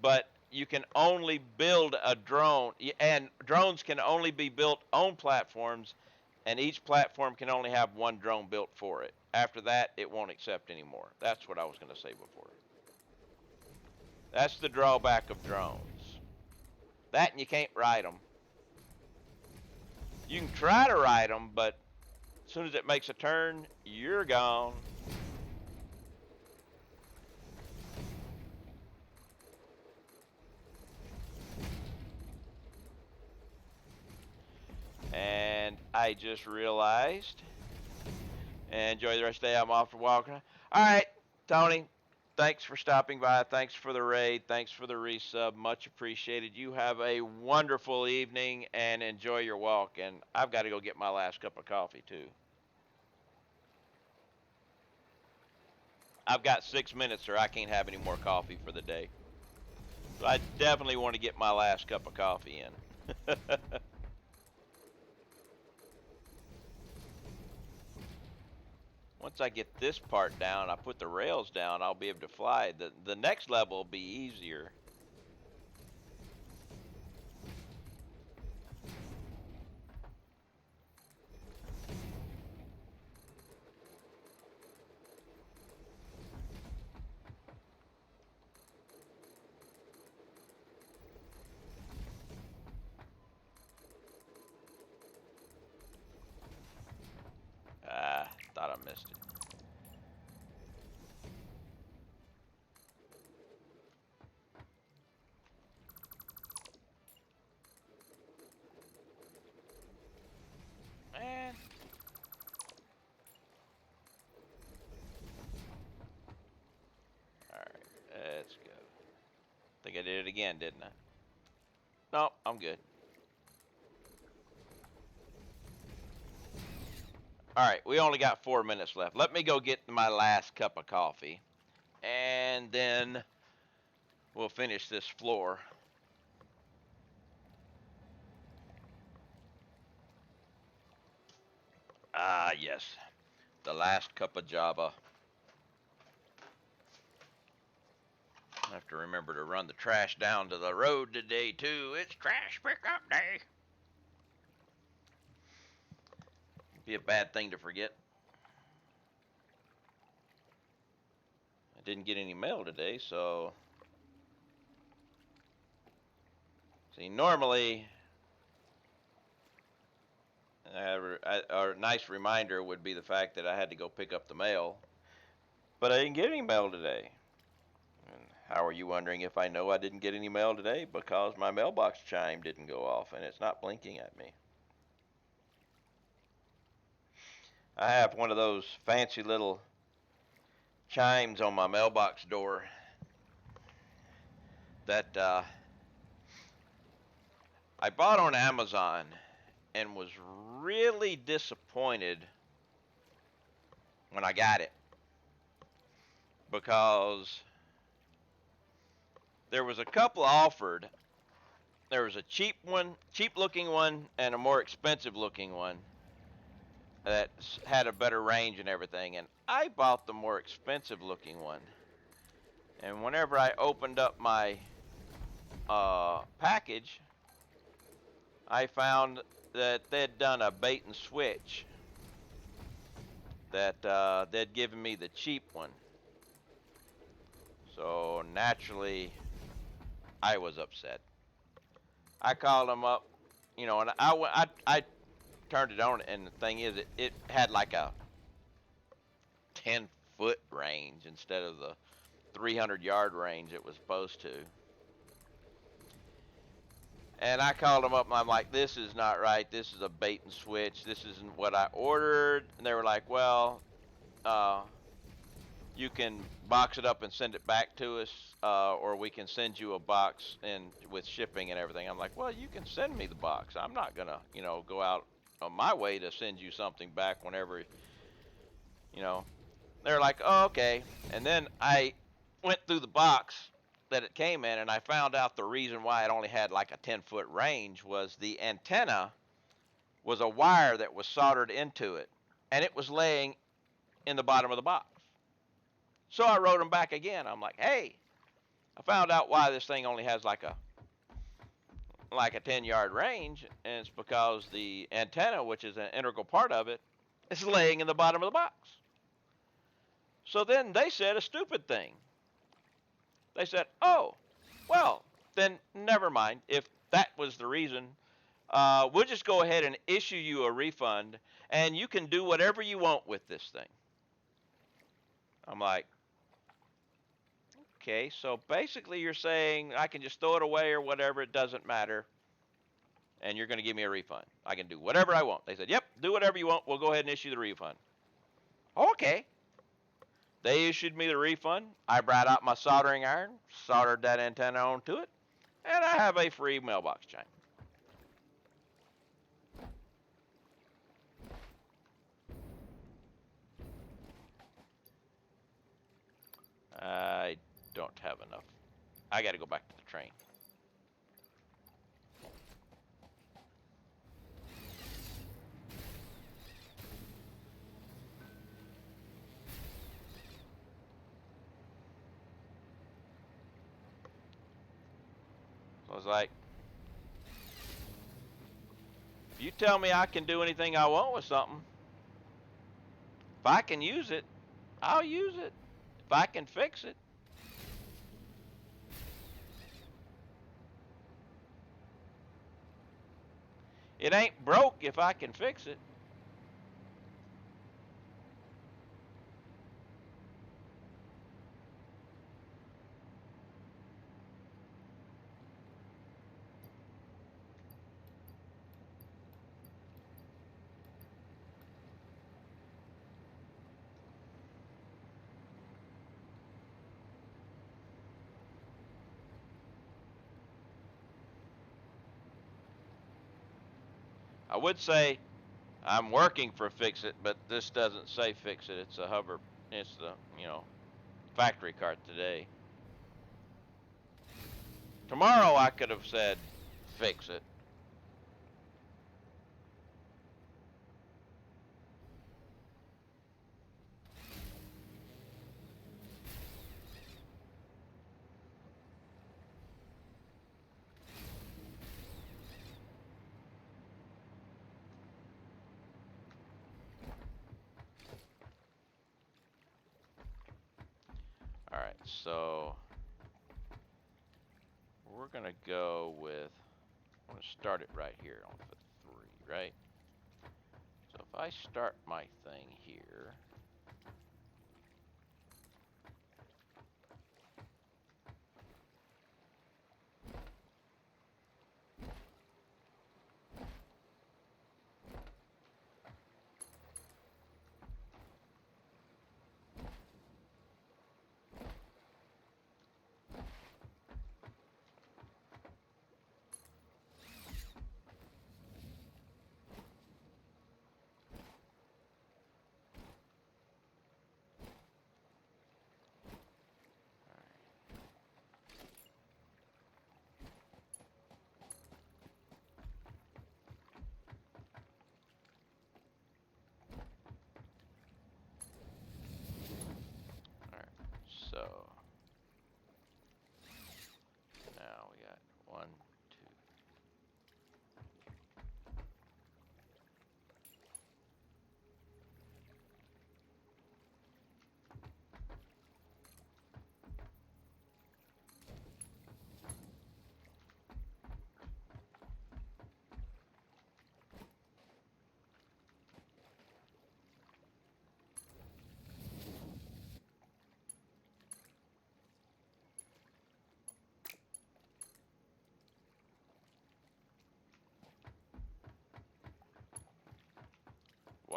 But you can only build a drone, and drones can only be built on platforms, and each platform can only have one drone built for it. After that, it won't accept anymore. That's what I was going to say before. That's the drawback of drones. That, and you can't ride them. You can try to ride them, but as soon as it makes a turn, you're gone. And I just realized. Enjoy the rest of the day. I'm off to walk. All right, Tony. Thanks for stopping by. Thanks for the raid. Thanks for the resub. Much appreciated. You have a wonderful evening and enjoy your walk. And I've got to go get my last cup of coffee, too. I've got 6 minutes or I can't have any more coffee for the day. So I definitely want to get my last cup of coffee in. Once I get this part down, I put the rails down, I'll be able to fly. The next level will be easier. Thought I missed it. Man. Alright, let's go. Think I did it again, didn't I? No, I'm good. Alright, we only got 4 minutes left. Let me go get my last cup of coffee. And then we'll finish this floor. Ah, yes. The last cup of Java. I have to remember to run the trash down to the road today, too. It's trash pickup day. Be a bad thing to forget. I didn't get any mail today, so... See, normally... a nice reminder would be the fact that I had to go pick up the mail. But I didn't get any mail today. And how are you wondering if I know I didn't get any mail today? Because my mailbox chime didn't go off and it's not blinking at me. I have one of those fancy little chimes on my mailbox door that I bought on Amazon and was really disappointed when I got it, because there was a couple offered. There was a cheap looking one, and a more expensive looking one that had a better range and everything, and I bought the more expensive looking one. And whenever I opened up my package, I found that they'd done a bait and switch, that they'd given me the cheap one. So naturally, I was upset. I called them up, and I turned it on, and the thing is, it had like a 10-foot range instead of the 300-yard range it was supposed to. And I called them up and I'm like, this is not right. This is a bait and switch. This isn't what I ordered. And they were like, well, uh, you can box it up and send it back to us, or we can send you a box and with shipping and everything. I'm like, well, you can send me the box. I'm not gonna, go out on my way to send you something back whenever, you know. They're like, oh, okay. And then I went through the box that it came in, and I found out the reason why it only had like a 10-foot range was the antenna was a wire that was soldered into it, and it was laying in the bottom of the box. So I wrote them back again. I'm like, hey, I found out why this thing only has like a 10-yard range, and it's because the antenna, which is an integral part of it, is laying in the bottom of the box. So then they said a stupid thing. They said, oh, well, then never mind. If that was the reason, we'll just go ahead and issue you a refund, and you can do whatever you want with this thing. I'm like, okay, so basically you're saying I can just throw it away or whatever, it doesn't matter, and you're going to give me a refund. I can do whatever I want. They said, yep, do whatever you want. We'll go ahead and issue the refund. Okay. They issued me the refund. I brought out my soldering iron, soldered that antenna onto it, and I have a free mailbox chain. I don't have enough. I got to go back to the train. So I was like, if you tell me I can do anything I want with something, if I can use it, I'll use it. If I can fix it. It ain't broke if I can fix it. I would say I'm working for Fix It, but this doesn't say Fix It. It's a hover. It's the, factory cart today. Tomorrow I could have said Fix It. All right, so we're gonna go with. I'm gonna start it right here on foot 3, right? So if I start my thing here, all right. So now we got 1, 2.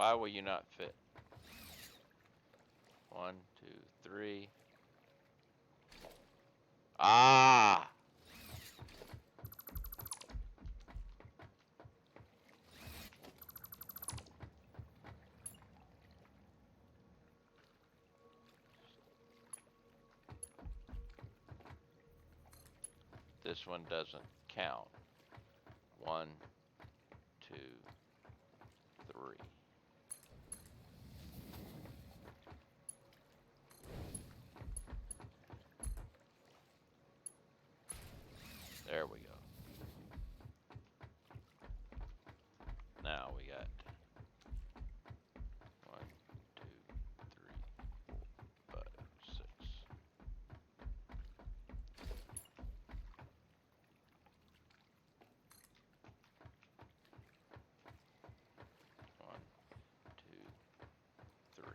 Why will you not fit? 1, 2, 3. Ah! This one doesn't count. 1, 2, 3. There we go. Now we got 1, 2, 3, 4, 5, 6. 1, 2, 3.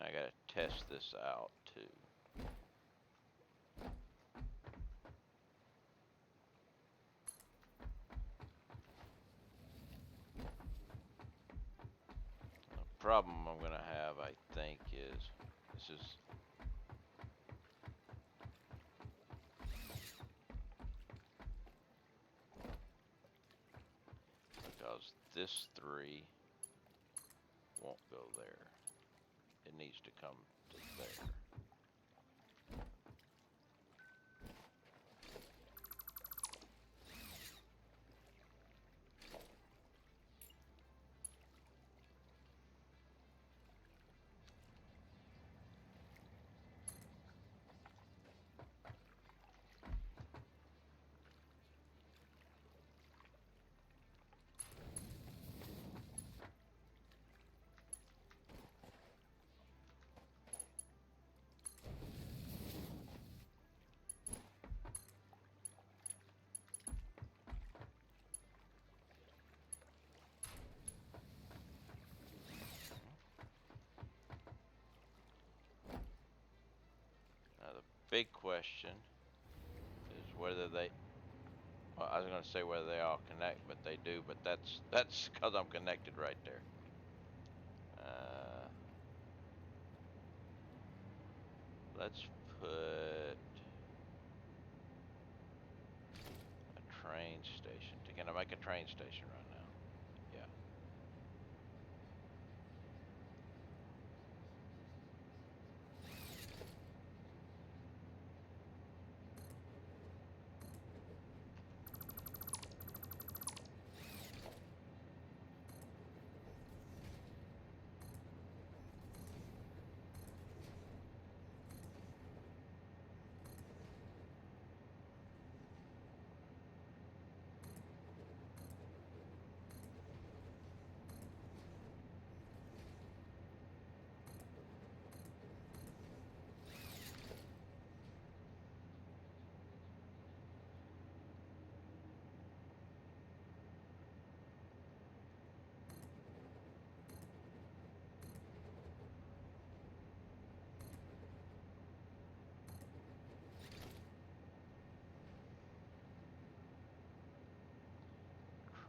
I gotta test this out too. The problem I'm gonna have, I think, is this is because this 3 won't go there. It needs to come to there. Now the big question is whether they, well, I was gonna say whether they all connect, but they do, but that's because I'm connected right there. Let's put a train station. Can I make a train station right now? Yeah.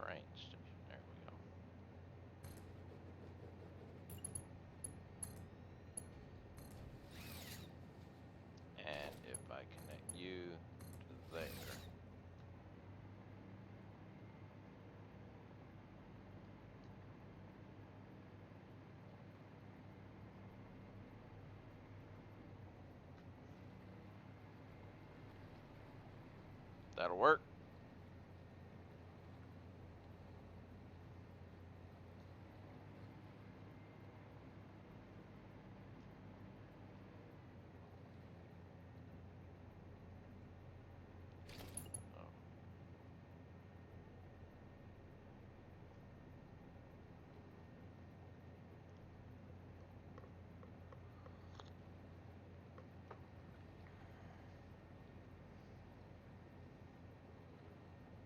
Train station. There we go. And if I connect you to there, that'll work. Oh.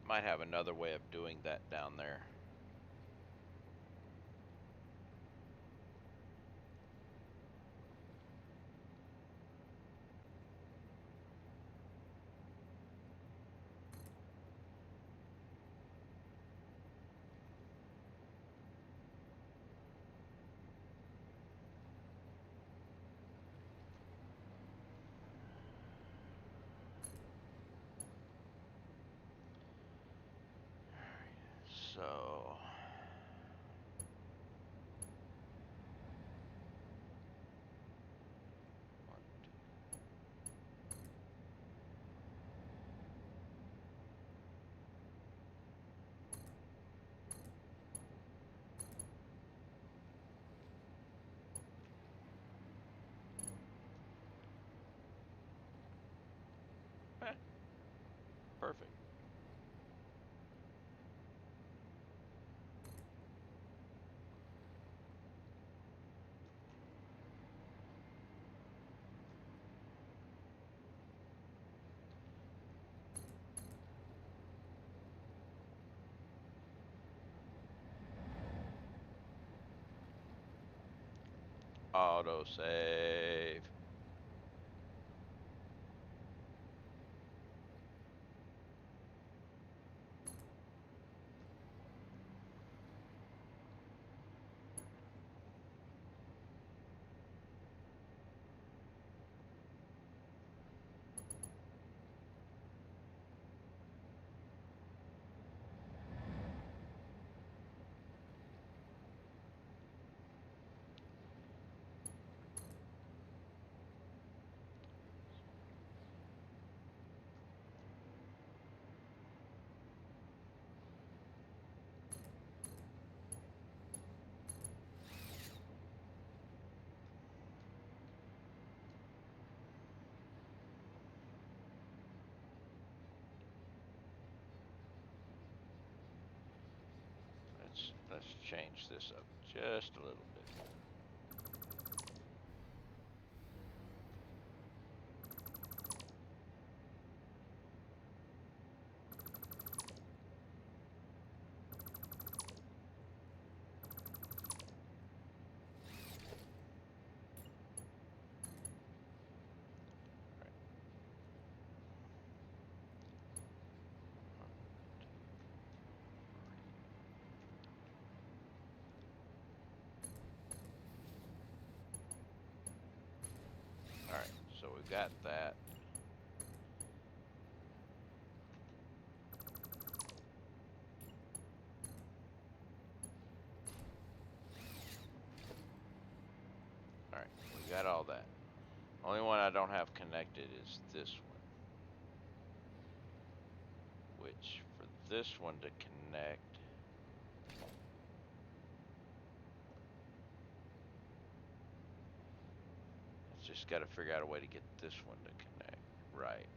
Might have another way of doing that down there. So perfect. Autosave. Let's change this up just a little bit. All right, so we've got that. All right, we got all that. Only one I don't have connected is this one. Which for this one to connect, it's just got to figure out a way to get this one to connect right.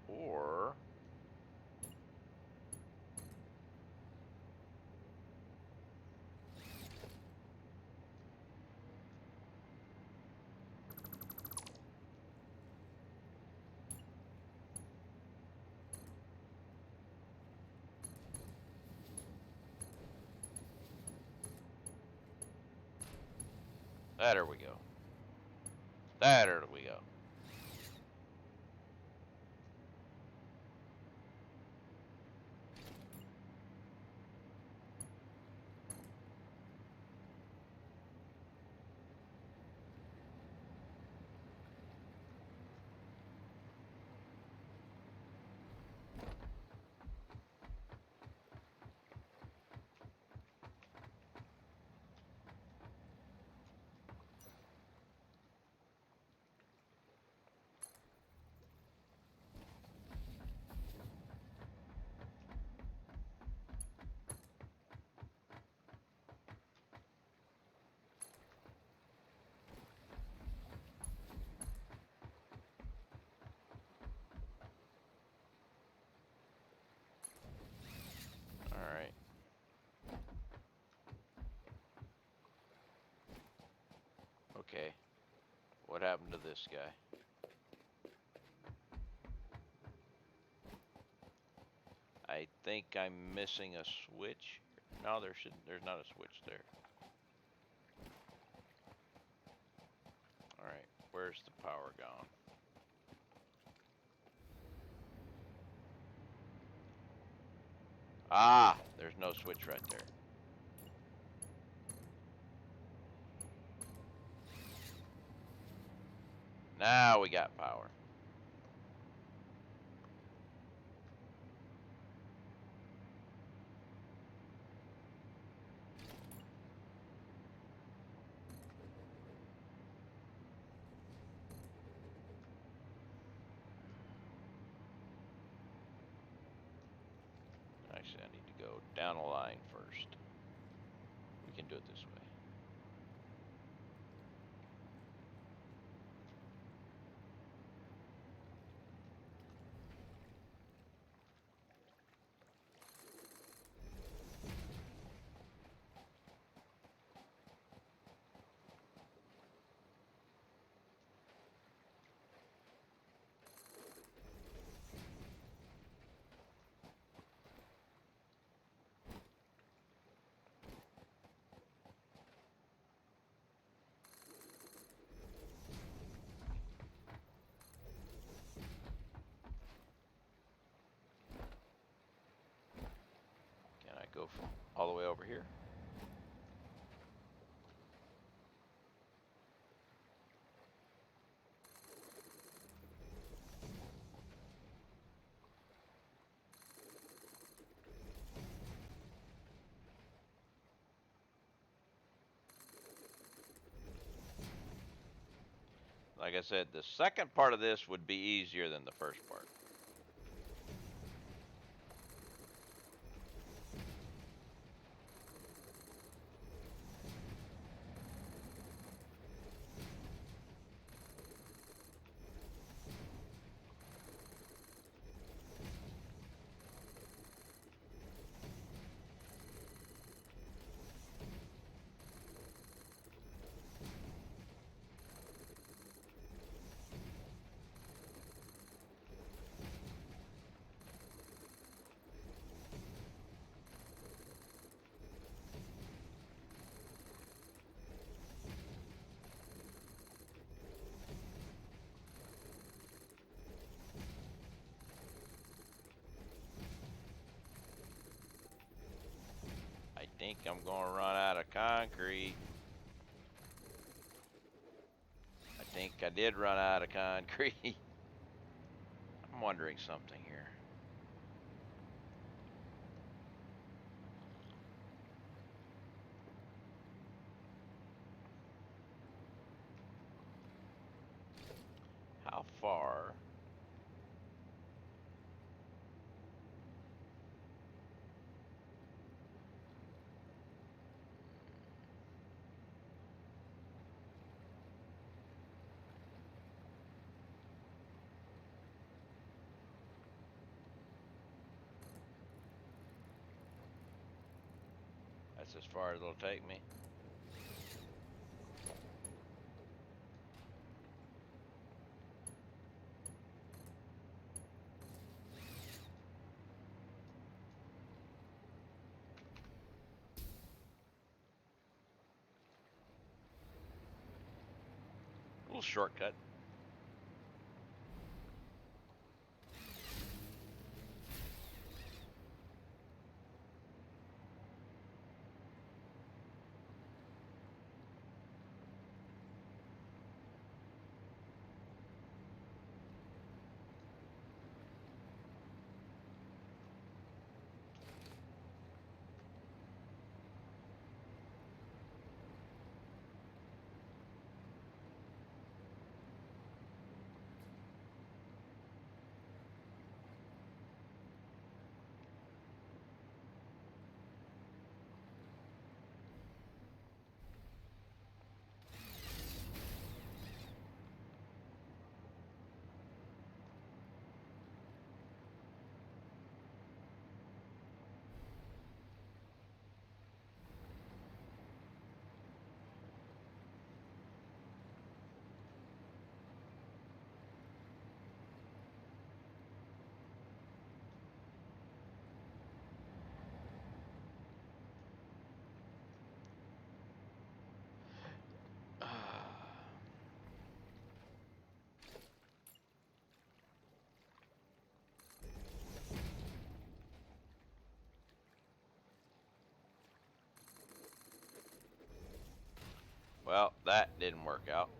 Or there we go. There we go. All right. Okay. What happened to this guy? I think I'm missing a switch. No, there's not a switch there. All right. Where's the power gone? Ah, there's no switch right there. Now we got power. go down a line first. We can do it this way. Can I go from all the way over here? Like I said, the second part of this would be easier than the first part. I think I'm going to run out of concrete. I think I did run out of concrete. I'm wondering something here. How far? That's as far as it'll take me. A little shortcut. Well, that didn't work out.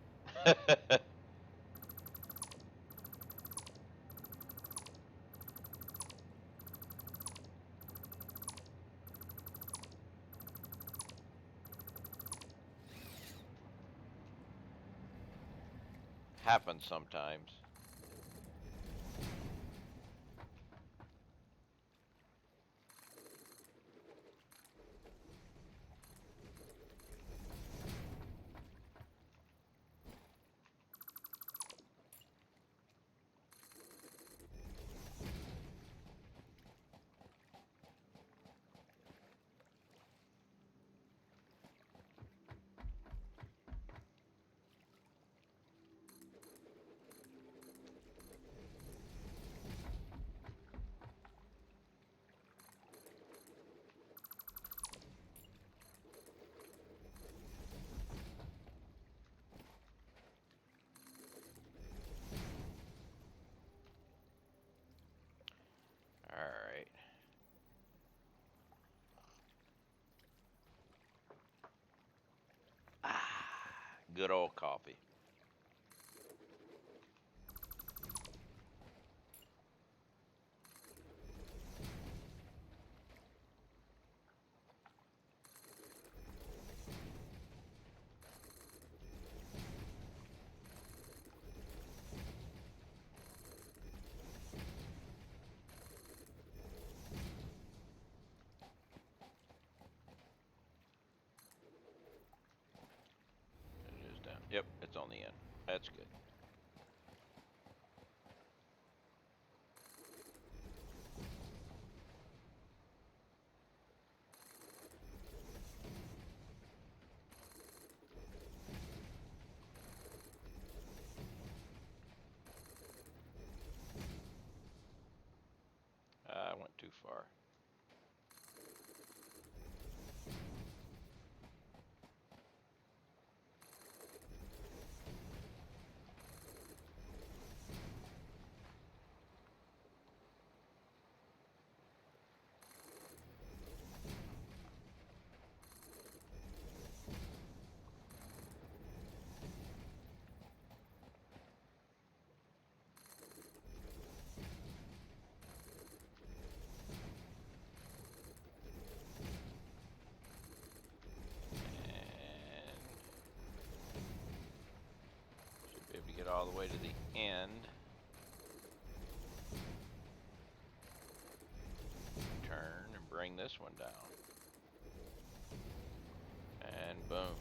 Happens sometimes. good old coffee. It is down. Yep, it's on the end. That's good. I went too far. And should be able to get all the way to the end. Turn and bring this one down. And boom.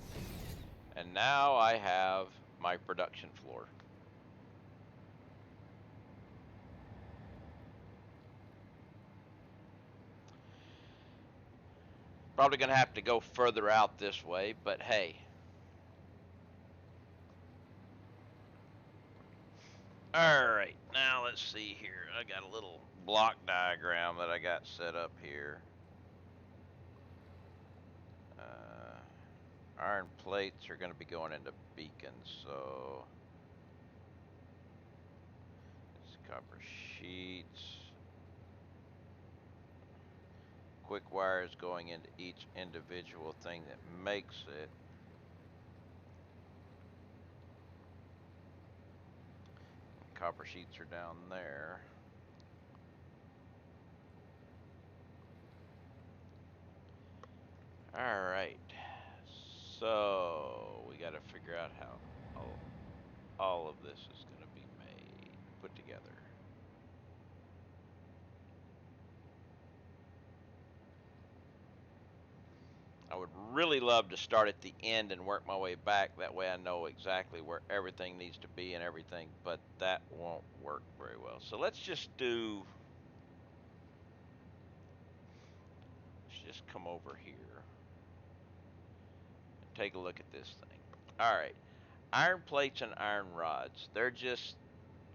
And now I have my production floor. Probably going to have to go further out this way, but hey. Alright, now let's see here. I got a little block diagram that I got set up here. Iron plates are going to be going into beacons, so it's copper sheets. Quick wire is going into each individual thing that makes it. Copper sheets are down there. Alright, so we got to figure out how all of this is going to be made, put together. I would really love to start at the end and work my way back. That way I know exactly where everything needs to be and everything, but that won't work very well. So let's just come over here and take a look at this thing. All right, iron plates and iron rods. They're just,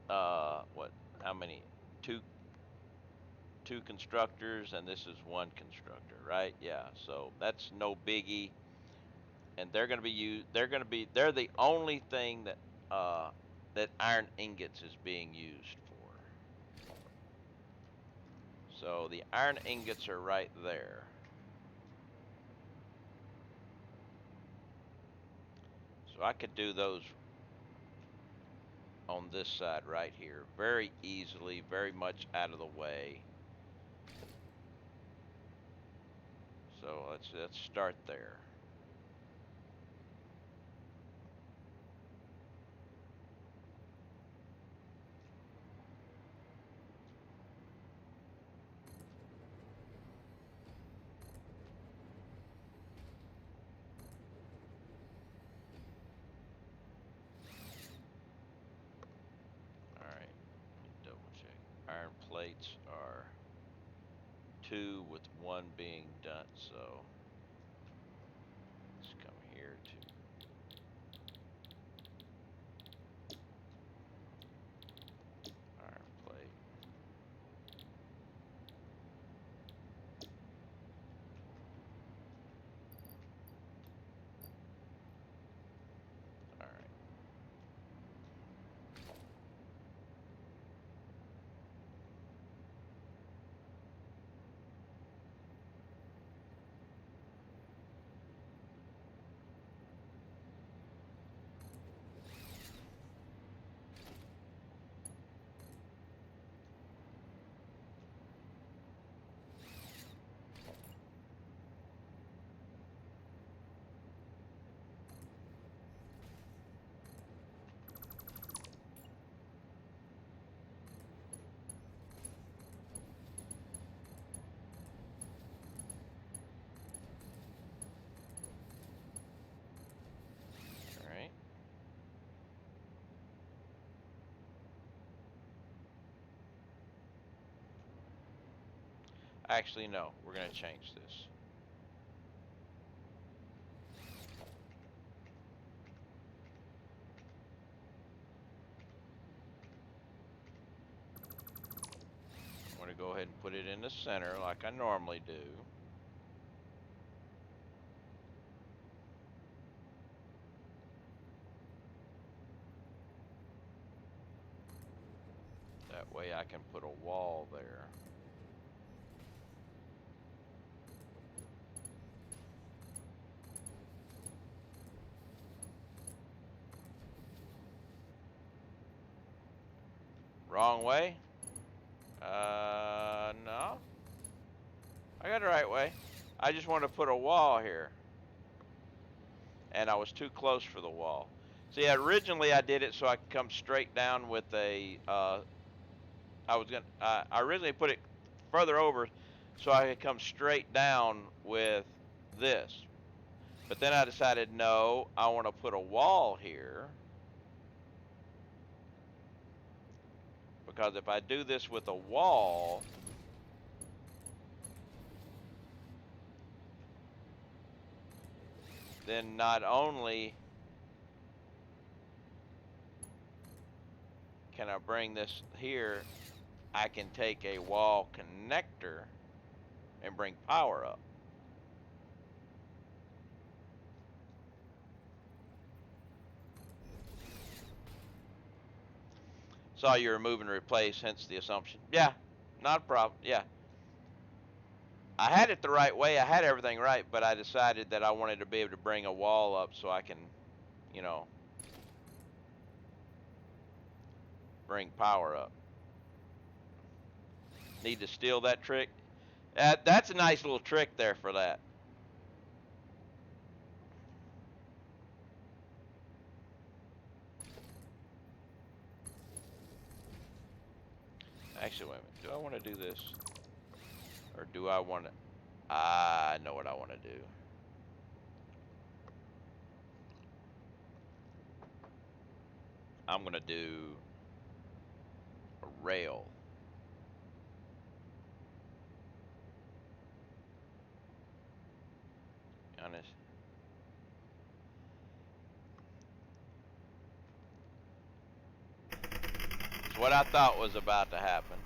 what, how many? Two constructors, and this is one constructor, right? Yeah, so that's no biggie. And they're going to be used. They're the only thing that that iron ingots is being used for. So the iron ingots are right there. So I could do those on this side right here very easily, very much out of the way. So let's start there. All right, let me double check. Iron plates are 2 with 1 being done. So let's come here to iron plate. All right. Actually, no. We're going to change this. I'm going to go ahead and put it in the center like I normally do. That way I can put a wall there. Wrong way? No. I got it the right way. I just want to put a wall here. And I was too close for the wall. See, originally I did it so I could come straight down with a, I originally put it further over so I could come straight down with this. But then I decided, no, I want to put a wall here. Because if I do this with a wall, then not only can I bring this here, I can take a wall connector and bring power up. Saw you remove and replace, hence the assumption. Yeah, not a problem. Yeah. I had it the right way. I had everything right, but I decided that I wanted to be able to bring a wall up so I can, you know, bring power up. Need to steal that trick? That's a nice little trick there for that. Actually, wait a minute. Do I want to do this? Or do I want to... I know what I want to do. I'm going to do a rail. Honest. It's what I thought was about to happen.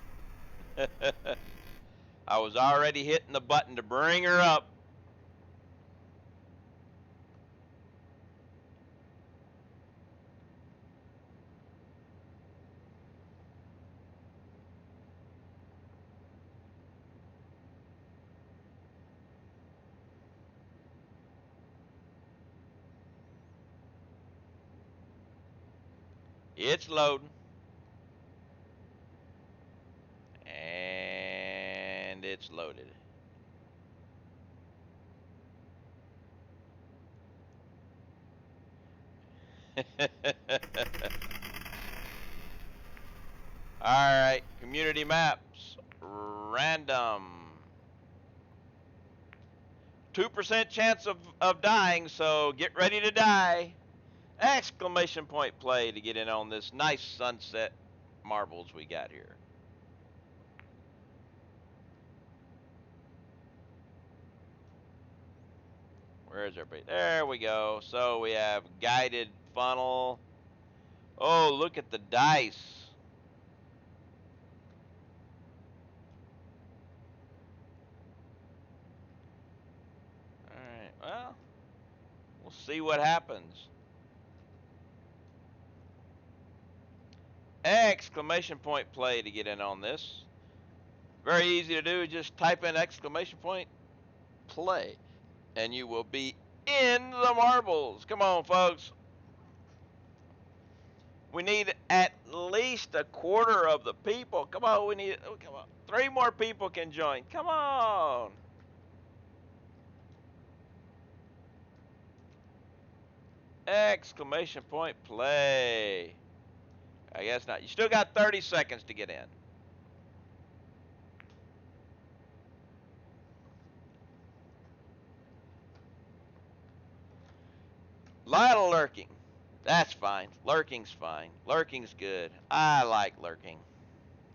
I was already hitting the button to bring her up. It's loading. And it's loaded. Alright, community maps. Random. 2% chance of dying, so get ready to die. Exclamation point play to get in on this nice sunset marbles we got here. Where is everybody? There we go. So we have guided funnel. Oh, look at the dice. Alright, well, we'll see what happens. Exclamation point play to get in on this. Very easy to do. Just type in exclamation point play, and you will be in the marbles. Come on, folks. We need at least a quarter of the people. Come on, we need. Oh, come on. 3 more people can join. Come on. Exclamation point play. I guess not. You still got 30 seconds to get in. Lot of lurking. That's fine. Lurking's fine. Lurking's good. I like lurking.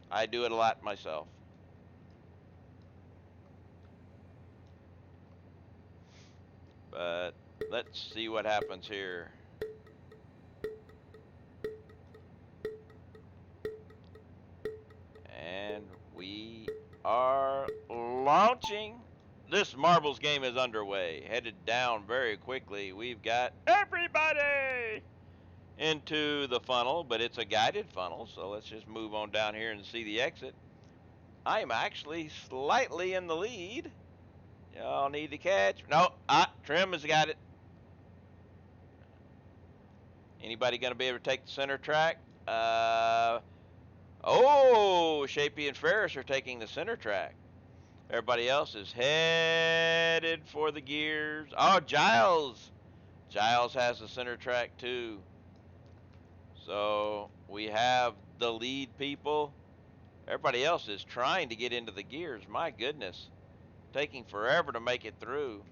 I do it a lot myself. But let's see what happens here. And we are launching. This marbles game is underway. Headed down very quickly. We've got everybody into the funnel, but it's a guided funnel, so let's just move on down here and see the exit. I am actually slightly in the lead. Y'all need to catch. No, Trim has got it. Anybody going to be able to take the center track? Shapey and Ferris are taking the center track. Everybody else is headed for the gears. Oh, Giles. Giles has the center track too. So we have the lead people. Everybody else is trying to get into the gears. My goodness. Taking forever to make it through.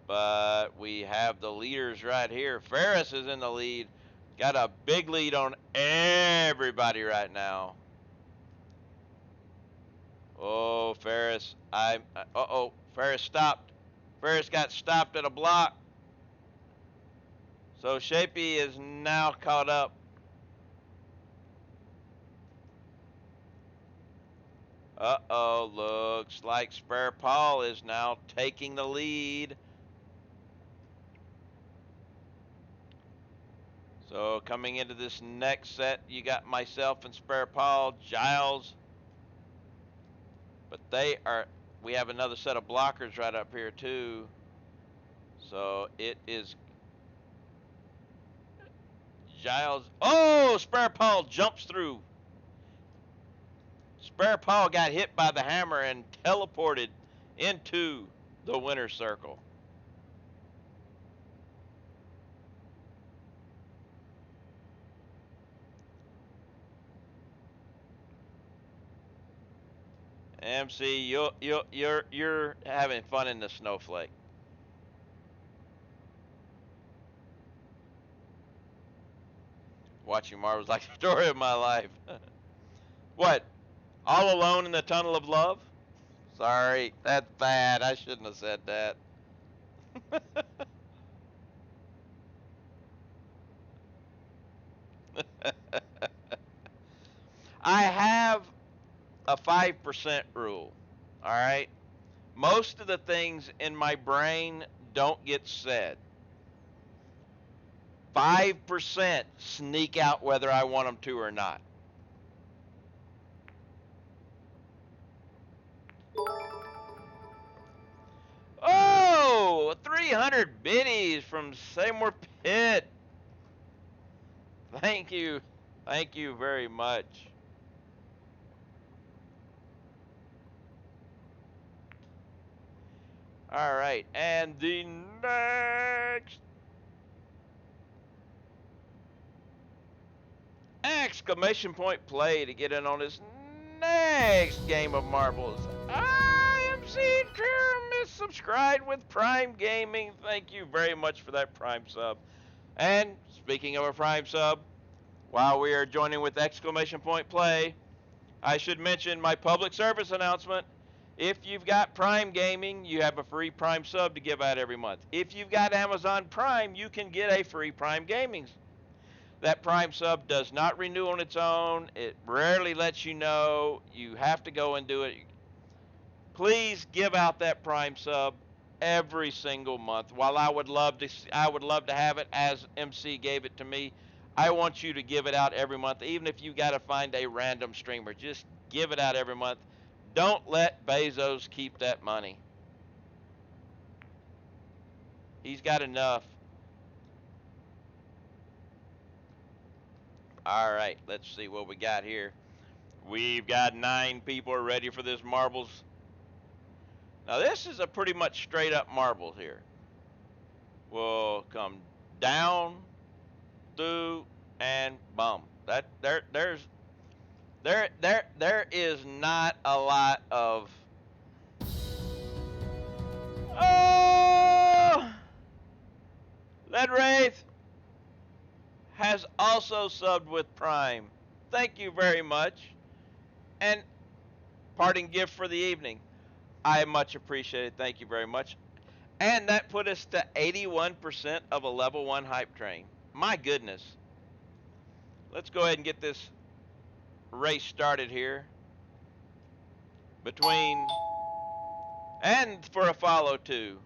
But we have the leaders right here. Ferris is in the lead. Got a big lead on everybody right now. Oh, Ferris. Ferris stopped. Ferris got stopped at a block. So Shapey is now caught up. Looks like Spare Paul is now taking the lead. So coming into this next set, you got myself and Spare Paul, Giles. But we have another set of blockers right up here too. So it is Giles. Oh, Spare Paul jumps through. Spare Paul got hit by the hammer and teleported into the winner's circle. MC, you're having fun in the snowflake. Watching Marvel's like the story of my life. What? All alone in the tunnel of love? Sorry, that's bad. I shouldn't have said that. I have a 5% rule. All right? Most of the things in my brain don't get said. 5% sneak out whether I want them to or not. Oh, 300 biddies from Seymour Pitt. Thank you. Thank you very much. All right, and the next exclamation point play to get in on this next game of marbles. I am seeing Trim is subscribed with Prime Gaming. Thank you very much for that Prime sub. And speaking of a Prime sub, while we are joining with exclamation point play, I should mention my public service announcement. If you've got Prime Gaming, you have a free Prime sub to give out every month. If you've got Amazon Prime, you can get a free Prime Gaming. That Prime sub does not renew on its own. It rarely lets you know. You have to go and do it. Please give out that Prime sub every single month. While I would love to have it as MC gave it to me. I want you to give it out every month, even if you got to find a random streamer. Just give it out every month. Don't let Bezos keep that money. He's got enough. All right, let's see what we got here. We've got 9 people ready for this marbles. Now this is a pretty much straight up marbles here. We'll come down, through, and bum. There is not a lot of. Oh, Lead Wraith has also subbed with Prime. Thank you very much. And parting gift for the evening. I much appreciate it. Thank you very much. And that put us to 81% of a level 1 hype train. My goodness. Let's go ahead and get this race started here. Between, and for a follow too,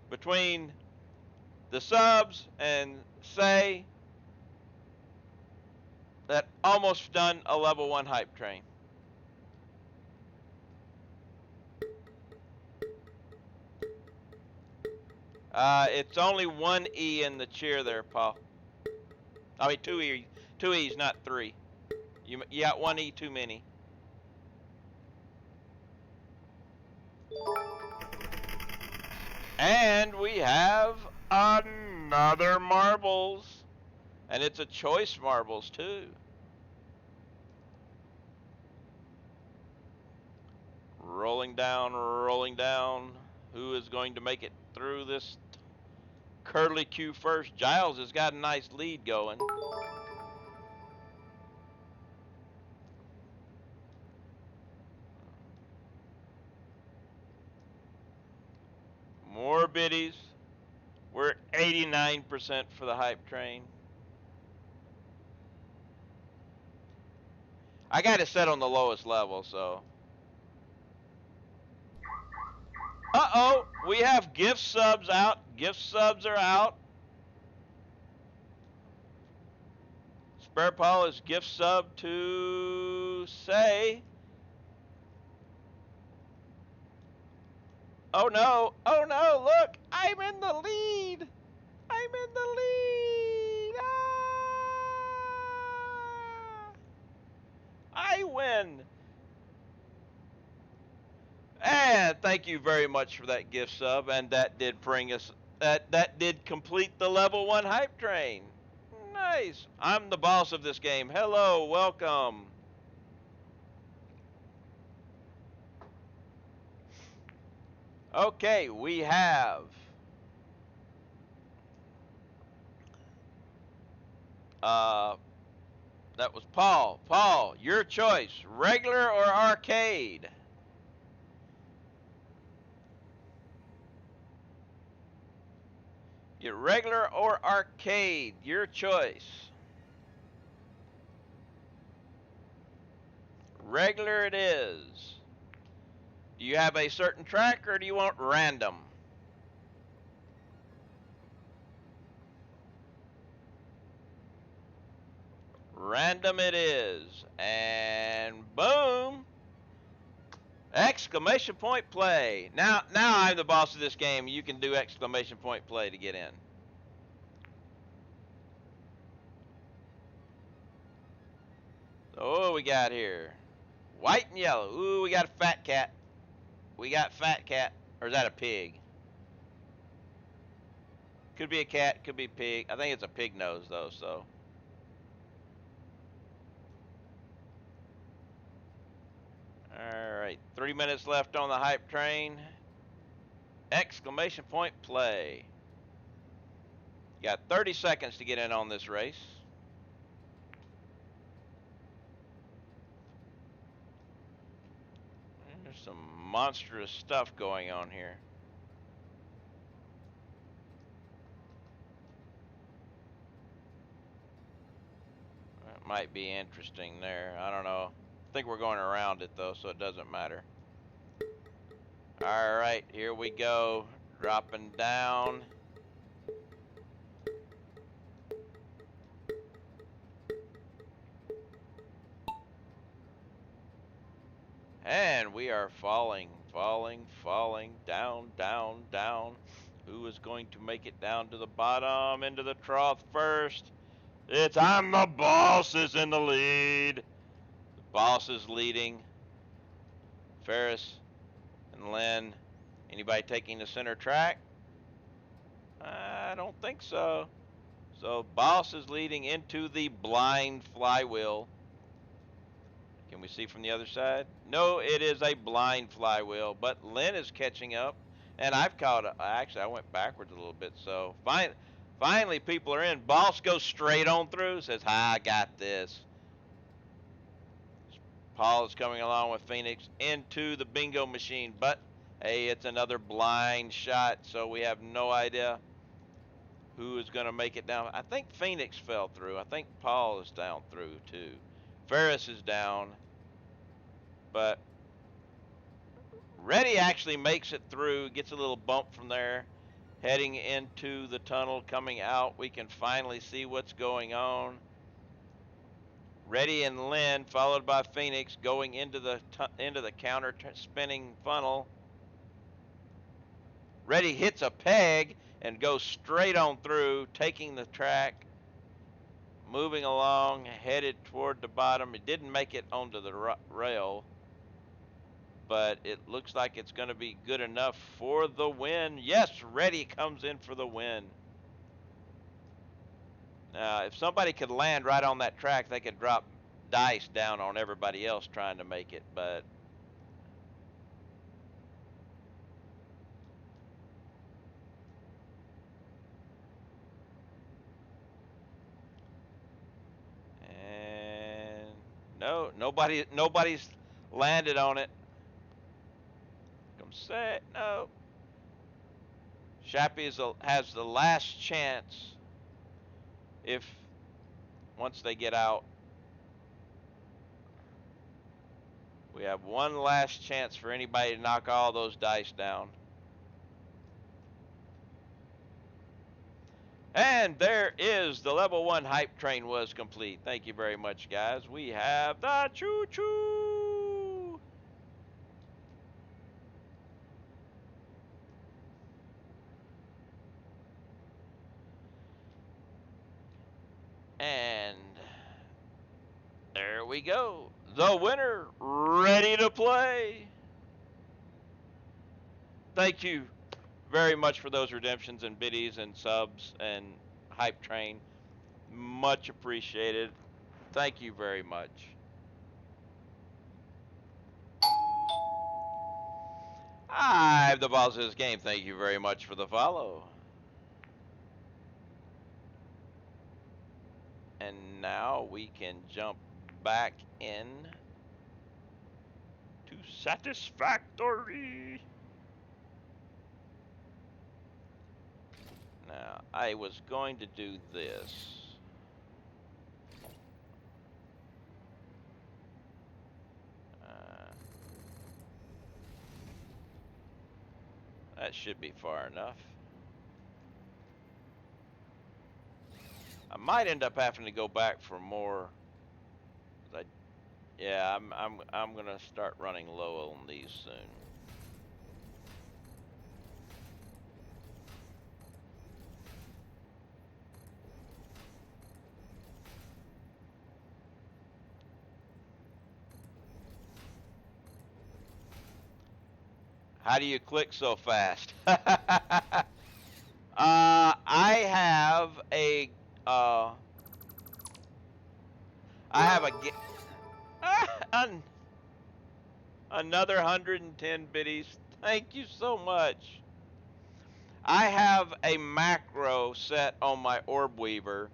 between the subs and say that almost done a level 1 hype train. It's only one E in the cheer there, Paul. I mean, two E's, not three. You got one E too many. And we have another marbles. And it's a choice marbles too. Rolling down, rolling down. Who is going to make it through this curly Q first? Giles has got a nice lead going. More biddies. We're at 89% for the hype train. I got it set on the lowest level, so. Uh-oh, we have gift subs out. Gift subs are out. Spare Paul is gift sub to say. Oh no, look, I'm in the lead. I'm in the lead. I win. And thank you very much for that gift sub, and that did bring us, that did complete the level 1 hype train. Nice. I'm the boss of this game. Hello, welcome. Okay, we have that was Paul. Paul, your choice, regular or arcade? Get regular or arcade, your choice. Regular it is. Do you have a certain track or do you want random? Random it is. And boom. Exclamation point play. Now I'm the boss of this game. You can do exclamation point play to get in. So what we got here? White and yellow. Ooh, we got a fat cat. We got fat cat. Or is that a pig? Could be a cat, could be a pig. I think it's a pig nose though, so. Alright, 3 minutes left on the hype train. Exclamation point play. You got 30 seconds to get in on this race. There's some monstrous stuff going on here. That might be interesting there. I don't know. I think we're going around it though, so it doesn't matter. Alright, here we go. Dropping down. And we are falling, down, down, down. Who is going to make it down to the bottom, into the trough first? I'm the boss is in the lead. The boss is leading. Ferris and Lynn. Anybody taking the center track? I don't think so. So boss is leading into the blind flywheel. Can we see from the other side? No, it is a blind flywheel, but Lynn is catching up, and I've caught up. Actually, I went backwards a little bit, so finally people are in. Boss goes straight on through, says, hi, I got this. Paul is coming along with Phoenix into the bingo machine, but Hey, it's another blind shot, so we have no idea who is going to make it down. I think Phoenix fell through. I think Paul is down through too. Ferris is down, but Reddy actually makes it through, gets a little bump from there, heading into the tunnel, coming out. We can finally see what's going on. Reddy and Lynn, followed by Phoenix, going into the counter spinning funnel. Reddy hits a peg and goes straight on through, taking the track, moving along, headed toward the bottom. It didn't make it onto the rail, but it looks like it's going to be good enough for the win. Yes, Reddy comes in for the win. Now, if somebody could land right on that track, they could drop dice down on everybody else trying to make it, but and no, nobody's landed on it. Come set, no. Shappy has the last chance if once they get out. We have one last chance for anybody to knock all those dice down. And there is the level 1 hype train was complete. Thank you very much, guys. We have the choo-choo. And there we go. The winner ready to play. Thank you very much for those redemptions and biddies and subs and hype train. Much appreciated. Thank you very much. I'm the boss of this game. Thank you very much for the follow. And now we can jump back in to Satisfactory. Now, I was going to do this. That should be far enough. I might end up having to go back for more. Yeah, I'm gonna start running low on these soon. How do you click so fast? I have a I have a another 110 biddies. Thank you so much. I have a macro set on my orb weaver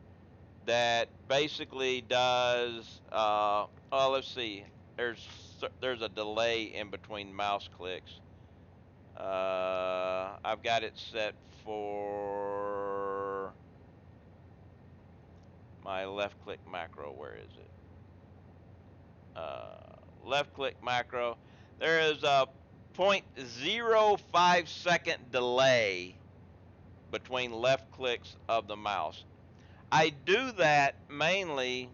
that basically does oh, let's see. There's a delay in between mouse clicks. I've got it set for my left click macro. Where is it? Left click macro. There is a 0.05 second delay between left clicks of the mouse. I do that mainly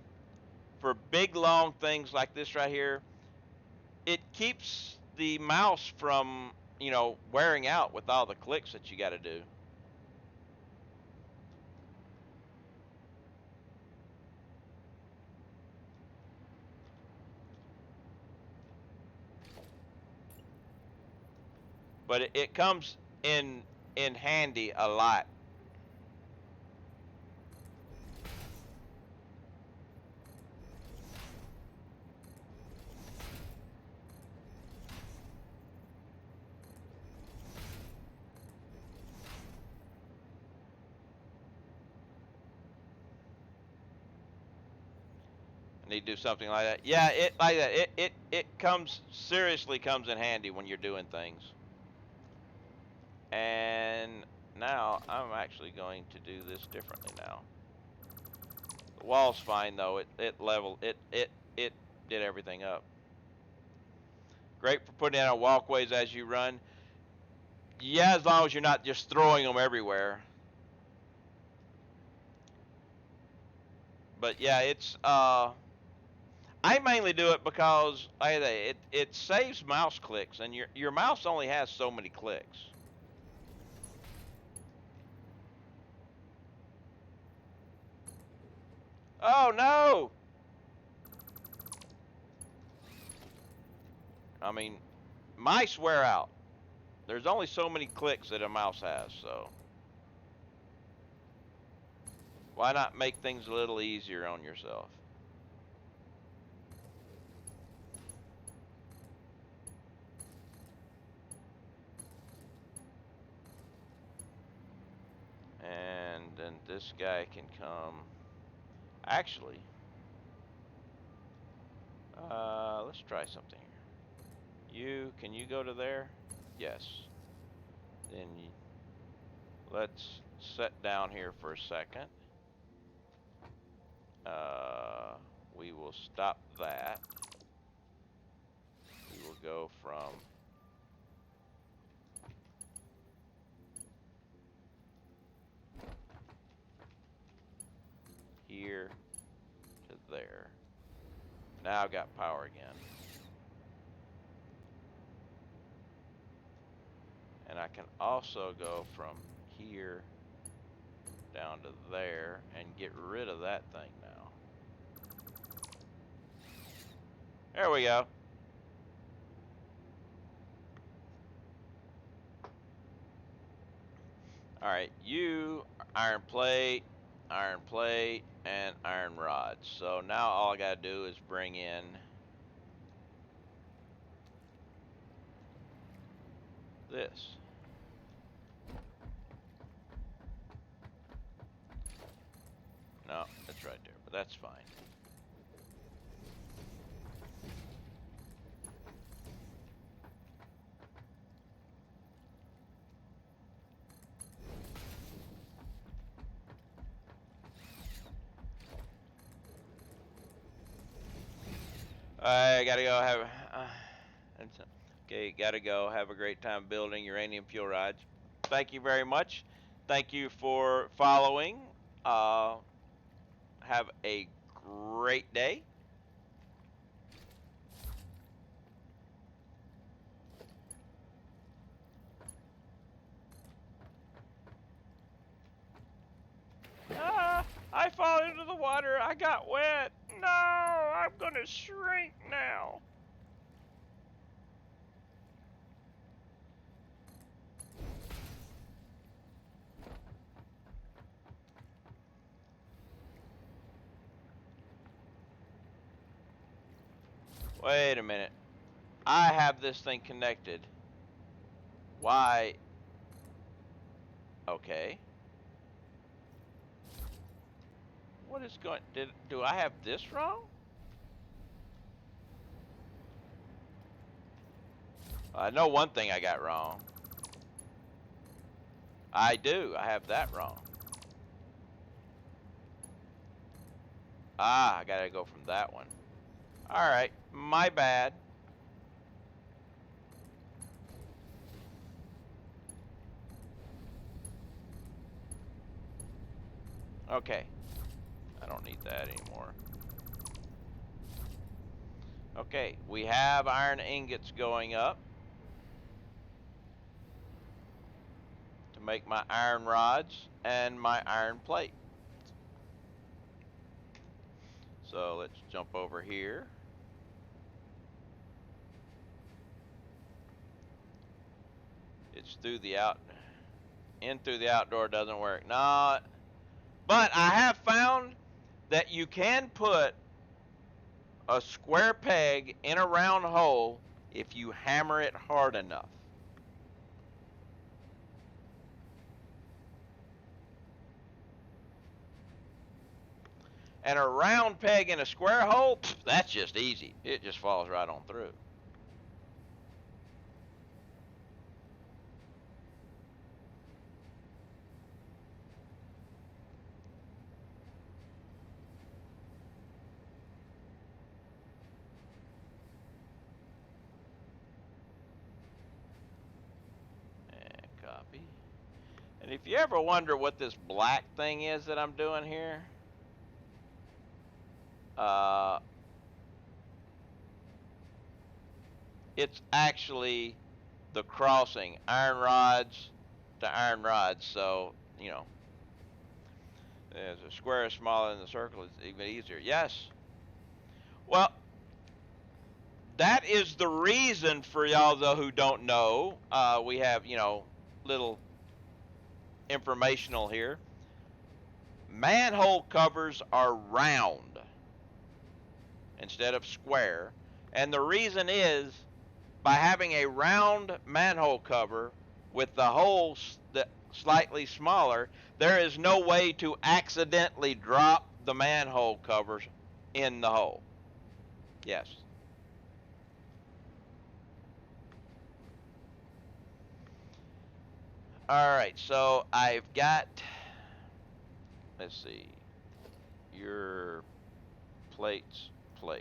for big long things like this right here. It keeps the mouse from, wearing out with all the clicks that you got to do. But it comes in handy a lot. I need to do something like that. Yeah, it comes seriously comes in handy when you're doing things. now I'm actually going to do this differently now. The wall's fine though. It leveled it did everything up. Great for putting out walkways as you run. Yeah, as long as you're not just throwing them everywhere. But yeah, it's I mainly do it because it saves mouse clicks, and your mouse only has so many clicks. Oh no! I mean, mice wear out. There's only so many clicks that a mouse has, so why not make things a little easier on yourself? And then this guy can come. Actually, let's try something here. Can you go to there? Yes. Then let's set down here for a second. We will stop that. We will go from here to there. Now I've got power again. And I can also go from here down to there and get rid of that thing now. There we go. Alright, iron plate, and iron rods. So now all I gotta do is bring in this. No, it's right there, but that's fine. I gotta go have. Okay, gotta go. Have a great time building uranium fuel rods. Thank you very much. Thank you for following. Have a great day. I fall into the water. I got wet. No, I'm gonna shrink now. Wait a minute. I have this thing connected. Why? Okay. What is going? Do I have this wrong? I know one thing I got wrong. I do. I have that wrong. Ah, I gotta go from that one. Alright, my bad. Okay. I don't need that anymore. Okay, we have iron ingots going up to make my iron rods and my iron plate. So let's jump over here. It's through the in through the outdoor doesn't work. No, but I have found that you can put a square peg in a round hole if you hammer it hard enough. And a round peg in a square hole, that's just easy. It just falls right on through. And if you ever wonder what this black thing is that I'm doing here, it's actually the crossing iron rods to iron rods. So, you know, as a square is smaller than the circle, it's even easier. Yes. Well, that is the reason for y'all, though, who don't know. We have, you know, little informational here. Manhole covers are round instead of square. And the reason is by having a round manhole cover with the holes slightly smaller, there is no way to accidentally drop the manhole covers in the hole. Yes. All right, so I've got, let's see, your plates. So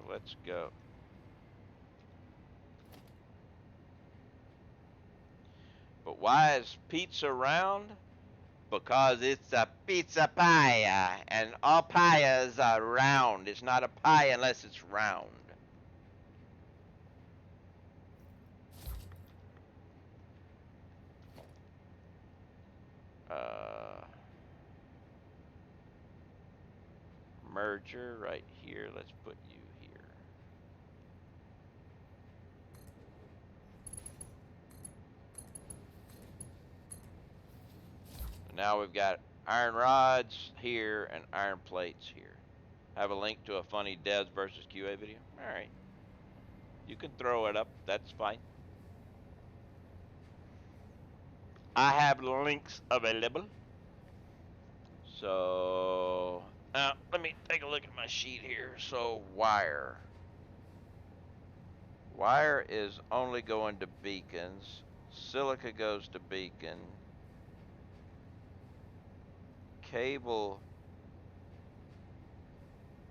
let's go. But why is pizza round? Because it's a pizza pie, and all pies are round. It's not a pie unless it's round. Uh, Merger right here. Let's put you here. Now we've got iron rods here and iron plates here. Have a link to a funny devs versus QA video. All right. You can throw it up. That's fine. I have links available. So, let me take a look at my sheet here. So, wire. Wire is only going to beacons. Silica goes to beacon. Cable.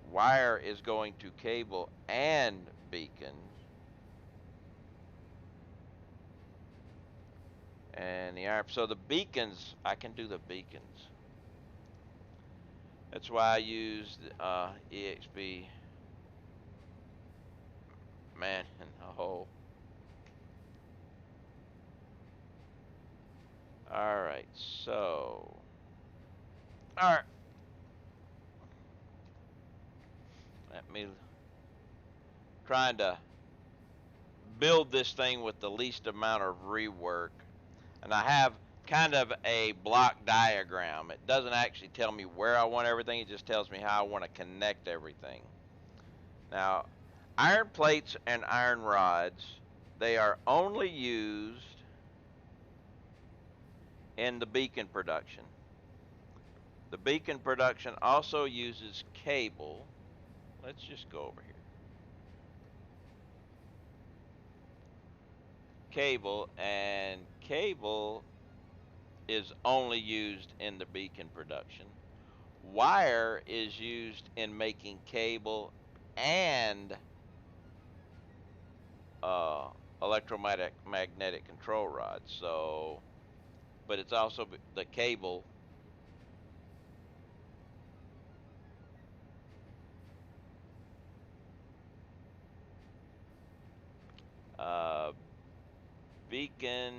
Wire is going to cable and beacon. And the iron. So the beacons, I can do the beacons. That's why I used EXP. Man in the hole. Alright, so. Alright. Let me. Trying to build this thing with the least amount of rework. And I have kind of a block diagram. It doesn't actually tell me where I want everything, it just tells me how I want to connect everything. Now, iron plates and iron rods, they are only used in the beacon production. The beacon production also uses cable. Let's just go over here. Cable, and cable is only used in the beacon production. Wire is used in making cable and electromagnetic control rods. So, but it's also the cable. Beacon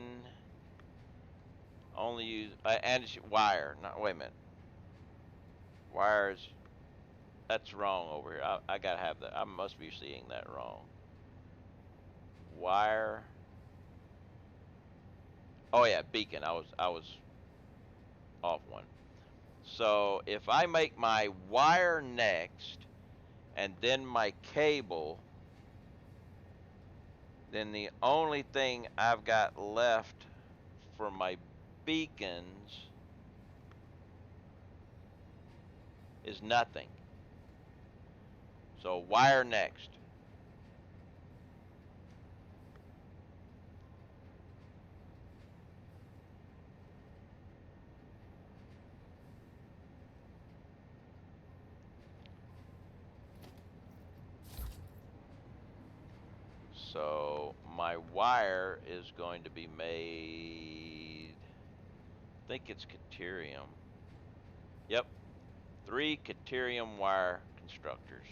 only use and wire. Not wait a minute. Wires. That's wrong over here. I gotta have that. I must be seeing that wrong. Wire. Oh yeah, beacon. I was off one. So if I make my wire next and then my cable, then the only thing I've got left for my beacons is nothing. So wire next. So my wire is going to be made, I think it's Caterium. Yep, 3 Caterium wire constructors.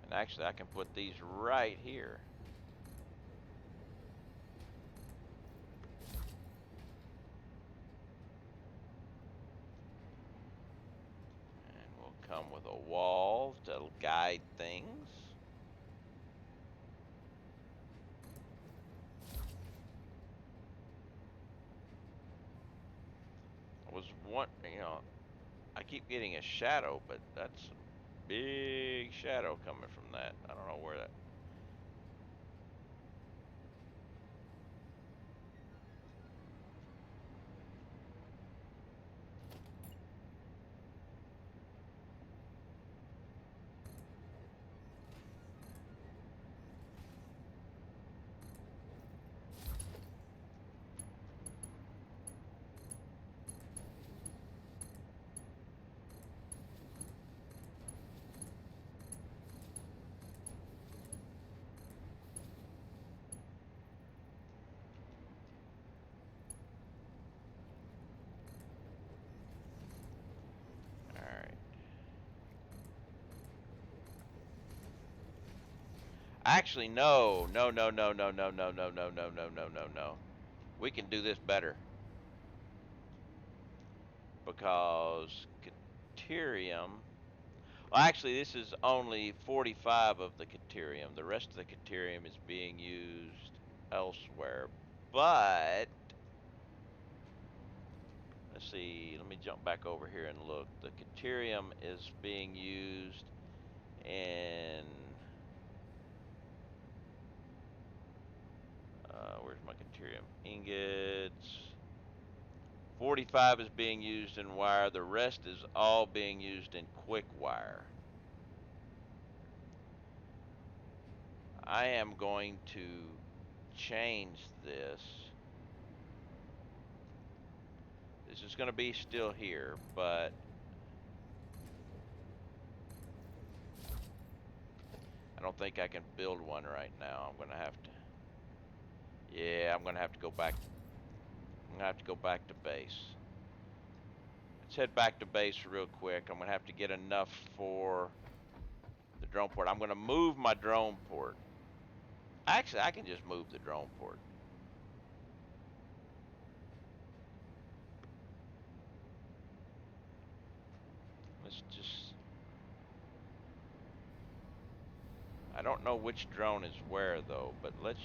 And actually I can put these right here. And we'll come with a wall to guide things. I was one, I keep getting a shadow, but that's a big shadow coming from that. I don't know where that. All right. Actually, no, no, no, no, no, no, no, no, no, no, no, no, no, no. We can do this better because Caterium. Well, actually, this is only 45 of the Caterium. The rest of the Caterium is being used elsewhere. But let's see. Let me jump back over here and look. The Caterium is being used in. Where's my Caterium ingots? 45 is being used in wire. The rest is all being used in quick wire. I am going to change this. This is going to be still here, but I don't think I can build one right now. I'm going to have to. Yeah, I'm going to have to go back. I'm going to have to go back to base. Let's head back to base real quick. I'm going to have to get enough for the drone port. I'm going to move my drone port. Actually, I can just move the drone port. Let's just. I don't know which drone is where though, but let's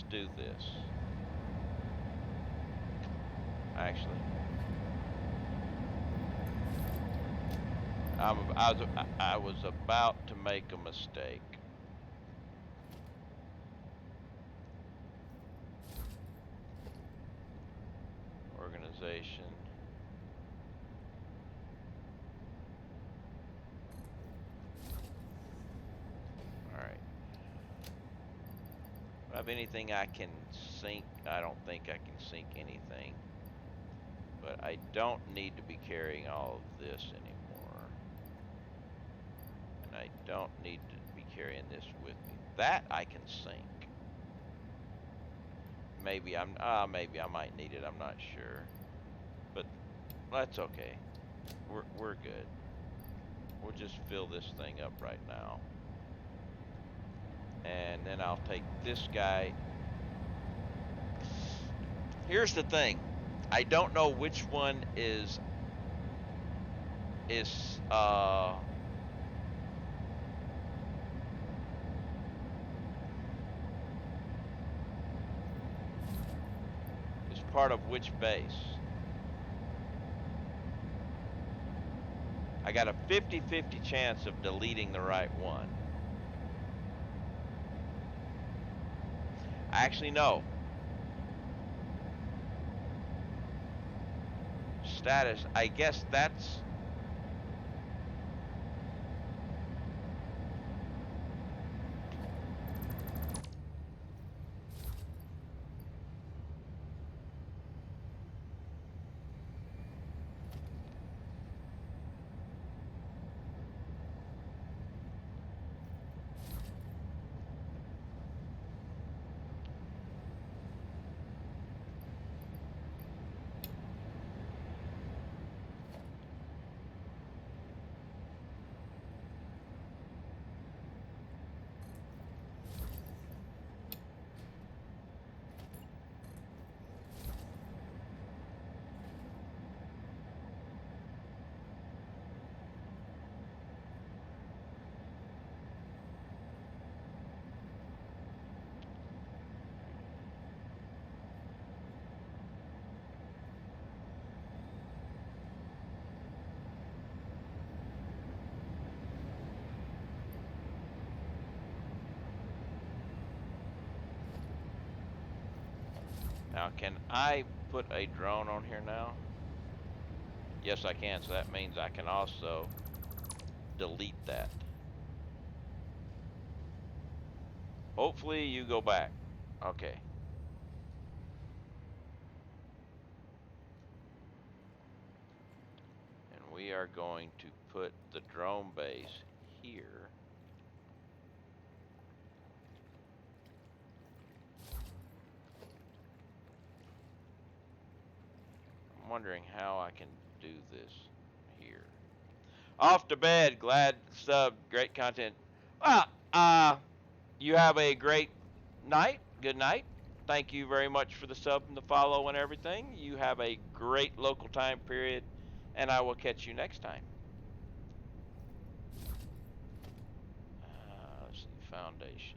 do this. Actually, I was about to make a mistake. Organization. All right. Do I have anything I can sync? I don't think I can sync anything. But I don't need to be carrying all of this anymore. And I don't need to be carrying this with me. That I can sync. Maybe maybe I might need it. I'm not sure. But that's okay. We're good. We'll just fill this thing up right now. And then I'll take this guy. Here's the thing. I don't know which one is is part of which base. I got a 50-50 chance of deleting the right one. Actually, no. Status, I guess that's... Now, can I put a drone on here now? Yes, I can. So that means I can also delete that. Hopefully you go back. Okay. And we are going to put the drone base here. I'm wondering how I can do this here. Off to bed. Glad sub. Great content. Well, you have a great night. Good night. Thank you very much for the sub and the follow and everything. You have a great local time period, and I will catch you next time. Let's see, foundations.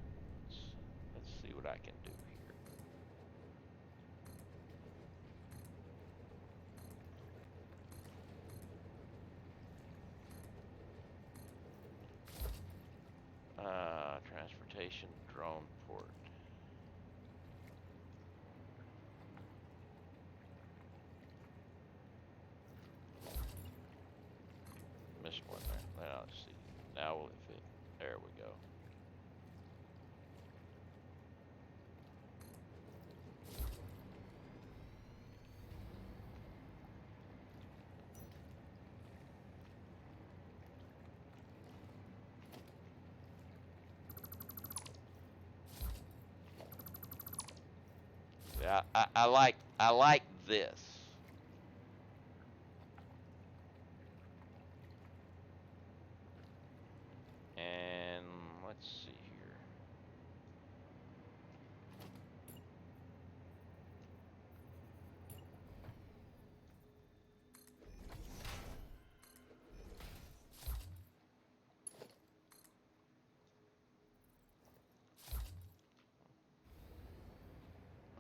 Let's see what I can do here. Transportation drone port. Missed one there. Now let's see. Now will it fit? There we go. Yeah, I like this. And let's see here.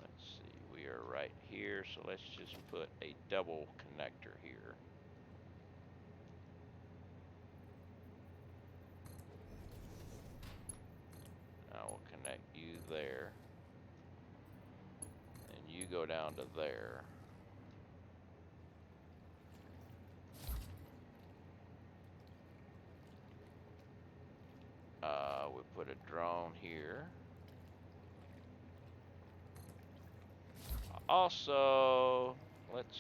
Let's see. We are right here, so let's just put a double connector here. I will connect you there. And you go down to there. We put a drone here. Also, that's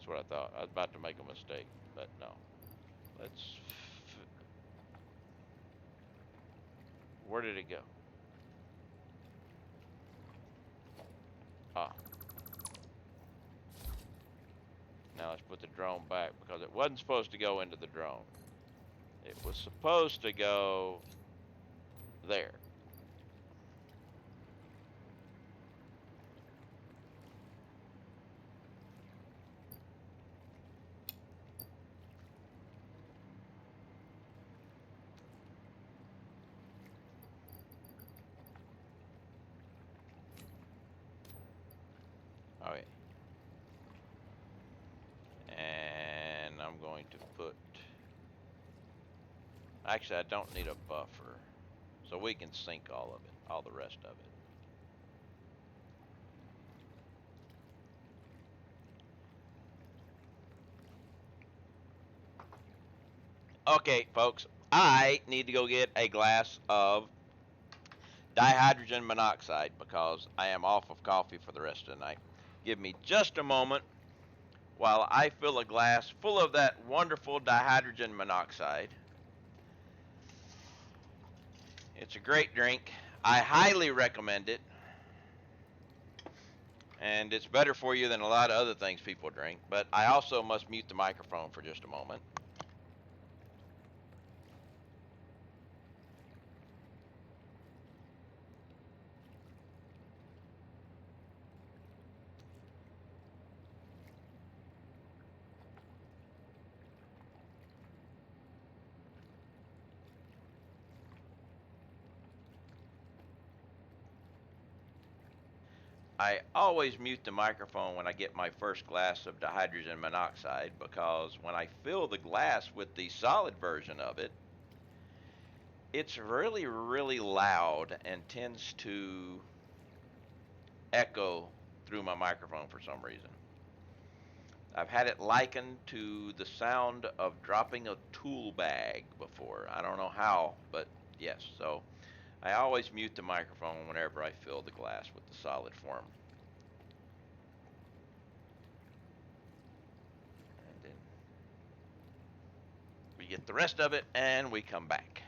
what I thought. I was about to make a mistake, but no. Where did it go? Ah. Now let's put the drone back because it wasn't supposed to go into the drone. It was supposed to go there. Okay. And I'm going to put... Actually, I don't need a buffer. So we can sync all of it, all the rest of it. Okay, folks. I need to go get a glass of dihydrogen monoxide because I am off of coffee for the rest of the night. Give me just a moment while I fill a glass full of that wonderful dihydrogen monoxide. It's a great drink. I highly recommend it. And it's better for you than a lot of other things people drink. But I also must mute the microphone for just a moment. I always mute the microphone when I get my first glass of dihydrogen monoxide because when I fill the glass with the solid version of it, It's really, really loud and tends to echo through my microphone for some reason. I've had it likened to the sound of dropping a tool bag before. I don't know how, but yes. So I always mute the microphone whenever I fill the glass with the solid form. And then we get the rest of it and we come back.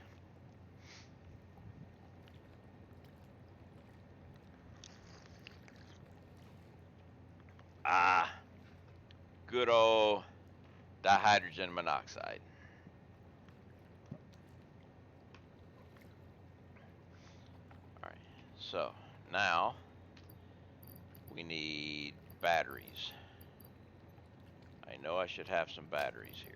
Ah, good old dihydrogen monoxide. All right, so now we need batteries. I know I should have some batteries here.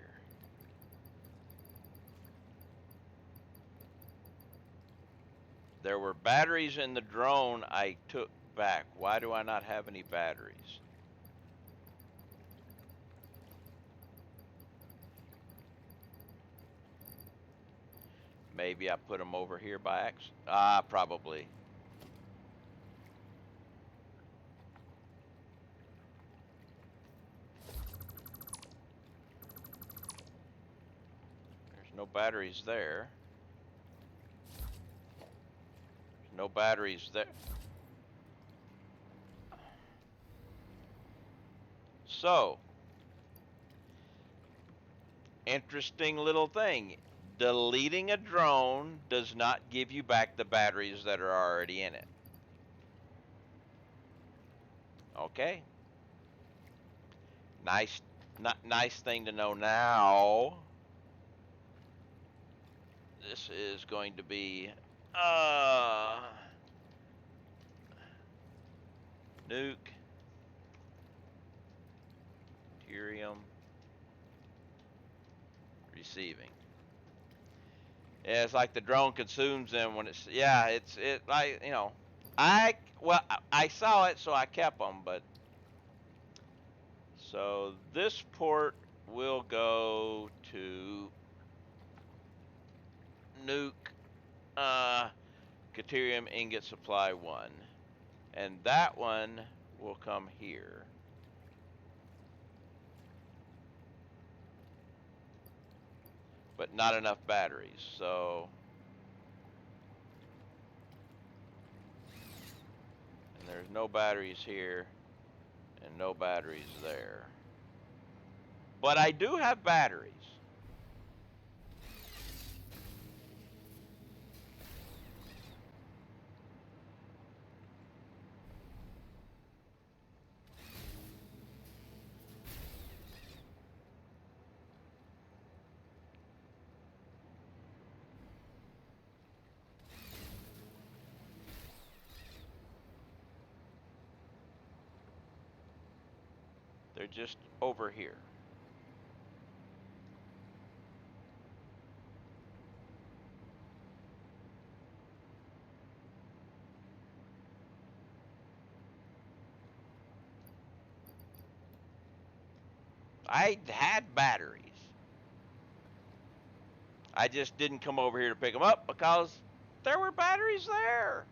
There were batteries in the drone I took back. Why do I not have any batteries? Maybe I put them over here by accident. Probably. There's no batteries there. There's no batteries there. So, interesting little thing. Deleting a drone does not give you back the batteries that are already in it. Okay. Nice thing to know now. This is going to be nuke, Uranium, receiving. Yeah, it's like the drone consumes them when it's like I saw it, so I kept them, but so this port will go to nuke Caterium ingot supply 1, and that one will come here. But not enough batteries, so and there's no batteries here and no batteries there. But I do have batteries. They're just over here. I had batteries. I just didn't come over here to pick them up because there were batteries there.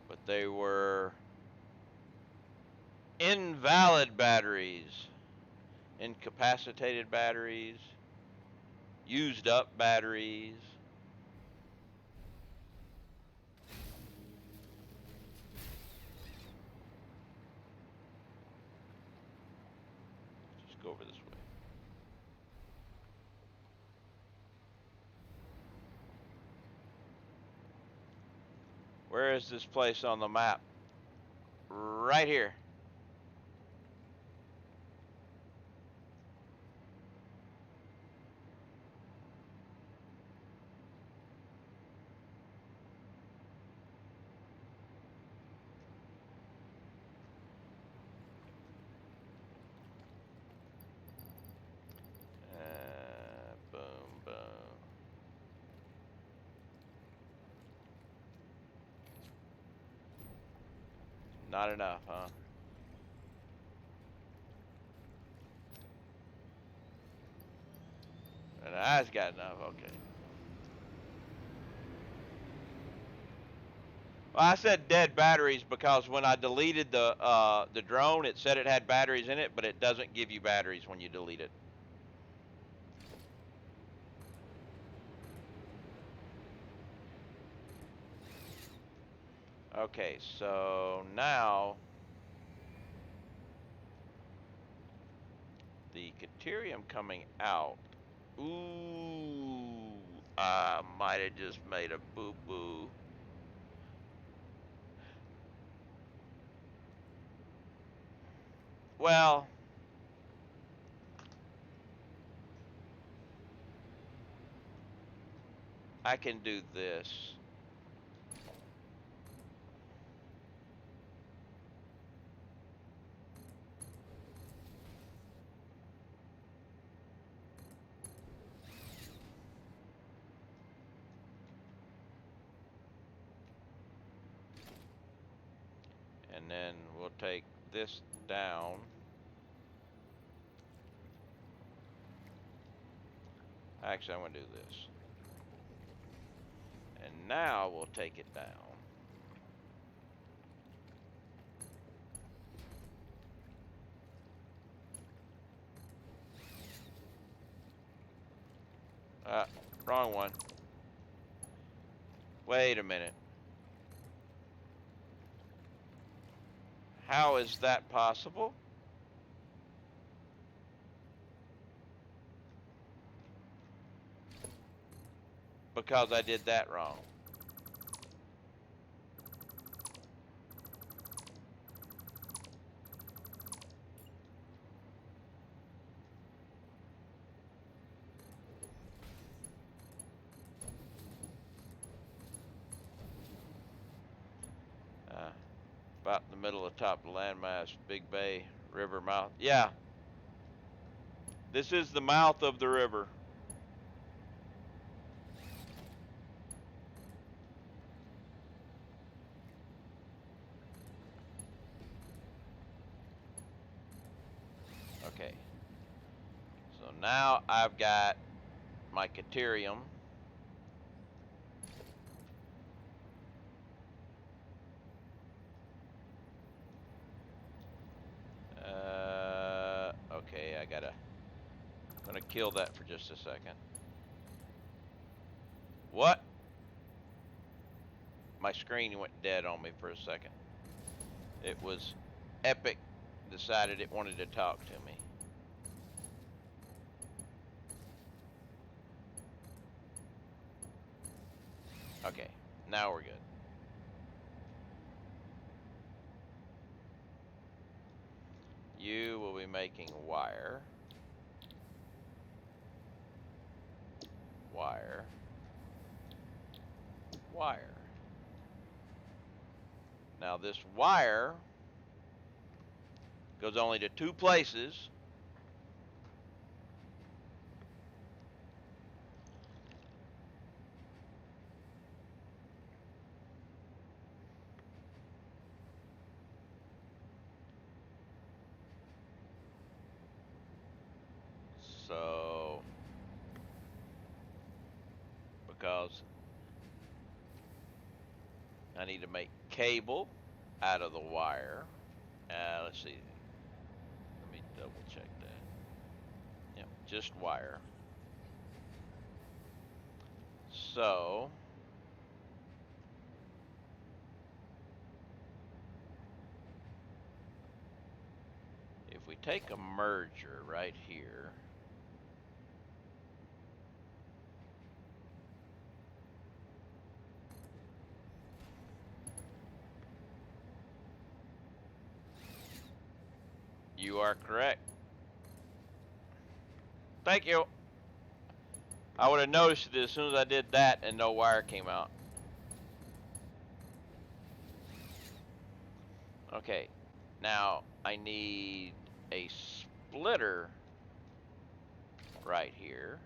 But they were invalid batteries, incapacitated batteries, used up batteries. Just go over this way. Where is this place on the map? Right here. Boom, boom. Not enough, huh? And I's got enough. Okay. Well, I said dead batteries because when I deleted the drone, it said it had batteries in it, but it doesn't give you batteries when you delete it. Okay, so now the Caterium coming out. Ooh, I might have just made a boo-boo. Well, I can do this. And then we'll take this down. Actually, I'm going to do this. And now we'll take it down. Wrong one. Wait a minute. How is that possible? Because I did that wrong. About in the middle of the top of the landmass, Big Bay, river mouth. Yeah, this is the mouth of the river. Okay, so now I've got my Caterium. Okay, I'm gonna kill that for just a second. What? My screen went dead on me for a second. It was Epic decided it wanted to talk to me. Okay, now we're good. You will be making wire. Wire. Wire. Now this wire goes only to two places. So, because I need to make cable out of the wire. Let's see. Let me double check that. Yep, just wire. So, if we take a merger right here, you are correct. Thank you. I would have noticed it as soon as I did that and no wire came out. Okay, now I need a splitter right here.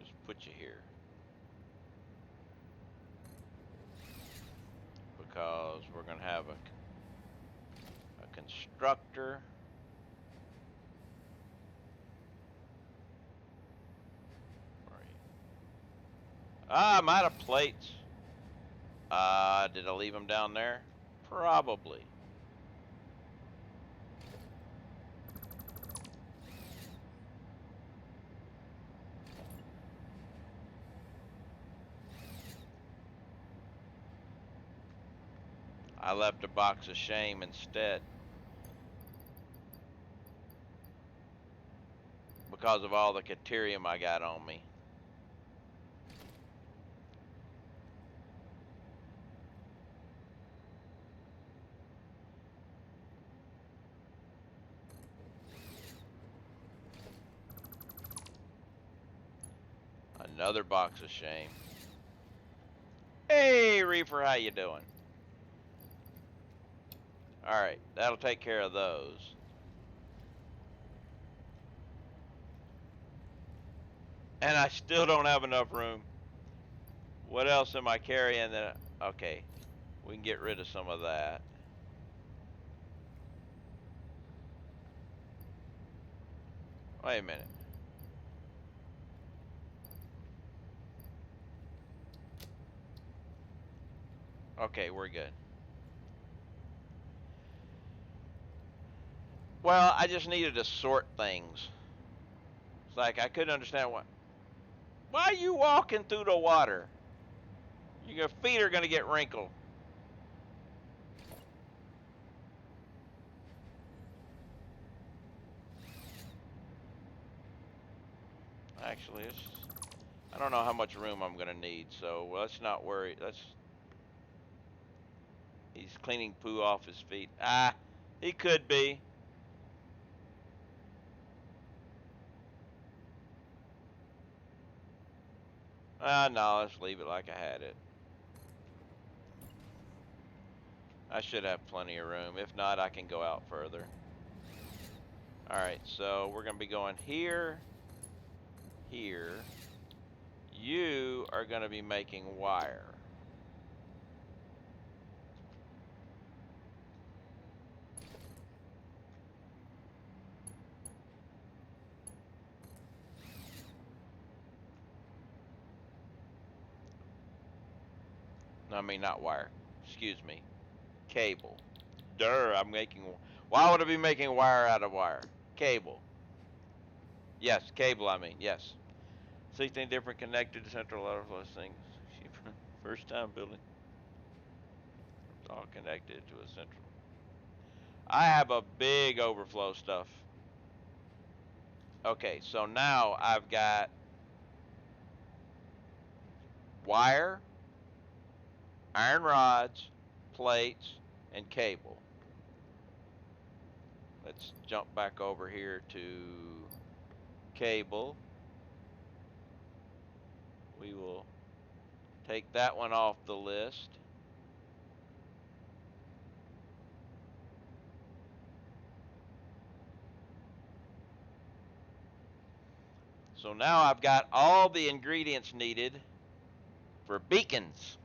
Just put you here. Because we're going to have constructor. I'm out of plates. Did I leave them down there? Probably. I left a box of shame instead. Because of all the Caterium I got on me. Another box of shame. Hey, Reefer, how you doing? Alright, that'll take care of those. And I still don't have enough room. What else am I carrying that... Okay, we can get rid of some of that. Wait a minute. Okay, we're good. Well, I just needed to sort things. It's like I couldn't understand why are you walking through the water? Your feet are gonna get wrinkled. Actually, I don't know how much room I'm gonna need, so let's not worry. He's cleaning poo off his feet. He could be. No, let's leave it like I had it. I should have plenty of room. If not, I can go out further. Alright, so we're going to be going here, here. You are going to be making wire. I mean, not wire. Excuse me. Cable. I'm making... Why would I be making wire out of wire? Cable. Yes, cable, I mean, yes. 16 different connected to central overflow things. First time building. It's all connected to a central. I have a big overflow stuff. Okay, so now I've got wire, iron rods, plates, and cable. Let's jump back over here to cable. We will take that one off the list. So now I've got all the ingredients needed for beacons.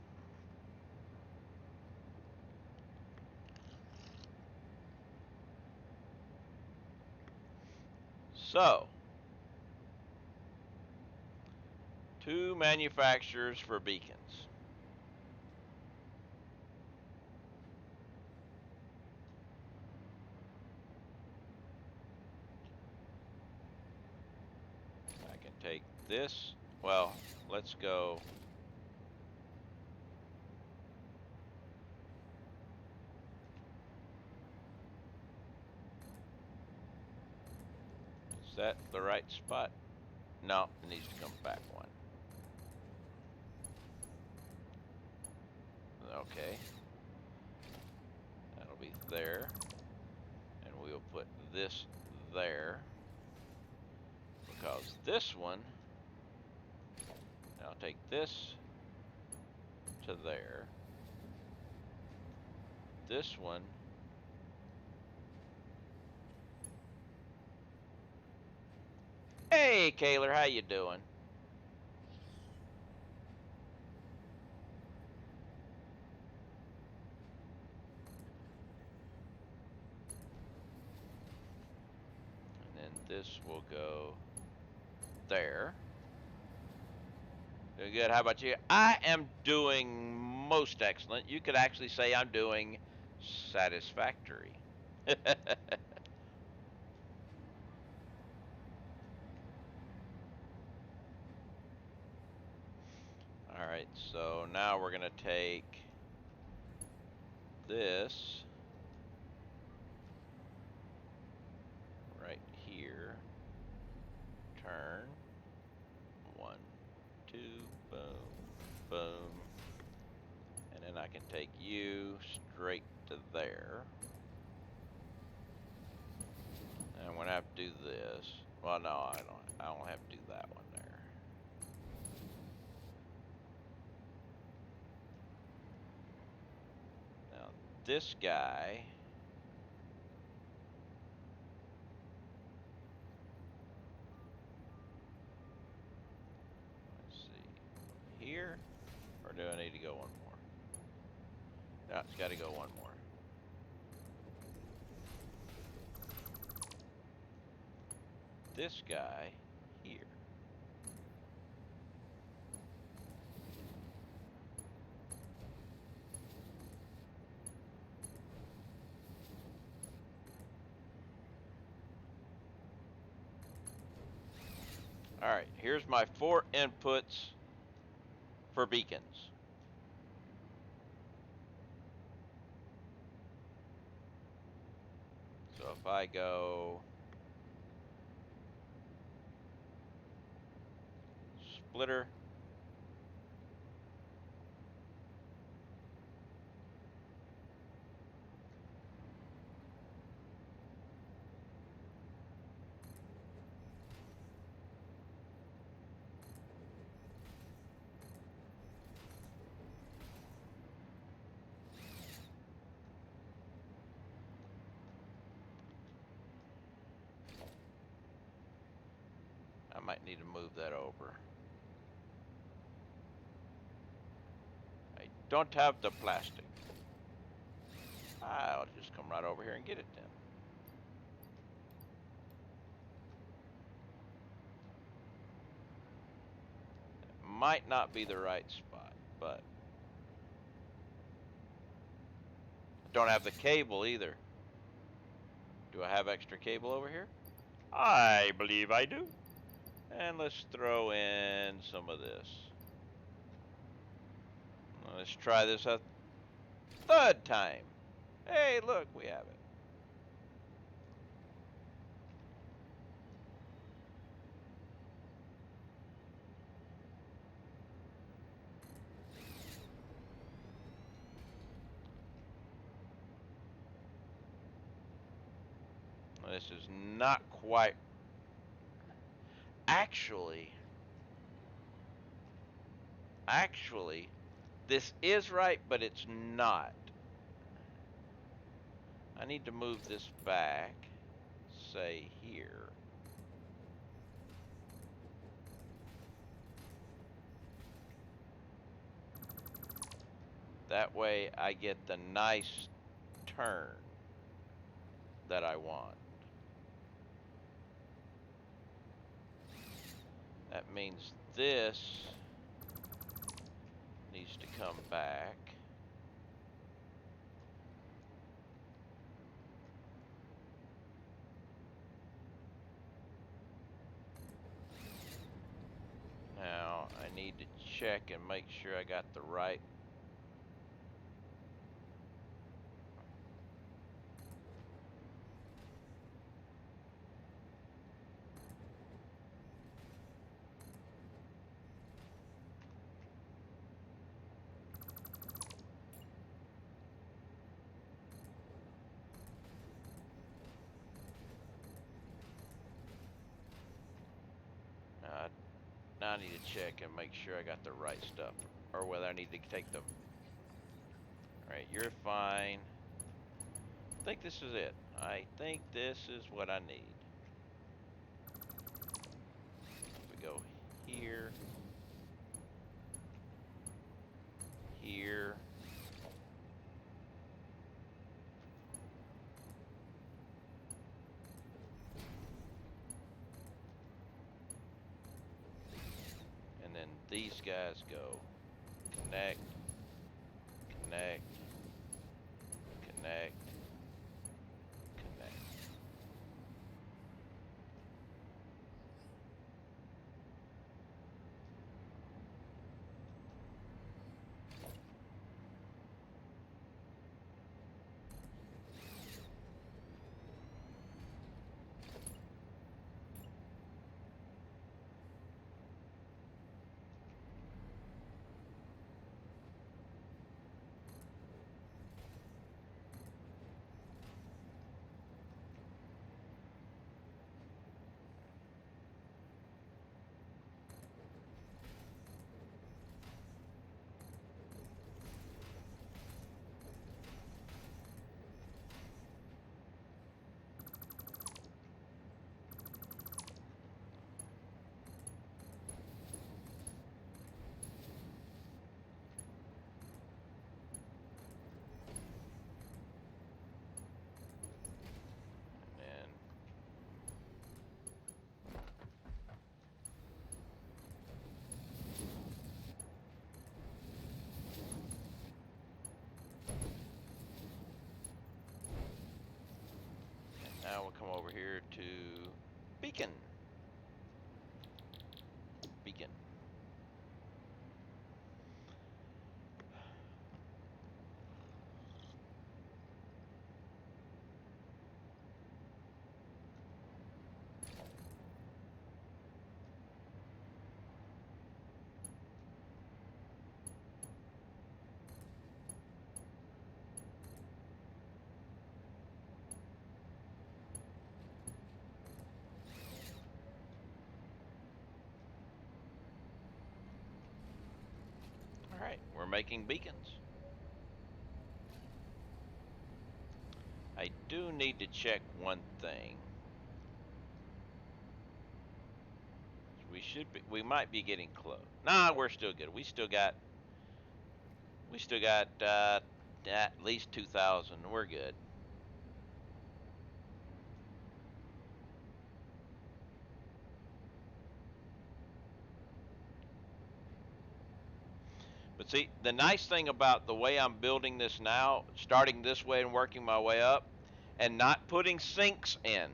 So, 2 manufacturers for beacons. I can take this. Well, let's go. Is that the right spot? No, it needs to come back one. Okay. That'll be there. And we'll put this there. Because this one, I'll take this to there. This one Hey, Kaylor, how you doing? this will go there. Doing good. How about you? I am doing most excellent. You could actually say I'm doing satisfactory. Alright, so now we're going to take this right here, turn, 1, 2, boom, boom, and then I can take you straight to there. And I'm going to have to do this. Well, no, I don't have to do that one there. Now, this guy, let's see, here, or do I need to go one more? No, it's got to go one more. This guy here. Alright, here's my 4 inputs for beacons. So if I go splitter, I might need to move that over. I don't have the plastic. I'll just come right over here and get it then. It might not be the right spot, but I don't have the cable either. Do I have extra cable over here? I believe I do. And let's throw in some of this. Let's try this a third time. Hey, look, we have it. This is not quite. Actually, this is right, but it's not. I need to move this back, say here. That way I get the nice turn that I want. That means this needs to come back. Now I need to check and make sure I got the right. Now I need to check and make sure I got the right stuff, or whether I need to take them. Alright, you're fine. I think this is it. I think this is what I need. We go here, here, these guys go. Connect, connect, connect, connect. And now we'll come over here to beacon. Beacon. All right, we're making beacons. I do need to check one thing. We might be getting close. Nah, we're still good. We still got at least 2,000. We're good. But see, the nice thing about the way I'm building this now, starting this way and working my way up, and not putting sinks in,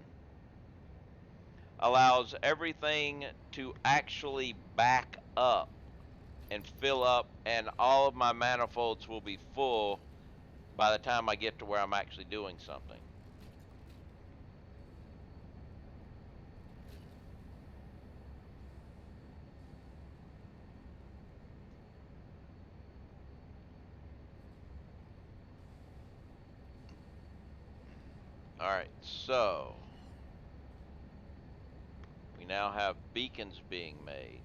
allows everything to actually back up and fill up, and all of my manifolds will be full by the time I get to where I'm actually doing something. All right, so we now have beacons being made.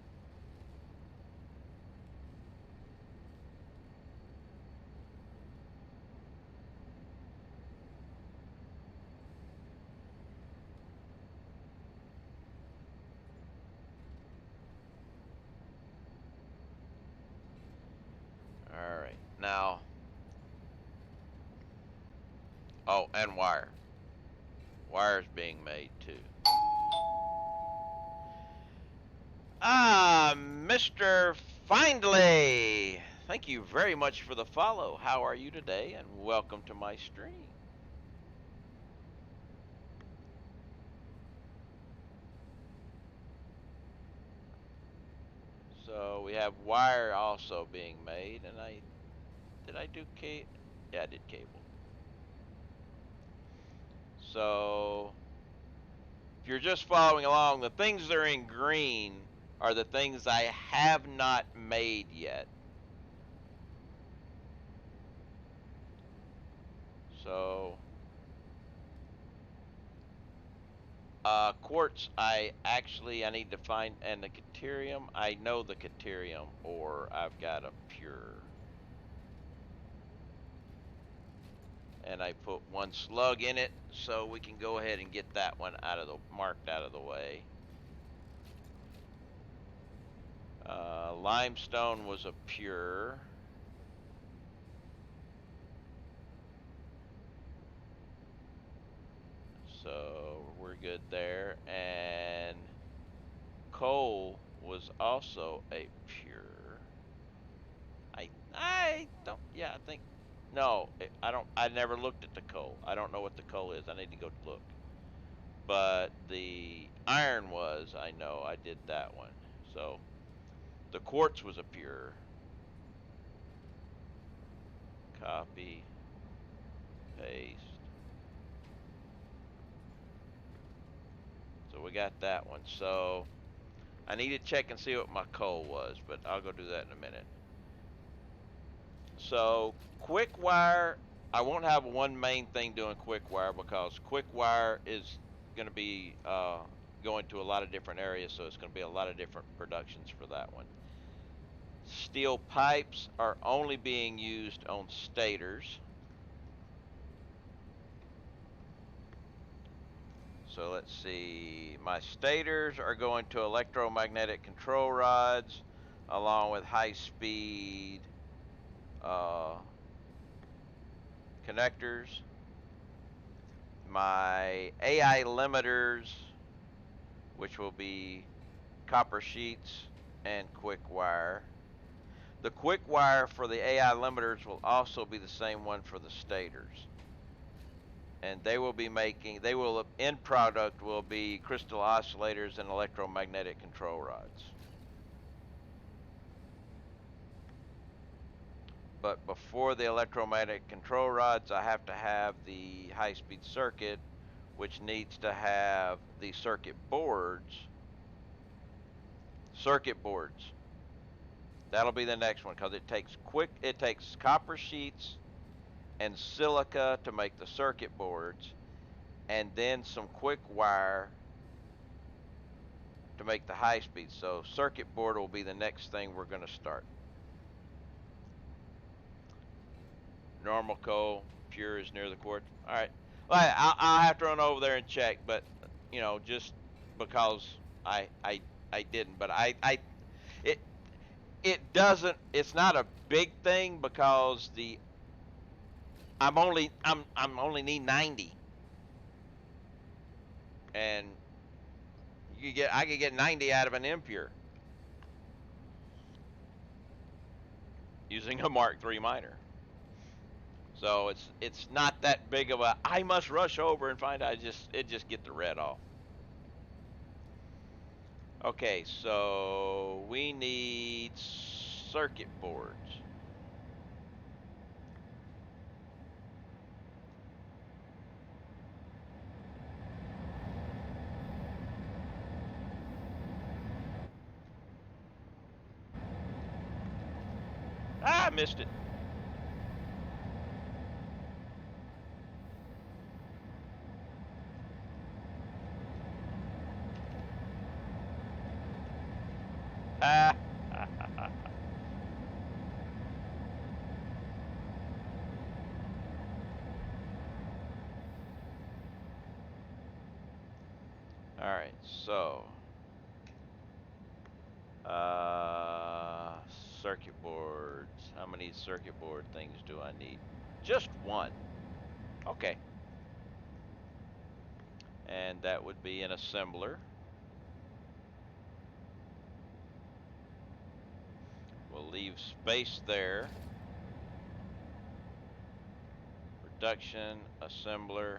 All right, now, oh, and wire. Wire's being made too. Ah, Mr. Findlay, thank you very much for the follow. How are you today? And welcome to my stream. So we have wire also being made, and did I do cable? Yeah, I did cable. So if you're just following along, the things that are in green are the things I have not made yet. So quartz, I need to find, and the caterium, I know the caterium, or I've got a pure. And I put one slug in it, so we can go ahead and get that one marked out of the way. Limestone was a pure. So we're good there. And coal was also a pure. I don't. Yeah, I think. No, I don't. I never looked at the coal. I don't know what the coal is. I need to go look. But the iron was. I know. I did that one. So the quartz was a pure. Copy, paste. So we got that one. So I need to check and see what my coal was, but I'll go do that in a minute. So quick wire, I won't have one main thing doing quick wire because quick wire is going to be going to a lot of different areas, so it's going to be a lot of different productions for that one. Steel pipes are only being used on stators. So let's see, my stators are going to electromagnetic control rods along with high speed uh, connectors. My AI limiters, which will be copper sheets and quick wire. The quick wire for the AI limiters will also be the same one for the stators. And they will be making, end product will be crystal oscillators and electromagnetic control rods. But before the electromagnetic control rods, I have to have the high-speed circuit, which needs to have the circuit boards. That'll be the next one because it takes copper sheets and silica to make the circuit boards, and then some quick wire to make the high speed. So circuit board will be the next thing we're going to start. Normal coal, pure is near the quartz. All right. Well, I'll have to run over there and check, but just because I didn't, but it it doesn't. It's not a big thing because I'm only need 90, and I could get 90 out of an impure using a Mark III miner. So it's not that big of a I must rush over and find out. It just get the red off. Okay, so we need circuit boards. Ah, I missed it. Ah. All right, so uh, circuit boards. How many circuit board things do I need? Just one. Okay. And that would be an assembler. We'll leave space there. Production, assembler.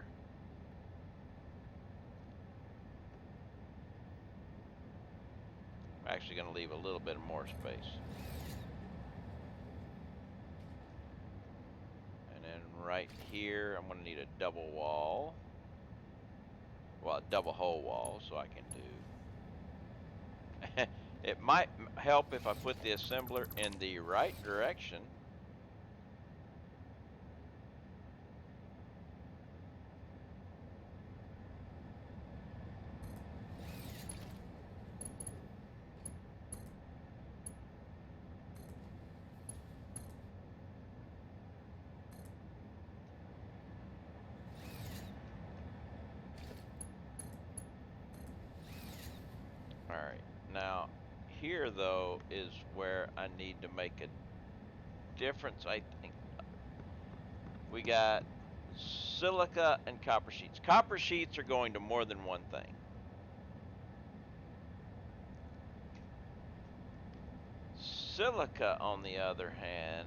I'm actually going to leave a little bit more space. And then right here, I'm going to need a double wall. Well, a double hole wall, so I can do. It might help if I put the assembler in the right direction. All right, now here though is where I need to make a difference. I think we got silica and copper sheets. Copper sheets are going to more than one thing. Silica, on the other hand,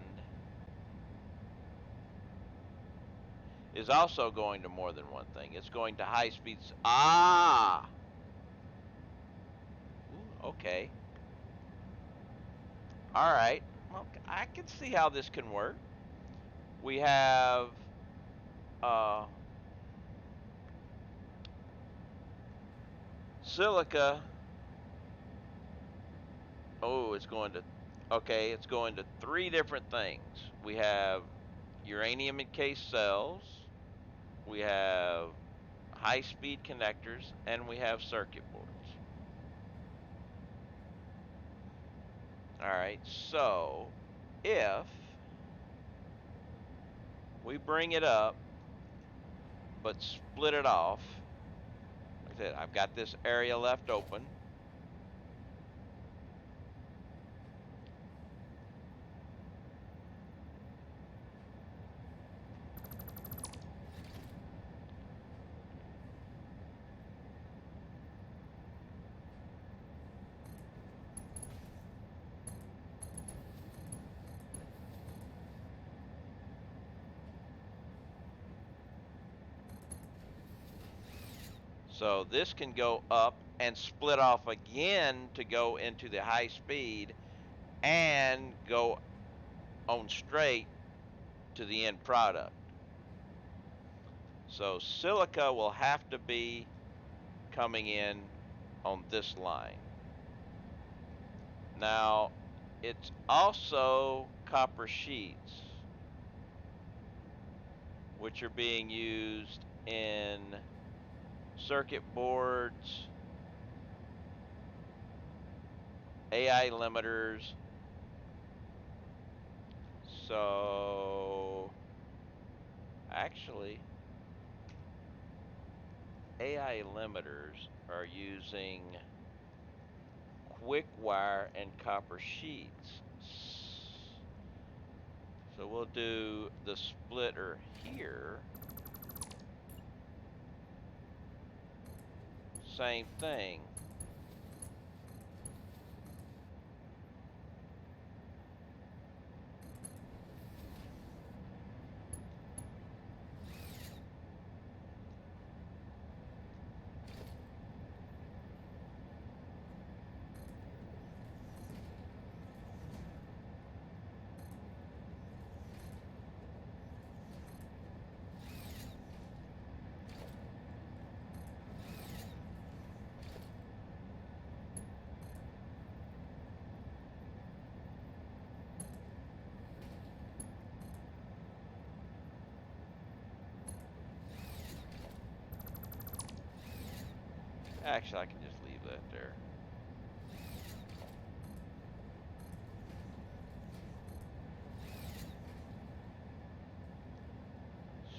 is also going to more than one thing. It's going to high speeds. Ah! Ooh, okay. All right. Well, I can see how this can work. We have uh, silica. Oh, it's going to. Okay, it's going to three different things. We have uranium encased cells. We have high-speed connectors, and we have circuit boards. All right, so if we bring it up but split it off, like I said, I've got this area left open. So this can go up and split off again to go into the high speed and go on straight to the end product. So silica will have to be coming in on this line. Now, it's also copper sheets, which are being used in circuit boards, AI limiters. So, actually, AI limiters are using quick wire and copper sheets. So we'll do the splitter here. Same thing. Actually, I can just leave that there.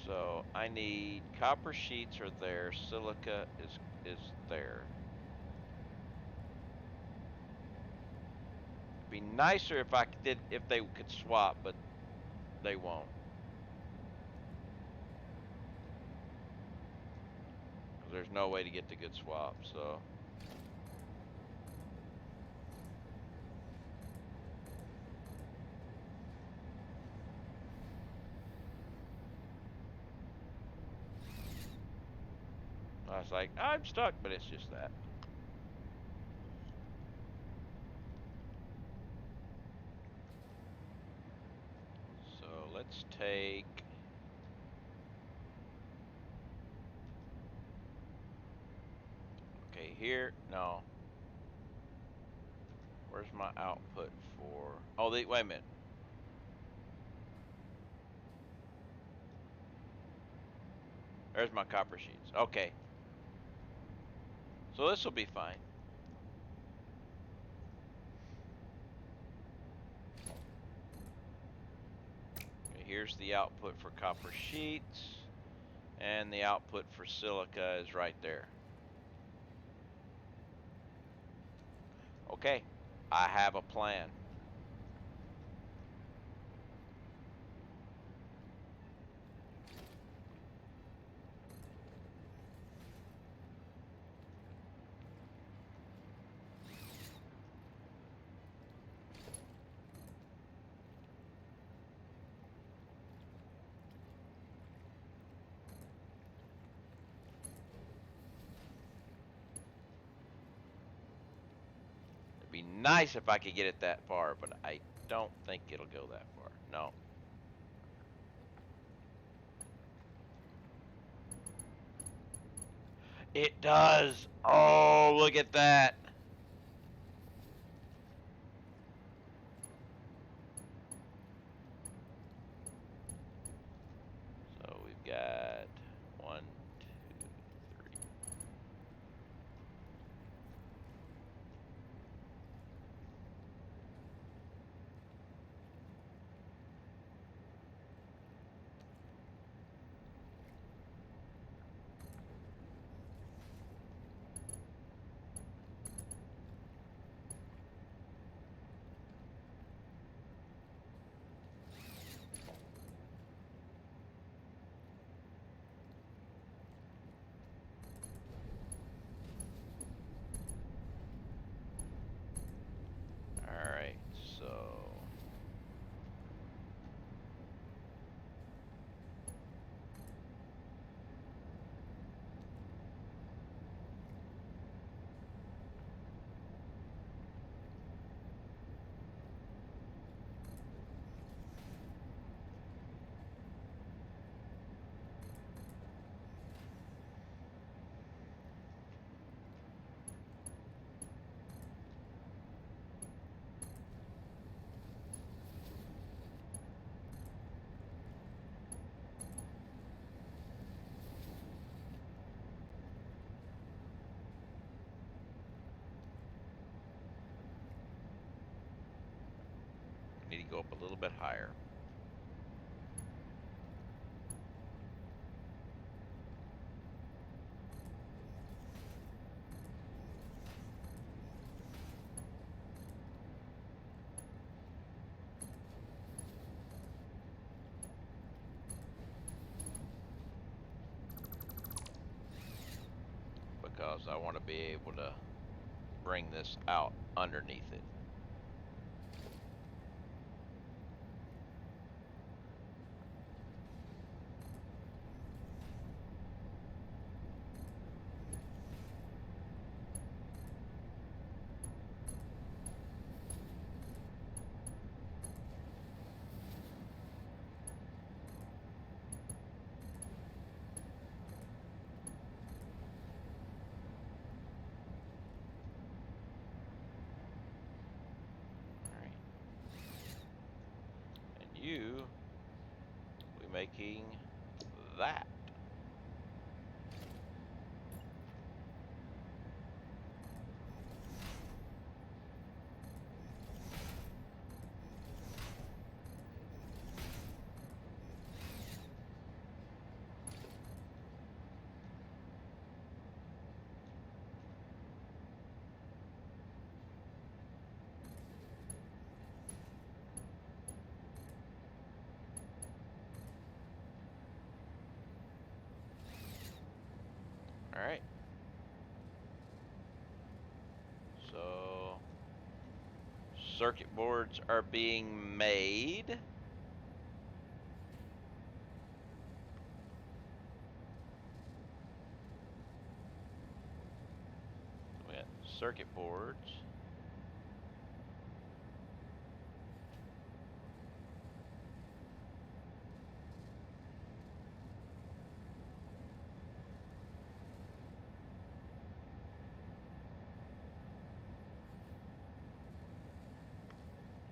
So I need copper sheets are there, silica is there. It'd be nicer if they could swap, but they won't. Because there's no way to get the good swap, so. I was like, I'm stuck, but it's just that. So let's take. Okay, here, no. Where's my output for? Oh, wait a minute. There's my copper sheets. Okay. So this will be fine. Okay, here's the output for copper sheets. And the output for silica is right there. Okay, I have a plan. nice if I could get it that far, but I don't think it'll go that far. No. It does. Oh, look at that. So we've got 1, 2, 3. All right. So we need to go up a little bit higher. Because I want to be able to bring this out underneath it. All right. And you will be making that. All right. So circuit boards are being made. We got circuit boards.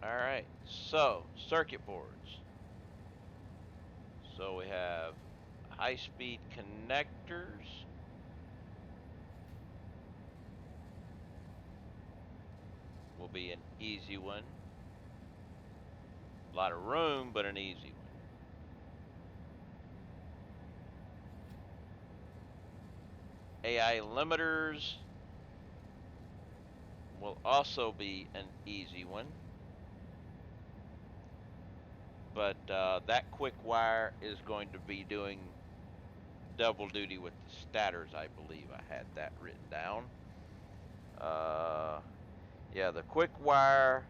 All right. So circuit boards. So we have high-speed connectors. Will be an easy one. A lot of room, but an easy one. AI limiters will also be an easy one. But that quick wire is going to be doing double duty with the stators, I believe. I had that written down. Yeah, the quick wire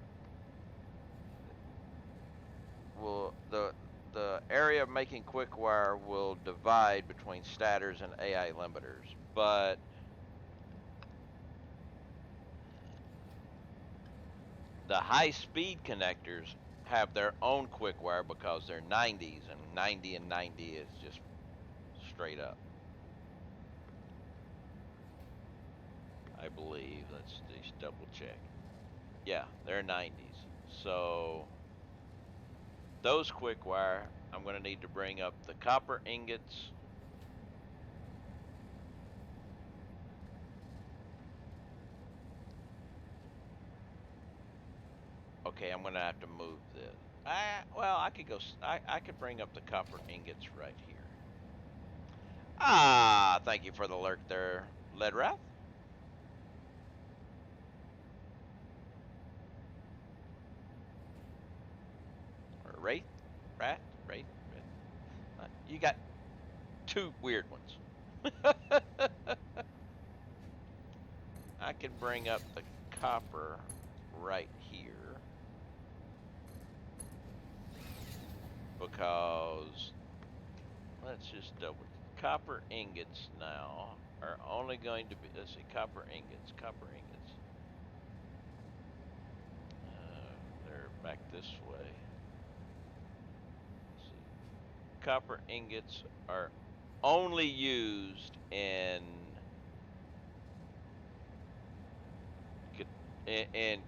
will the area of making quick wire will divide between stators and AI limiters, but The high-speed connectors have their own quick wire because they're 90s, and 90 and 90 is just straight up. I believe. Let's just double check. Yeah, they're 90s. So those quick wire, I'm going to need to bring up the copper ingots. Okay, I'm going to have to move this. Well, I could go. I could bring up the copper ingots right here. Ah, thank you for the alert there, Ledrath. Or Wraith, Rat, Wraith. You got two weird ones. I can bring up the copper right here because let's just double. Copper ingots now are only going to be. Let's see, copper ingots, copper ingots. They're back this way. Let's see. Copper ingots are only used in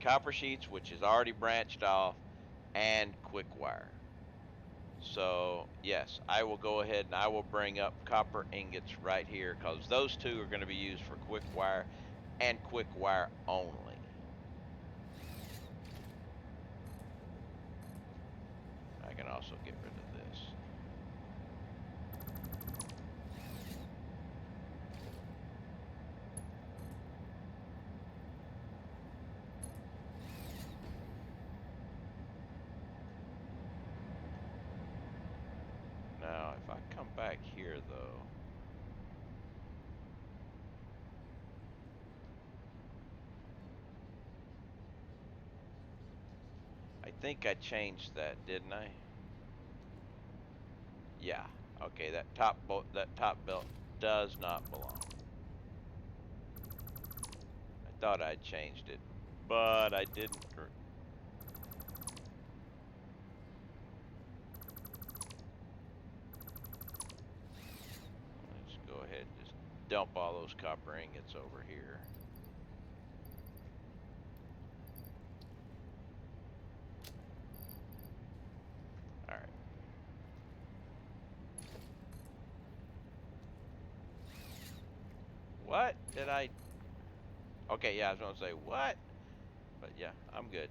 copper sheets, which is already branched off, and quick wire. So yes, I will go ahead and I will bring up copper ingots right here because those two are going to be used for quick wire and quick wire only. I can also get rid of this. Now, if I come back here though, I think I changed that, didn't I? Yeah. Okay, that top belt does not belong. I thought I changed it, but I didn't. Let's go ahead and just dump all those copper ingots over here. All right. What did I? Okay, yeah, I was gonna say what, but yeah, I'm good.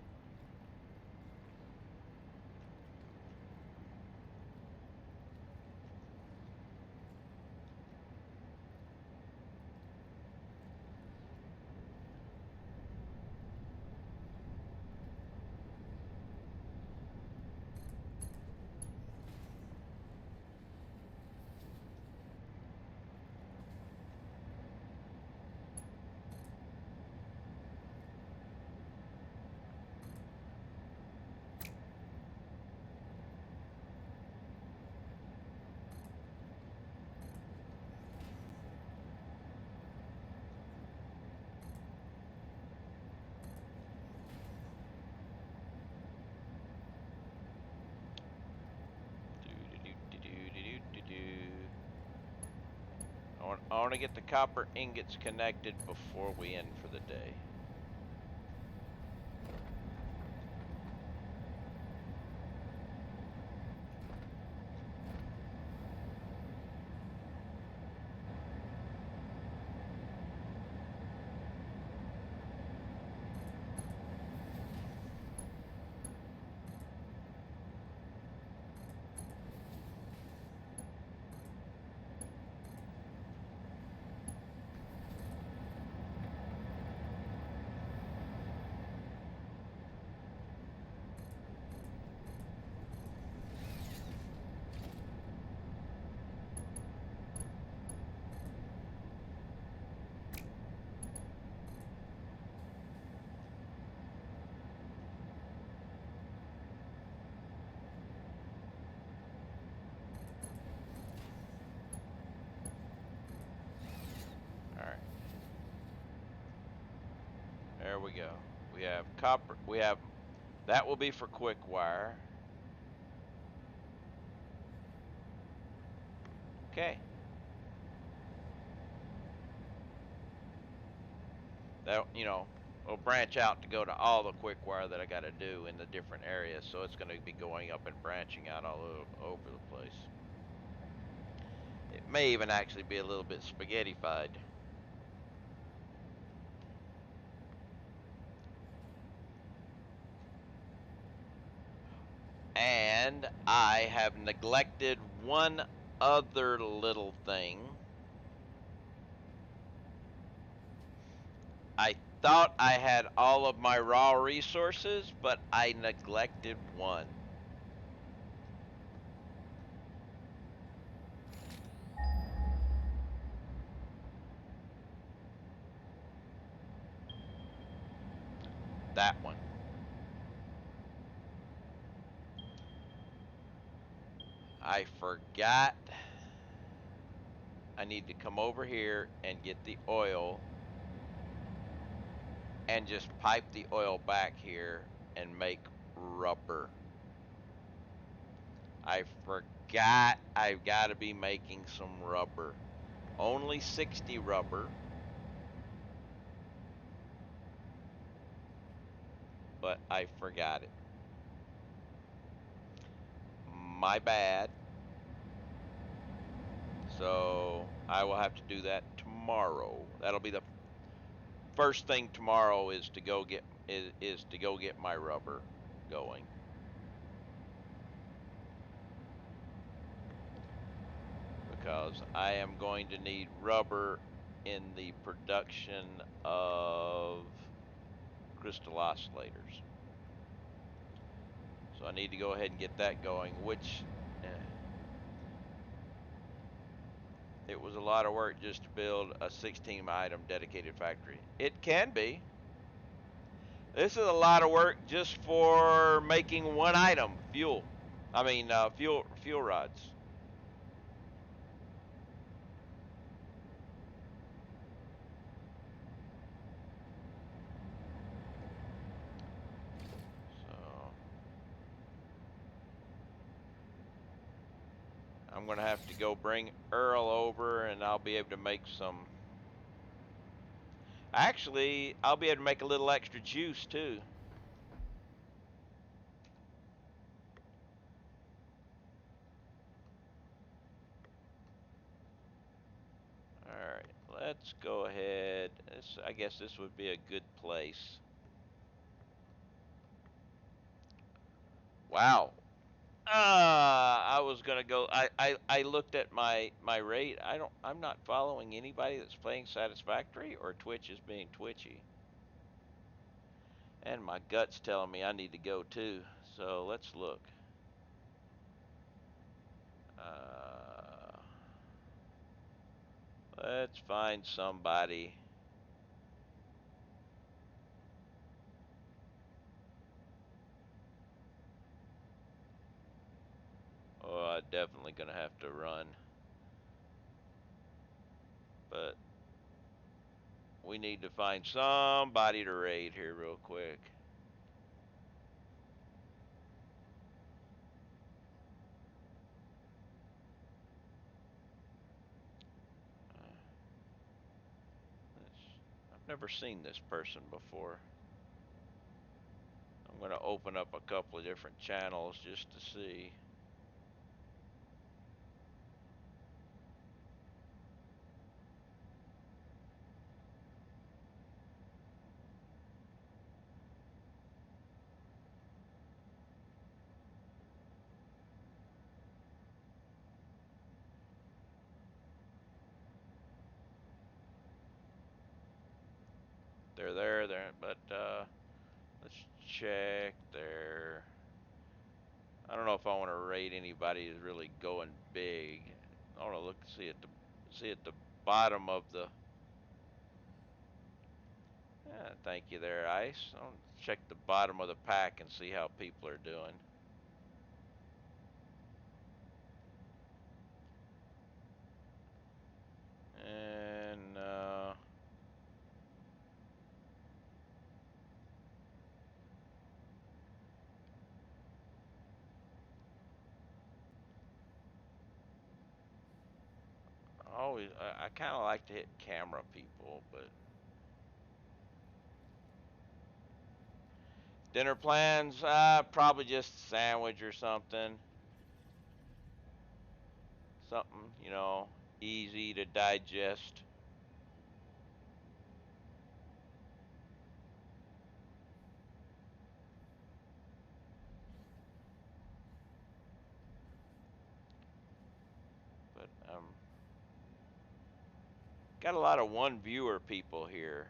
I want to get the copper ingots connected before we end for the day. All right. There we go. We have copper. We have That will be for quick wire. Okay. That, will branch out to go to all the quick wire that I got to do in the different areas. So it's going to be going up and branching out all over the place. It may even actually be a little bit spaghettified. And I have neglected one other little thing. I thought I had all of my raw resources, but I neglected one. That one. I forgot I need to come over here and get the oil and just pipe the oil back here and make rubber. I forgot I've got to be making some rubber. Only 60 rubber, but I forgot it. My bad. So I will have to do that tomorrow. That'll be the first thing tomorrow is to go get is to go get my rubber going. Because I am going to need rubber in the production of crystal oscillators. So I need to go ahead and get that going, which it was a lot of work just to build a 16 item dedicated factory. It can be. This is a lot of work just for making one item, fuel. I mean, fuel rods. So I'm gonna have to go bring Earl over, and I'll be able to make some. Actually, I'll be able to make a little extra juice too. All right, let's go ahead. I guess this would be a good place. Wow. I was gonna go. I looked at my rate. I'm not following anybody that's playing Satisfactory, or Twitch is being twitchy. And my gut's telling me I need to go too. So let's look. Uh, let's find somebody. Oh, I'm definitely gonna have to run. But we need to find somebody to raid here real quick. Uh, I've never seen this person before. I'm going to open up a couple of different channels just to see. They're there, but let's check there. I don't know if I want to rate anybody who's really going big. I want to look see at the bottom of the. Yeah, thank you there, Ice. I'll check the bottom of the pack and see how people are doing. And I kind of like to hit camera people, but dinner plans, probably just sandwich or something. Something, easy to digest. But got a lot of one viewer people here.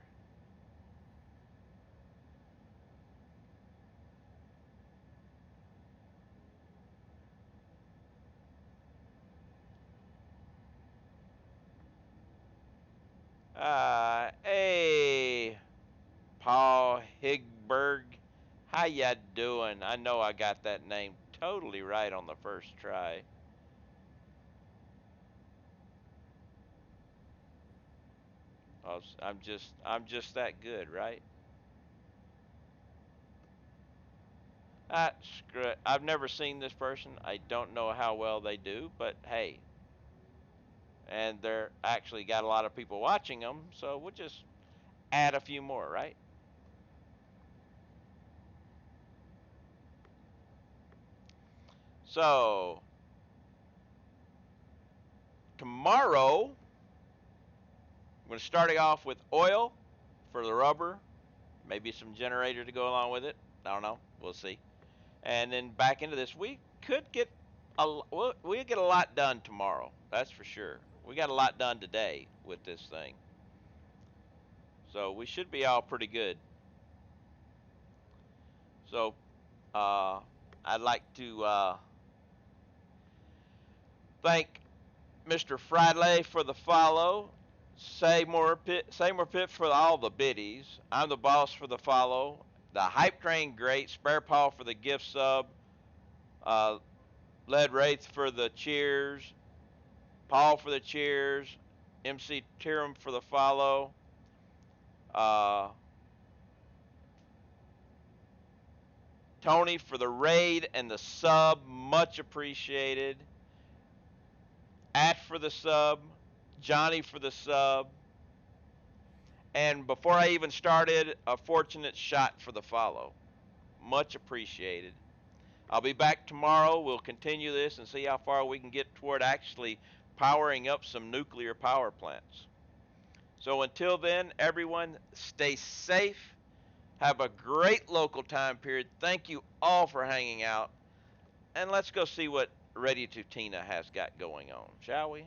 Hey, Paul Higberg, how ya doing? I know I got that name totally right on the first try. I'm just that good, right? Screw it. I've never seen this person. I don't know how well they do, but hey, and they're actually got a lot of people watching them, so we'll just add a few more, right? So tomorrow we're starting off with oil for the rubber, maybe some generator to go along with it. I don't know. We'll see. And then back into this, we could get we'll get a lot done tomorrow. That's for sure. We got a lot done today with this thing, so we should be all pretty good. So uh, I'd like to thank Mr. Friday for the follow. Say more pit for all the biddies. I'm the boss for the follow. The hype train great. Spare Paul for the gift sub. Uh, Led Wraith for the cheers. Paul for the cheers. MC Tiram for the follow. Uh, Tony for the raid and the sub. Much appreciated. Ash for the sub. Johnny for the sub. And before I even started, a fortunate shot for the follow. Much appreciated. I'll be back tomorrow. We'll continue this and see how far we can get toward actually powering up some nuclear power plants. So until then, everyone, stay safe. Have a great local time period. Thank you all for hanging out. And let's go see what Ready to Tina has got going on, shall we?